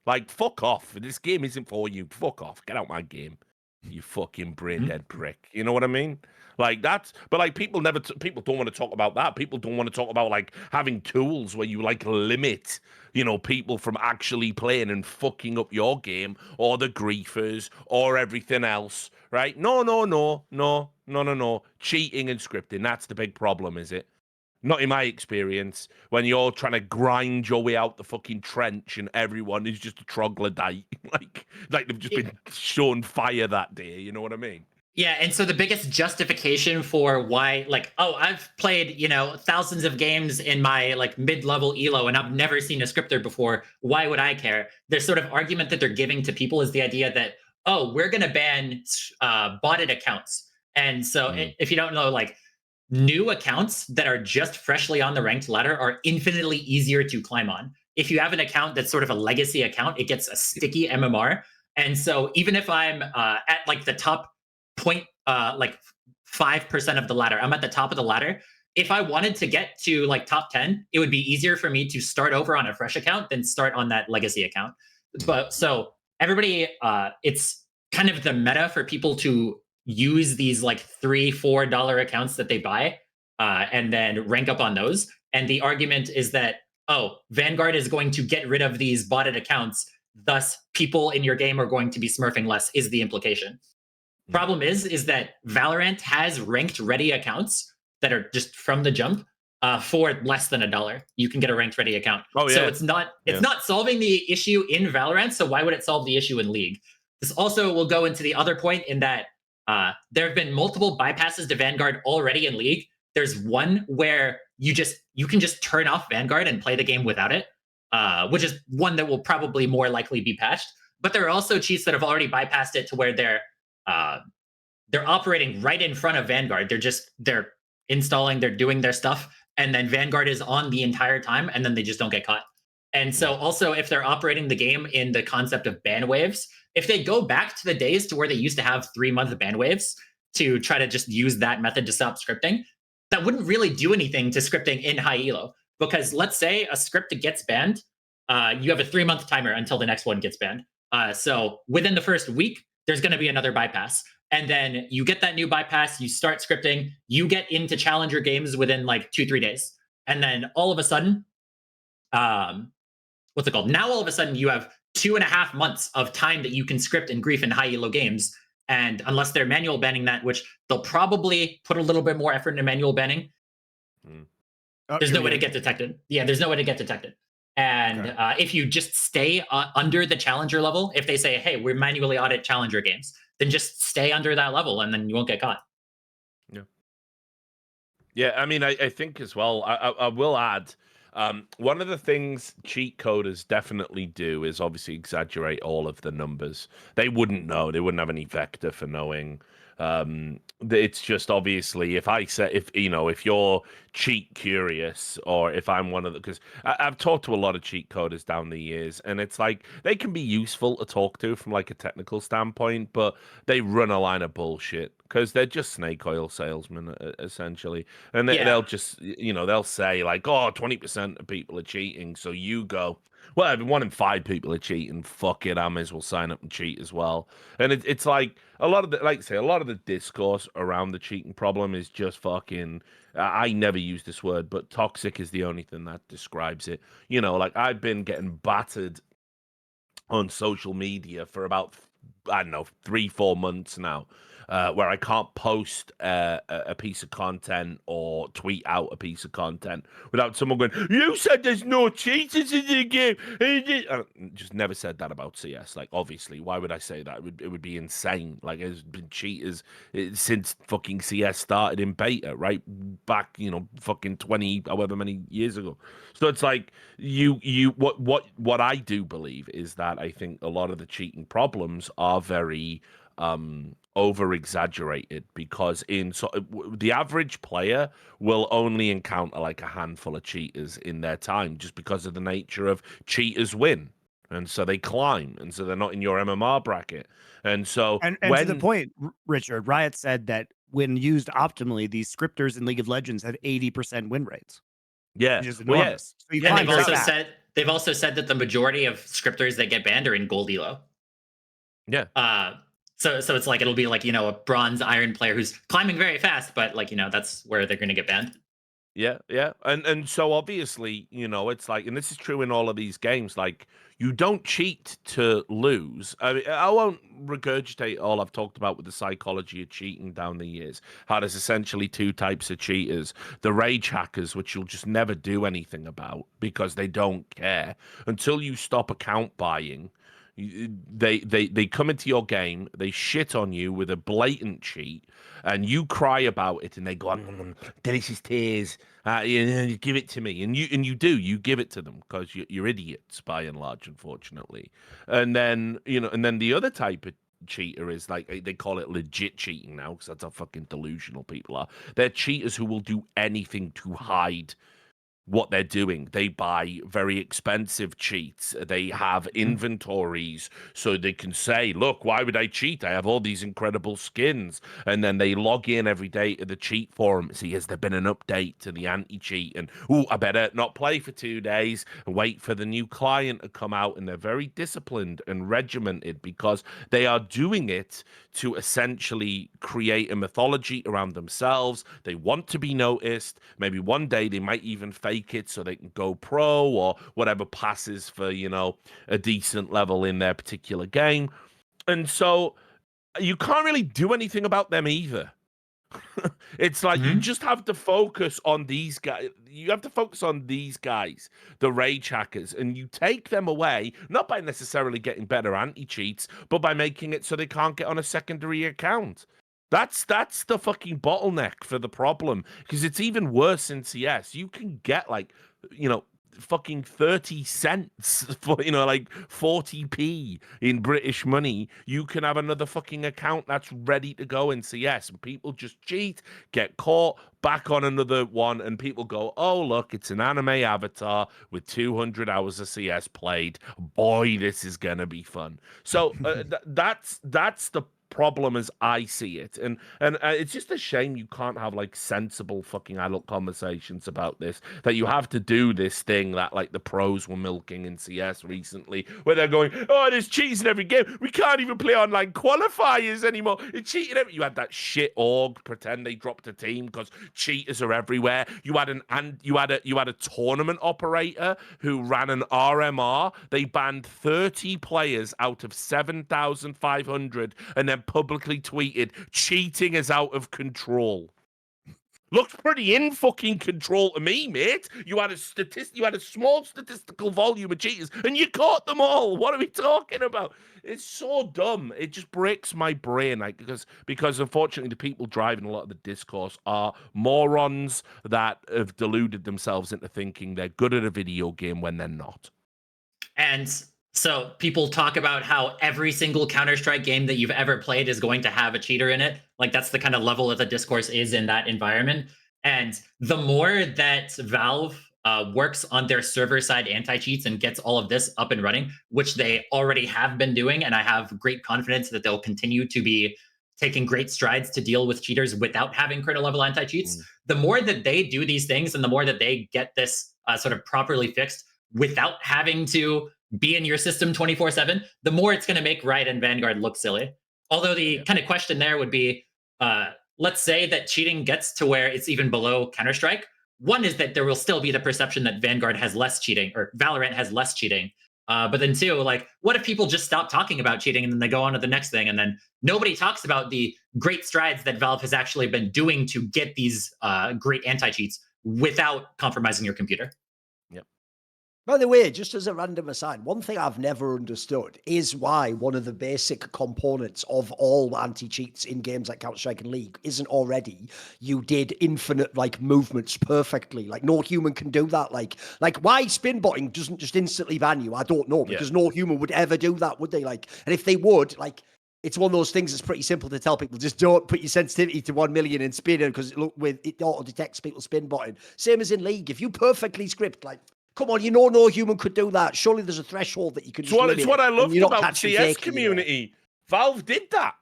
Like, fuck off. This game isn't for you. Fuck off. Get out my game. You fucking brain dead prick. You know what I mean? Like, that's, but like, people people don't want to talk about that. People don't want to talk about like having tools where you like limit, you know, people from actually playing and fucking up your game, or the griefers or everything else, right? No. Cheating and scripting. That's the big problem, is it? Not in my experience, when you're trying to grind your way out the fucking trench and everyone is just a troglodyte. like they've just been shown fire that day, you know what I mean? Yeah, and so the biggest justification for why, like, oh, I've played, thousands of games in my like mid-level elo and I've never seen a scripter before. Why would I care? The sort of argument that they're giving to people is the idea that, oh, we're gonna ban botted accounts. And so if you don't know, like new accounts that are just freshly on the ranked ladder are infinitely easier to climb on. If you have an account that's sort of a legacy account, it gets a sticky MMR. And so even if I'm at like the top point, like 5% of the ladder, I'm at the top of the ladder. If I wanted to get to like top 10, it would be easier for me to start over on a fresh account than start on that legacy account. But so everybody, it's kind of the meta for people to use these like $3-4 accounts that they buy and then rank up on those. And the argument is that, oh, Vanguard is going to get rid of these botted accounts, thus people in your game are going to be smurfing less, is the implication. Problem is that Valorant has ranked ready accounts that are just from the jump for less than $1. You can get a ranked ready account. Oh, yeah. So it's not solving the issue in Valorant. So why would it solve the issue in League? This also will go into the other point in that there have been multiple bypasses to Vanguard already in League. There's one where you can just turn off Vanguard and play the game without it, which is one that will probably more likely be patched. But there are also cheats that have already bypassed it to where they're operating right in front of Vanguard. They're installing, they're doing their stuff, and then Vanguard is on the entire time, and then they just don't get caught. And so also if they're operating the game in the concept of ban waves, if they go back to the days to where they used to have 3-month ban waves to try to just use that method to stop scripting, that wouldn't really do anything to scripting in high elo. Because let's say a script gets banned, you have a 3-month timer until the next one gets banned. So within the first week, there's going to be another bypass. And then you get that new bypass, you start scripting, you get into challenger games within like 2-3 days. And then all of a sudden, what's it called? Now all of a sudden you have 2.5 months of time that you can script in grief and high elo games. And unless they're manual banning that, which they'll probably put a little bit more effort into manual banning, there's no way to get detected. Yeah, there's no way to get detected. And if you just stay under the challenger level, if they say, hey, we're manually audit challenger games, then just stay under that level and then you won't get caught. Yeah. Yeah, I mean, I think as well, I will add, one of the things cheat coders definitely do is obviously exaggerate all of the numbers. They wouldn't know. They wouldn't have any vector for knowing. It's just obviously if you're cheat curious, or if I'm one of the, because I've talked to a lot of cheat coders down the years, and it's like they can be useful to talk to from like a technical standpoint, but they run a line of bullshit because they're just snake oil salesmen essentially, and they'll just they'll say like, oh, 20% of people are cheating, so you go, well, 1 in 5 people are cheating. Fuck it, I may as well sign up and cheat as well. And it's like a lot of the discourse around the cheating problem is just fucking. I never use this word, but toxic is the only thing that describes it. Like I've been getting battered on social media for about, I don't know, 3-4 months now, where I can't post a piece of content or tweet out a piece of content without someone going, you said there's no cheaters in the game. I just never said that about CS. Like, obviously, why would I say that? It would be insane. Like, there's been cheaters since fucking CS started in beta, right? Back, fucking 20, however many years ago. So it's like, what I do believe is that I think a lot of the cheating problems are very over exaggerated, because the average player will only encounter like a handful of cheaters in their time, just because of the nature of cheaters win, and so they climb, and so they're not in your MMR bracket, and so and to the point, Richard, Riot said that when used optimally, these scripters in League of Legends have 80% win rates. Yeah, which is enormous. So you they've also said that the majority of scripters that get banned are in gold elo. Yeah. So it's like it'll be like a bronze iron player who's climbing very fast, but like that's where they're going to get banned. Yeah, and so obviously it's like, and this is true in all of these games. Like, you don't cheat to lose. I mean, I won't regurgitate all I've talked about with the psychology of cheating down the years. How there's essentially 2 types of cheaters: the rage hackers, which you'll just never do anything about because they don't care until you stop account buying. They come into your game, they shit on you with a blatant cheat, and you cry about it, and they go, delicious tears, you give it to me, and you give it to them because you're idiots by and large, unfortunately. And then the other type of cheater is like they call it legit cheating now because that's how fucking delusional people are. They're cheaters who will do anything to hide what they're doing. They buy very expensive cheats. They have inventories so they can say, look, why would I cheat? I have all these incredible skins. And then they log in every day to the cheat forum. See, has there been an update to the anti-cheat? And, I better not play for 2 days and wait for the new client to come out. And they're very disciplined and regimented because they are doing it to essentially create a mythology around themselves. They want to be noticed. Maybe one day they might even fake it so they can go pro or whatever passes for, a decent level in their particular game. And so you can't really do anything about them either. It's like you just have to focus on these guys. You have to focus on these guys, the rage hackers, and you take them away, not by necessarily getting better anti-cheats, but by making it so they can't get on a secondary account. That's the fucking bottleneck for the problem, because it's even worse in CS. You can get fucking 30 cents for, like 40p in British money. You can have another fucking account that's ready to go in CS, and people just cheat, get caught, back on another one, and people go, oh, look, it's an anime avatar with 200 hours of CS played. Boy, this is gonna be fun. So that's the problem as I see it, and it's just a shame you can't have like sensible fucking adult conversations about this, that you have to do this thing that like the pros were milking in CS recently, where they're going, oh, there's cheats in every game, we can't even play online qualifiers anymore, it's cheating you had that shit org pretend they dropped a team because cheaters are everywhere. You had a tournament operator who ran an RMR. They banned 30 players out of 7,500 and then publicly tweeted, cheating is out of control. Looks pretty in fucking control to me, mate. You had a small statistical volume of cheaters and you caught them all. What are we talking about? It's so dumb. It just breaks my brain, like, because unfortunately the people driving a lot of the discourse are morons that have deluded themselves into thinking they're good at a video game when they're not. And so people talk about how every single Counter-Strike game that you've ever played is going to have a cheater in it. Like, that's the kind of level that the discourse is in that environment. And the more that Valve works on their server-side anti-cheats and gets all of this up and running, which they already have been doing, and I have great confidence that they'll continue to be taking great strides to deal with cheaters without having kernel-level anti-cheats, the more that they do these things and the more that they get this sort of properly fixed without having to be in your system 24/7, the more it's going to make Riot and Vanguard look silly. Although the kind of question there would be, let's say that cheating gets to where it's even below Counter-Strike. One is that there will still be the perception that Vanguard has less cheating or Valorant has less cheating. But then two, like, what if people just stop talking about cheating and then they go on to the next thing, and then nobody talks about the great strides that Valve has actually been doing to get these great anti-cheats without compromising your computer? By the way, just as a random aside, one thing I've never understood is why one of the basic components of all anti-cheats in games like Counter-Strike and League isn't already you did infinite like movements perfectly. Like, no human can do that. Like why spin botting doesn't just instantly ban you? I don't know, because no human would ever do that, would they? Like, and if they would, like, it's one of those things that's pretty simple to tell people. Just don't put your sensitivity to 1 million in spin, because it auto detects people spin botting. Same as in League. If you perfectly script, like, come on, no human could do that. Surely there's a threshold that you can. It's what I loved about the CS community. Valve did that.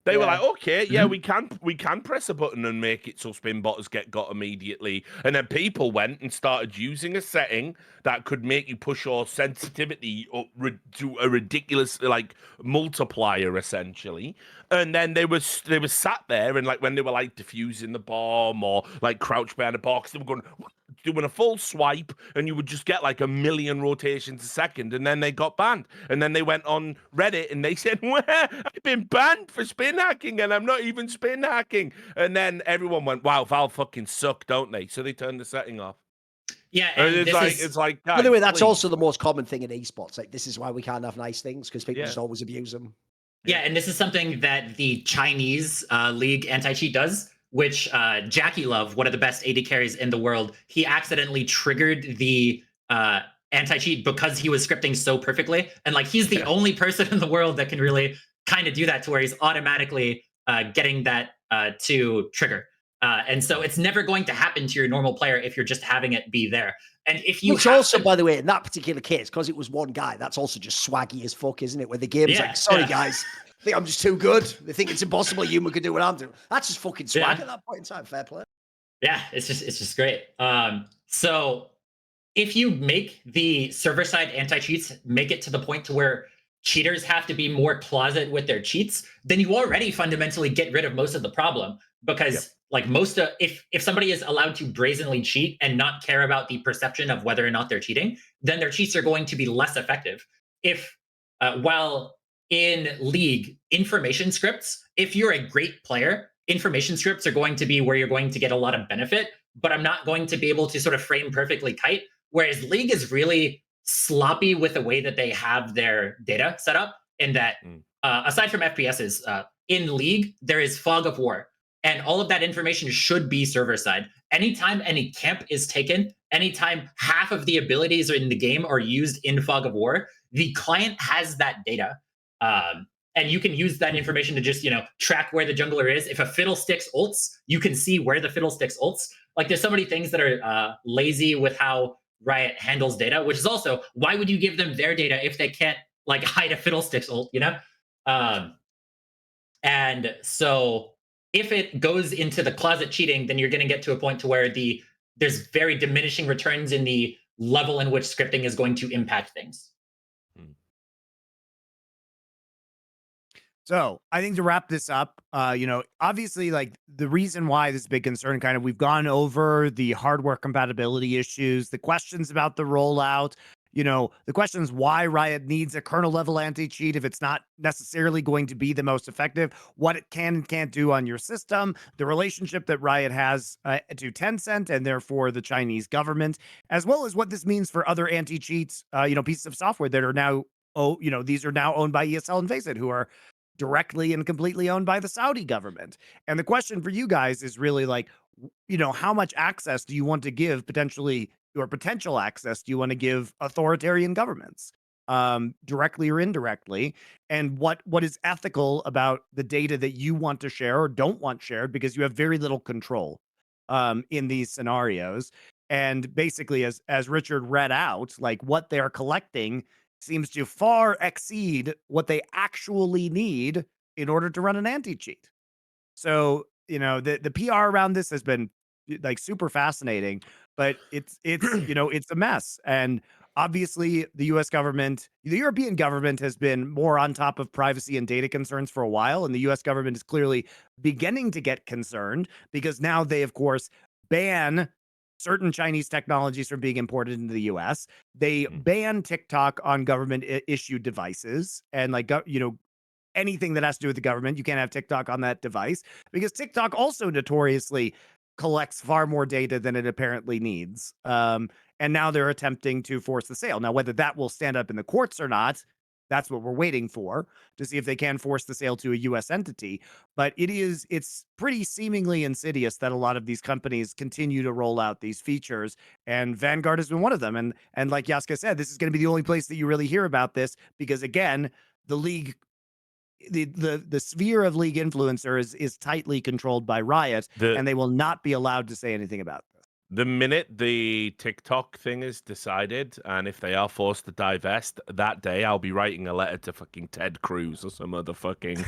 They were like, okay, we can press a button and make it so spin botters get got immediately. And then people went and started using a setting that could make you push your sensitivity up to a ridiculous like multiplier, essentially. And then they were sat there, and like when they were like defusing the bomb or like crouched behind a box, they were doing a full swipe, and you would just get like 1 million rotations a second, and then they got banned. And then they went on Reddit and they said, well, I've been banned for spin hacking and I'm not even spin hacking. And then everyone went, wow, Valve fucking suck, don't they? So they turned the setting off. Yeah, and It's like By the way, that's please. also the most common thing in esports. Like, this is why we can't have nice things, because people Yeah. just always abuse them. Yeah, and this is something that the Chinese league anti-cheat does, which Jackie Love, one of the best AD carries in the world, he accidentally triggered the anti-cheat because he was scripting so perfectly. And like, he's the only person in the world that can really kind of do that, to where he's automatically getting that to trigger. And so it's never going to happen to your normal player if you're just having it be there. And if you Which also, by the way, in that particular case, because it was one guy, that's also just swaggy as fuck, isn't it? Where the game's like, sorry guys, I think I'm just too good. They think it's impossible human could do what I'm doing. That's just fucking swag at that point in time. Fair play. Yeah, it's just great. So if you make the server-side anti-cheats make it to the point to where cheaters have to be more closet with their cheats, then you already fundamentally get rid of most of the problem. Because like if somebody is allowed to brazenly cheat and not care about the perception of whether or not they're cheating, then their cheats are going to be less effective. If while in League, information scripts, if you're a great player, information scripts are going to be where you're going to get a lot of benefit, but I'm not going to be able to sort of frame perfectly tight. Whereas League is really sloppy with the way that they have their data set up, in that aside from FPSs, in League, there is fog of war. And all of that information should be server side. Anytime any camp is taken, anytime half of the abilities in the game are used in fog of war, the client has that data. And you can use that information to just, track where the jungler is. If a Fiddlesticks ults, you can see where the Fiddlesticks ults. Like, there's so many things that are lazy with how Riot handles data, which is also, why would you give them their data if they can't like hide a Fiddlesticks ult, And so if it goes into the closet cheating, then you're going to get to a point to where there's very diminishing returns in the level in which scripting is going to impact things. So I think to wrap this up, obviously, like, the reason why this is a big concern, kind of, we've gone over the hardware compatibility issues, the questions about the rollout, the questions why Riot needs a kernel-level anti-cheat if it's not necessarily going to be the most effective, what it can and can't do on your system, the relationship that Riot has to Tencent and therefore the Chinese government, as well as what this means for other anti-cheats, pieces of software that are now, these are now owned by ESL and Faceit, who are directly and completely owned by the Saudi government. And the question for you guys is really like, how much access do you want to give potential access do you want to give authoritarian governments, directly or indirectly? And what is ethical about the data that you want to share or don't want shared, because you have very little control in these scenarios. And basically, as Richard read out, like, what they're collecting seems to far exceed what they actually need in order to run an anti-cheat. So, the PR around this has been like super fascinating, but it's it's a mess. And obviously the US government, the European government, has been more on top of privacy and data concerns for a while, and the US government is clearly beginning to get concerned, because now they, of course, ban certain Chinese technologies from being imported into the US. They ban TikTok on government issued devices, and like, anything that has to do with the government, you can't have TikTok on that device, because TikTok also notoriously collects far more data than it apparently needs. And now they're attempting to force the sale. Now, whether that will stand up in the courts or not, that's what we're waiting for, to see if they can force the sale to a US entity. But it's pretty seemingly insidious that a lot of these companies continue to roll out these features, and Vanguard has been one of them. And like Yasukeh said, this is going to be the only place that you really hear about this, because again, the league, the sphere of League influencers is tightly controlled by Riot, and they will not be allowed to say anything about this. The minute the TikTok thing is decided, and if they are forced to divest, that day I'll be writing a letter to fucking Ted Cruz or some other fucking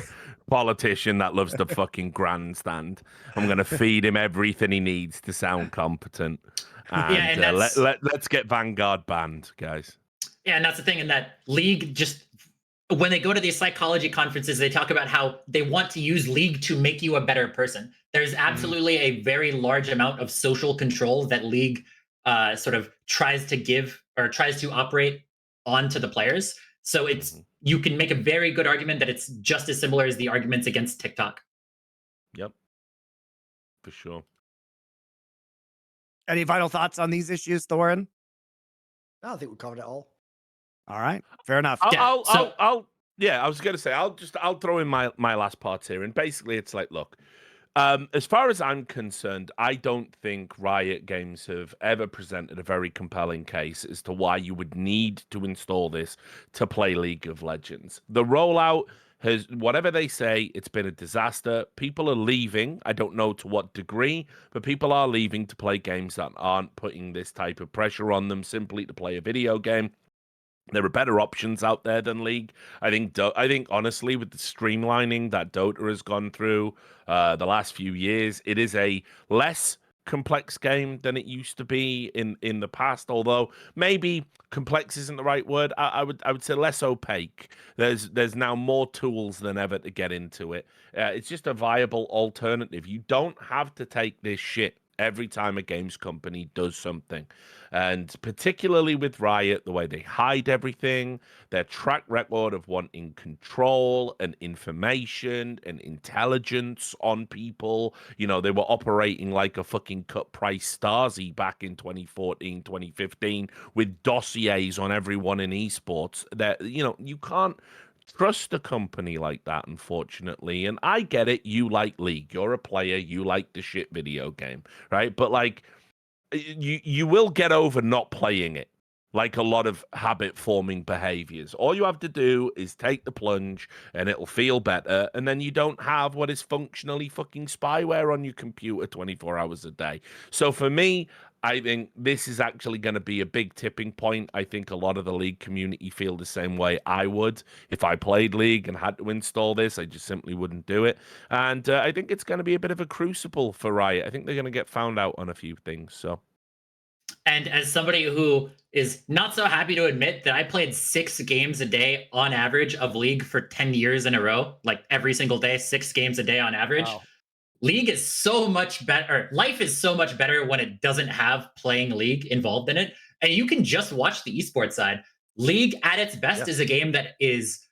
politician that loves the fucking grandstand. I'm going to feed him everything he needs to sound competent. And, let's get Vanguard banned, guys. Yeah, and that's the thing, in that League just, when they go to these psychology conferences, they talk about how they want to use League to make you a better person. There's absolutely a very large amount of social control that League sort of tries to give, or tries to operate onto the players. So you can make a very good argument that it's just as similar as the arguments against TikTok. Yep, for sure. Any final thoughts on these issues, Thorin? No, I think we covered it all. All right, fair enough. Yeah, I was gonna say I'll throw in my last part here, and basically it's like, look, as far as I'm concerned, I don't think Riot Games have ever presented a very compelling case as to why you would need to install this to play League of Legends. The rollout has, whatever they say, it's been a disaster. People are leaving. I don't know to what degree, but people are leaving to play games that aren't putting this type of pressure on them simply to play a video game. There are better options out there than League. I think honestly, with the streamlining that Dota has gone through the last few years, it is a less complex game than it used to be in the past. Although maybe complex isn't the right word. I would say less opaque. There's now more tools than ever to get into it. It's just a viable alternative. You don't have to take this shit every time a games company does something. And particularly with Riot, the way they hide everything, their track record of wanting control and information and intelligence on people. You know, they were operating like a fucking cut price Stasi back in 2014, 2015 with dossiers on everyone in esports. That, you know, you can't trust a company like that, unfortunately. And I get it. You like League. You're a player. You like the shit video game, right? But like, you will get over not playing it, like a lot of habit forming behaviors. All you have to do is take the plunge and it'll feel better, and then you don't have what is functionally fucking spyware on your computer 24 hours a day. So for me, I think this is actually going to be a big tipping point. I think a lot of the League community feel the same way I would. If I played League and had to install this, I just simply wouldn't do it. And I think it's going to be a bit of a crucible for Riot. I think they're going to get found out on a few things. So, and as somebody who is not so happy to admit that I played 6 games a day on average of League for 10 years in a row, like every single day, 6 games a day on average. Wow. League is so much better. Life is so much better when it doesn't have playing League involved in it. And you can just watch the esports side. League at its best is a game that is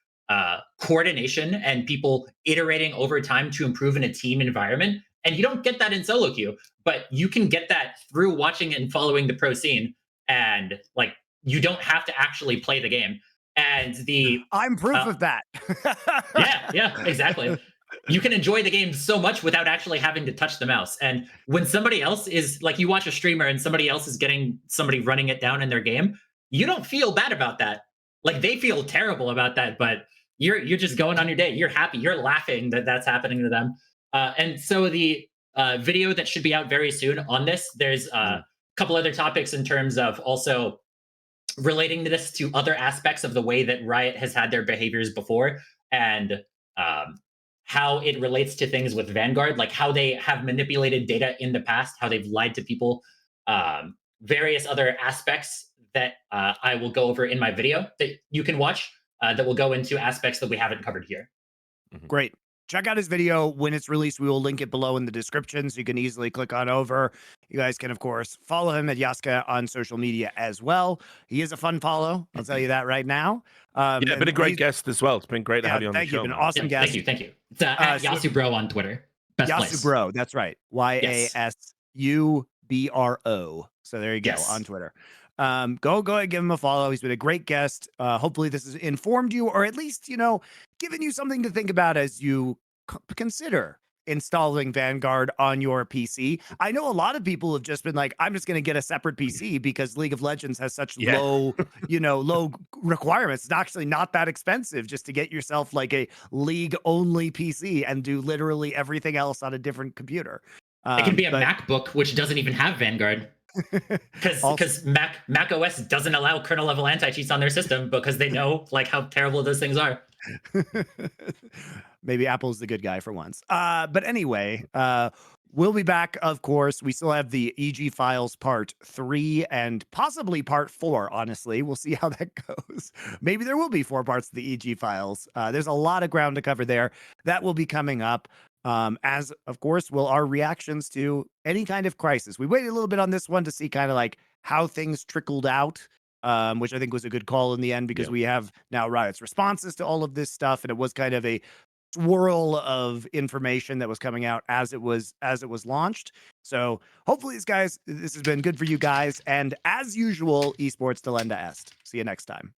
coordination and people iterating over time to improve in a team environment. And you don't get that in solo queue, but you can get that through watching and following the pro scene. And like, you don't have to actually play the game. And I'm proof of that. yeah, exactly. You can enjoy the game so much without actually having to touch the mouse. And when somebody else is like, you watch a streamer and somebody else is getting somebody running it down in their game, you don't feel bad about that. Like, they feel terrible about that, but you're just going on your day. You're happy. You're laughing that that's happening to them. And so the video that should be out very soon on this, there's a couple other topics in terms of also relating this to other aspects of the way that Riot has had their behaviors before, and how it relates to things with Vanguard, like how they have manipulated data in the past, how they've lied to people, various other aspects that I will go over in my video that you can watch that will go into aspects that we haven't covered here. Great. Check out his video when it's released. We will link it below in the description so you can easily click on over. You guys can, of course, follow him at Yasukeh on social media as well. He is a fun follow. I'll tell you that right now. Yeah, been a great guest as well. It's been great to have you on the show. Thank you. Been an awesome guest. Thank you. It's at Yasubro on Twitter. Best Yasubro, that's right. YASUBRO. So there you go, on Twitter. Go ahead and give him a follow. He's been a great guest. Hopefully this has informed you, or at least, you know, given you something to think about as you consider installing Vanguard on your PC. I know a lot of people have just been like, I'm just going to get a separate PC because League of Legends has such low, low requirements. It's actually not that expensive just to get yourself like a League only PC and do literally everything else on a different computer. It can be a MacBook, which doesn't even have Vanguard. Because Mac OS doesn't allow kernel-level anti-cheats on their system because they know like how terrible those things are. Maybe Apple's the good guy for once. But anyway, we'll be back, of course. We still have the EG Files Part 3 and possibly Part 4, honestly. We'll see how that goes. Maybe there will be 4 parts of the EG Files. There's a lot of ground to cover there. That will be coming up. As, of course, will our reactions to any kind of crisis. We waited a little bit on this one to see kind of like how things trickled out, which I think was a good call in the end because we have now Riot's responses to all of this stuff. And it was kind of a swirl of information that was coming out as it was launched. So hopefully this has been good for you guys. And as usual, esports delenda est. See you next time.